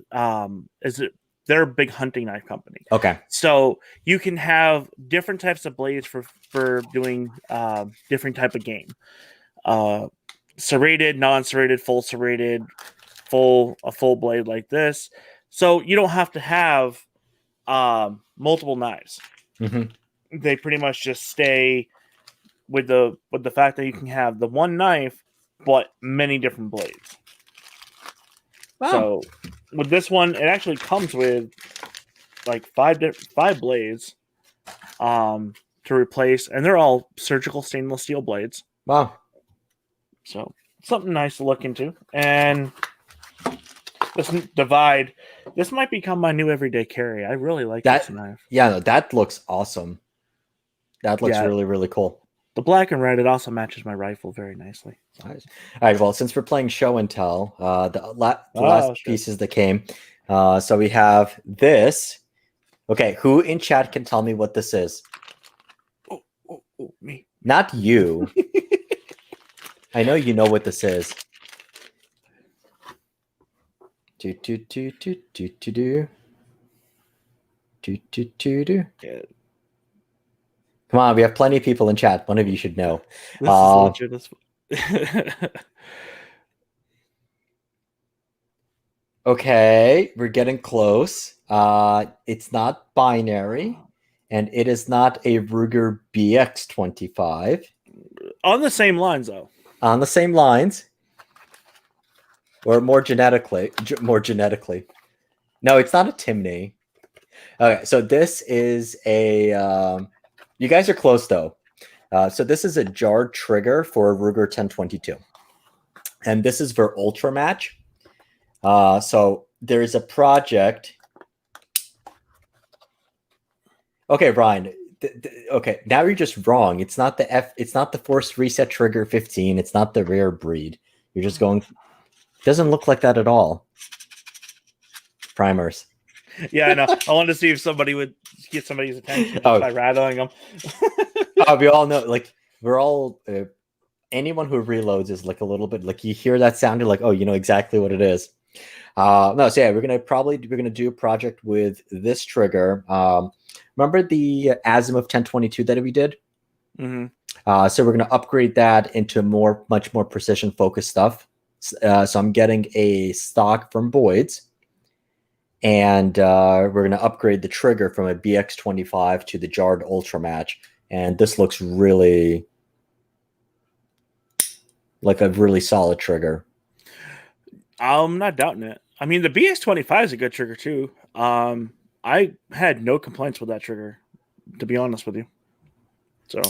they're a big hunting knife company. Okay. So you can have different types of blades for doing different type of game. Serrated, non-serrated, full serrated, a full blade like this. So you don't have to have multiple knives. Mm-hmm. They pretty much just stay with the fact that you can have the one knife, but many different blades. Wow. So with this one, it actually comes with like five blades to replace, and they're all surgical stainless steel blades. Wow. So something nice to look into. And this divide, this might become my new everyday carry. I really like this knife. Yeah, no, that looks awesome. That looks really, really cool. The black and red, it also matches my rifle very nicely. Nice. All right, well, since we're playing show and tell, the last pieces that came. So we have this. Okay, who in chat can tell me what this is? Oh, me. Not you. I know you know what this is. Do. Yeah. Come on, we have plenty of people in chat. One of you should know. This is legit. Okay, we're getting close. It's not binary, and it is not a Ruger BX25. On the same lines, though. On the same lines, or more genetically. No, it's not a Timney. Okay, so this is a. You guys are close though. So this is a jarred trigger for a Ruger 1022, and this is for Ultra Match. So there's a project. Okay, Brian. Okay, now you're just wrong. It's not the It's not the Force Reset Trigger 15. It's not the rare breed. You're just going. Doesn't look like that at all. Primers. Yeah, I know. I wanted to see if somebody would get somebody's attention by rattling them. We all know, like, we're all. Anyone who reloads is like a little bit like you hear that sound, you're like, oh, you know exactly what it is. No, so yeah, we're gonna do a project with this trigger. Remember the Azimuth 1022 that we did? Mm-hmm. So we're gonna upgrade that into much more precision focused stuff. So I'm getting a stock from Boyd's, and we're gonna upgrade the trigger from a BX25 to the jarred Ultra Match, and this looks really like a really solid trigger. I'm not doubting it. I mean, the BX25 is a good trigger too. I had no complaints with that trigger, to be honest with you. So.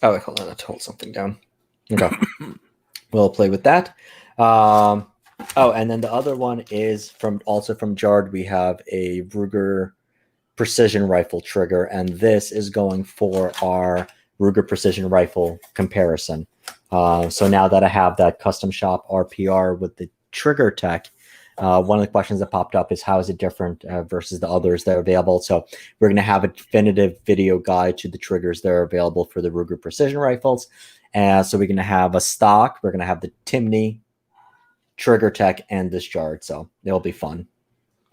Oh, wait, hold on. Let's hold something down. Okay. We'll play with that. Oh, and then the other one is also from Jarred. We have a Ruger Precision Rifle trigger, and this is going for our Ruger Precision Rifle comparison. So now that I have that custom shop RPR with the trigger tech, one of the questions that popped up is how is it different versus the others that are available. So we're going to have a definitive video guide to the triggers that are available for the Ruger Precision Rifles. So we're going to have a stock. We're going to have the Timney, trigger tech, and this Jarred. So it'll be fun.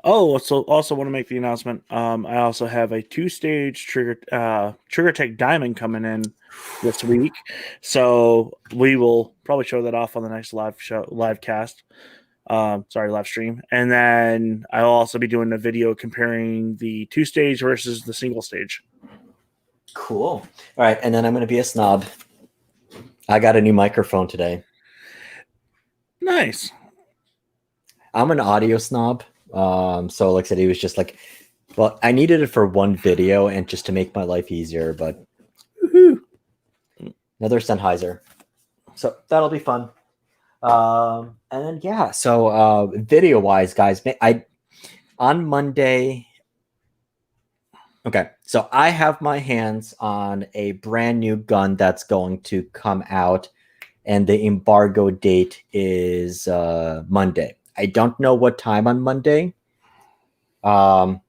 Oh, so also want to make the announcement. I also have a 2-stage trigger tech diamond coming in this week, so we will probably show that off on the next live stream. And then I'll also be doing a video comparing the 2-stage versus the single stage. Cool. All right, and then I'm going to be a snob. I got a new microphone today. Nice. I'm an audio snob. So like I said, he was just like, well, I needed it for one video and just to make my life easier, but another Sennheiser. So that'll be fun. And then, yeah, so video wise, guys, on Monday. Okay, so I have my hands on a brand new gun that's going to come out, and the embargo date is Monday. I don't know what time on Monday. Hold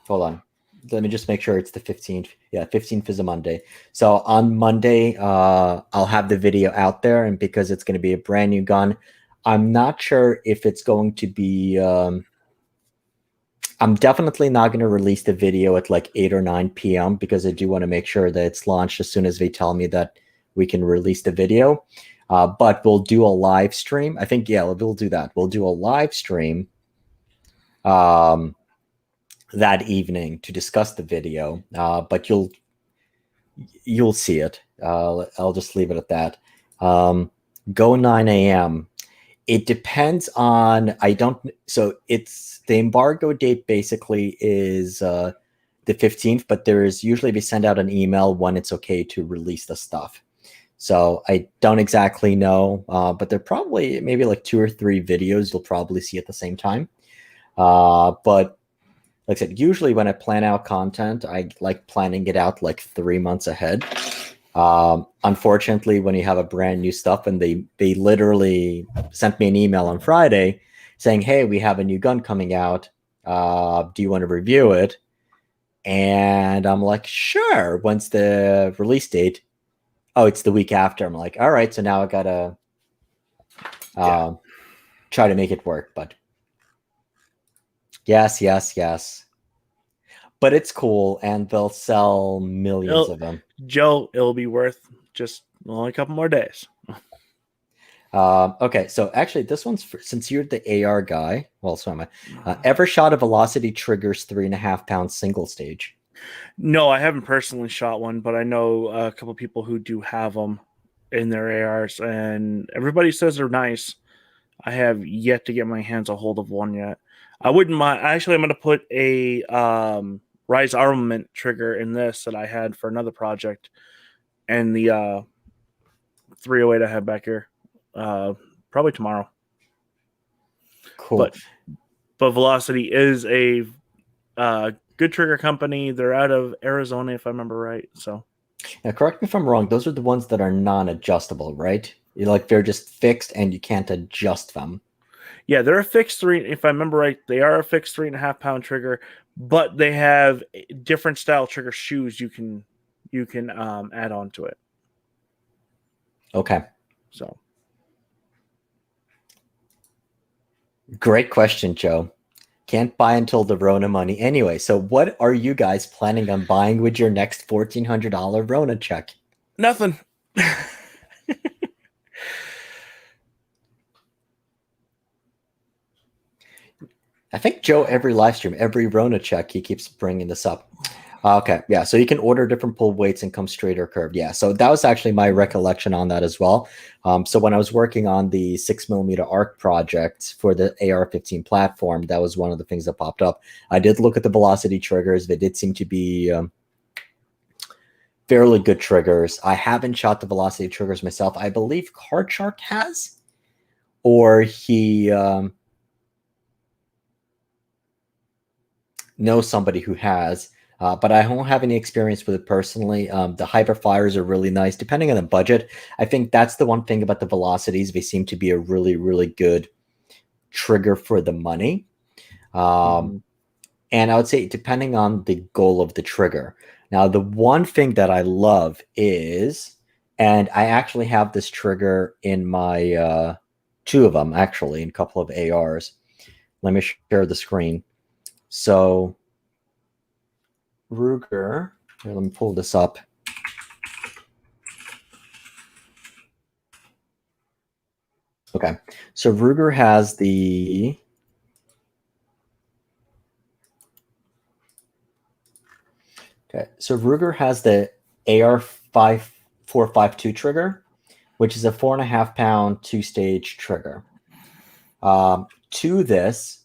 on. Let me just make sure it's the 15th. Yeah, 15th is a Monday. So on Monday, I'll have the video out there, and because it's going to be a brand new gun, I'm not sure if it's going to be. I'm definitely not going to release the video at like 8 or 9 p.m. because I do want to make sure that it's launched as soon as they tell me that we can release the video. But we'll do a live stream. I think, yeah, we'll do that. We'll do a live stream that evening to discuss the video. But you'll see it. I'll just leave it at that. Go 9 a.m. It depends on, so it's, the embargo date basically is the 15th, but there's usually, we send out an email when it's okay to release the stuff. So I don't exactly know, but there are probably maybe like 2 or 3 videos you'll probably see at the same time. But like I said, usually when I plan out content, I like planning it out like 3 months ahead. Unfortunately, when you have a brand new stuff, and they literally sent me an email on Friday saying, hey, we have a new gun coming out. Do you want to review it? And I'm like, sure. When's the release date? Oh, it's the week after. I'm like, all right. So now I gotta try to make it work. But yes. But it's cool, and they'll sell millions of them. Joe, it'll be worth just only a couple more days. Okay, so actually, this one's since you're the AR guy. Well, so am I. Ever shot a Velocity Triggers 3.5 pound single stage? No, I haven't personally shot one, but I know a couple people who do have them in their ARs, and everybody says they're nice. I have yet to get my hands a hold of one yet. I wouldn't mind. Actually, I'm going to put a Rise Armament trigger in this that I had for another project, and the 308 I have back here probably tomorrow. Cool. But Velocity is a good trigger company. They're out of Arizona, if I remember right. So, now, correct me if I'm wrong. Those are the ones that are non-adjustable, right? They're just fixed, and you can't adjust them. Yeah, they're a fixed 3. If I remember right, they are a fixed 3.5 pound trigger, but they have different style trigger shoes you can add on to it. Okay. So, great question, Joe. Can't buy until the Rona money. Anyway, so what are you guys planning on buying with your next $1,400 Rona check? nothing. I think Joe, every live stream, every Rona check, he keeps bringing this up. Okay, yeah, so you can order different pull weights and come straight or curved. Yeah, so that was actually my recollection on that as well. So when I was working on the 6mm ARC project for the AR-15 platform, that was one of the things that popped up. I did look at the Velocity triggers. They did seem to be fairly good triggers. I haven't shot the Velocity triggers myself. I believe Card Shark has, or he knows somebody who has. But I don't have any experience with it personally. The Hyperfires are really nice, depending on the budget. I think that's the one thing about the Velocities. They seem to be a really, really good trigger for the money. And I would say depending on the goal of the trigger. Now, the one thing that I love is, and I actually have this trigger in my 2 of them, actually, in a couple of ARs. Let me share the screen. So Ruger, here, let me pull this up. Okay, so Ruger has the AR5452 trigger, which is a 4.5 pound 2-stage trigger. To this,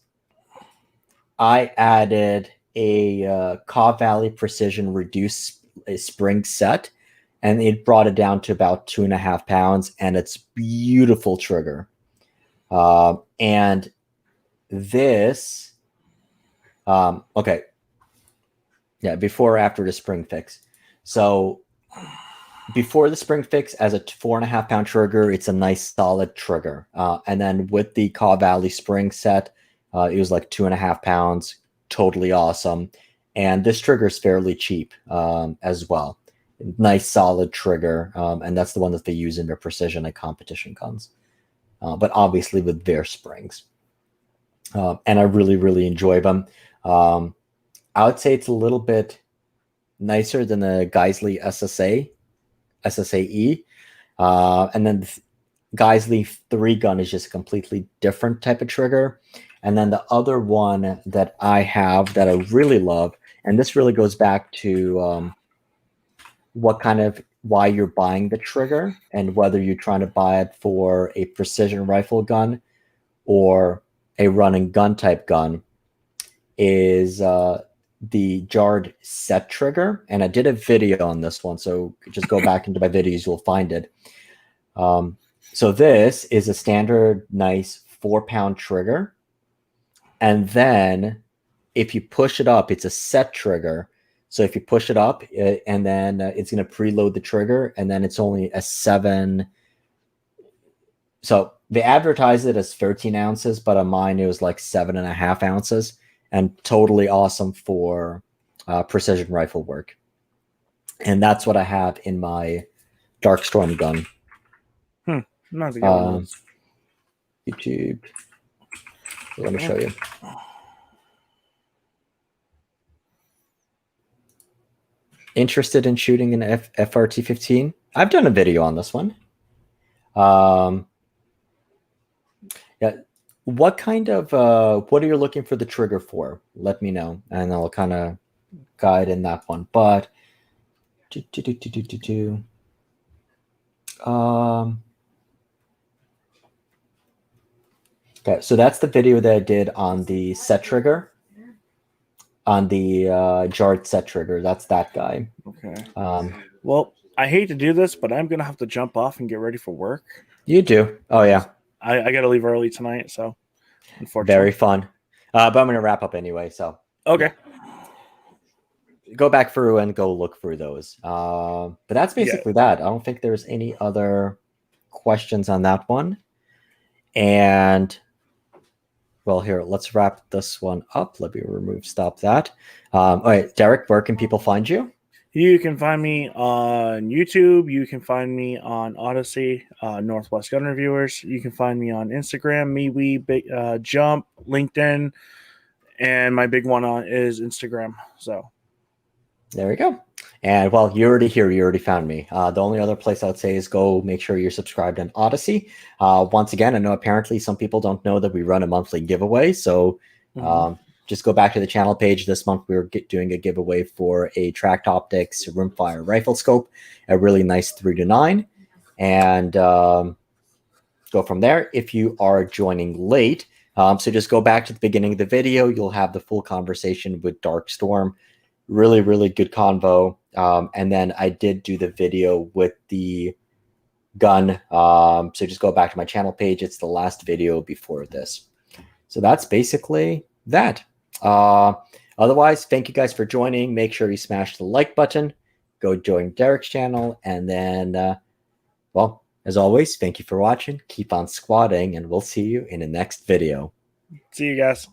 I added a Caw Valley Precision reduced spring set, and it brought it down to about 2.5 pounds, and it's beautiful trigger. And this, okay, yeah, before or after the spring fix. So before the spring fix, as a 4.5 pound trigger, it's a nice solid trigger. And then with the Caw Valley spring set, it was like 2.5 pounds. Totally awesome. And this trigger is fairly cheap as well. Nice solid trigger. And that's the one that they use in their precision and competition guns. but obviously with their springs. And I really, really enjoy them. I would say it's a little bit nicer than the Geisley SSAE. And then the Geisley 3 gun is just a completely different type of trigger. And then the other one that I have that I really love, and this really goes back to why you're buying the trigger and whether you're trying to buy it for a precision rifle gun or a run and gun type gun, is the jarred set trigger. And I did a video on this one, so just go back into my videos, you'll find it. So this is a standard nice 4-pound trigger, and then if you push it up, it's a set trigger. So if you push it up, and then it's going to preload the trigger, and then it's only a 7. So they advertise it as 13 ounces, but on mine it was like 7.5 ounces, and totally awesome for precision rifle work. And that's what I have in my Dark Storm gun. Not the YouTube. Let me show you. Interested in shooting an FRT-15? I've done a video on this one. Yeah. What kind of what are you looking for the trigger for? Let me know, and I'll kind of guide in that one. But okay, so that's the video that I did on the set trigger, on the jarred set trigger. That's that guy. Okay. Well, I hate to do this, but I'm gonna have to jump off and get ready for work. You do? Oh yeah. I got to leave early tonight, so unfortunately. Very fun. But I'm gonna wrap up anyway. So okay. Yeah. Go back through and go look through those. But that's basically that. I don't think there's any other questions on that one. And well, here, let's wrap this one up. Let me stop that. All right, Derek, where can people find you? You can find me on YouTube. You can find me on Odyssey, Northwest Gun Reviewers. You can find me on Instagram, MeWe, Jump, LinkedIn, and my big one is Instagram. So there we go. And well, you're already here. You already found me. The only other place I would say is go make sure you're subscribed on Odyssey. Once again, I know apparently some people don't know that we run a monthly giveaway. So just go back to the channel page. This month we were doing a giveaway for a Tracked Optics rimfire rifle scope, a really nice 3-9, and go from there. If you are joining late, so just go back to the beginning of the video. You'll have the full conversation with Dark Storm. Really, really good convo. And then I did do the video with the gun. So just go back to my channel page. It's the last video before this. So that's basically that. Otherwise, thank you guys for joining. Make sure you smash the like button. Go join Derek's channel. And then, well, as always, thank you for watching. Keep on squatting, and we'll see you in the next video. See you guys.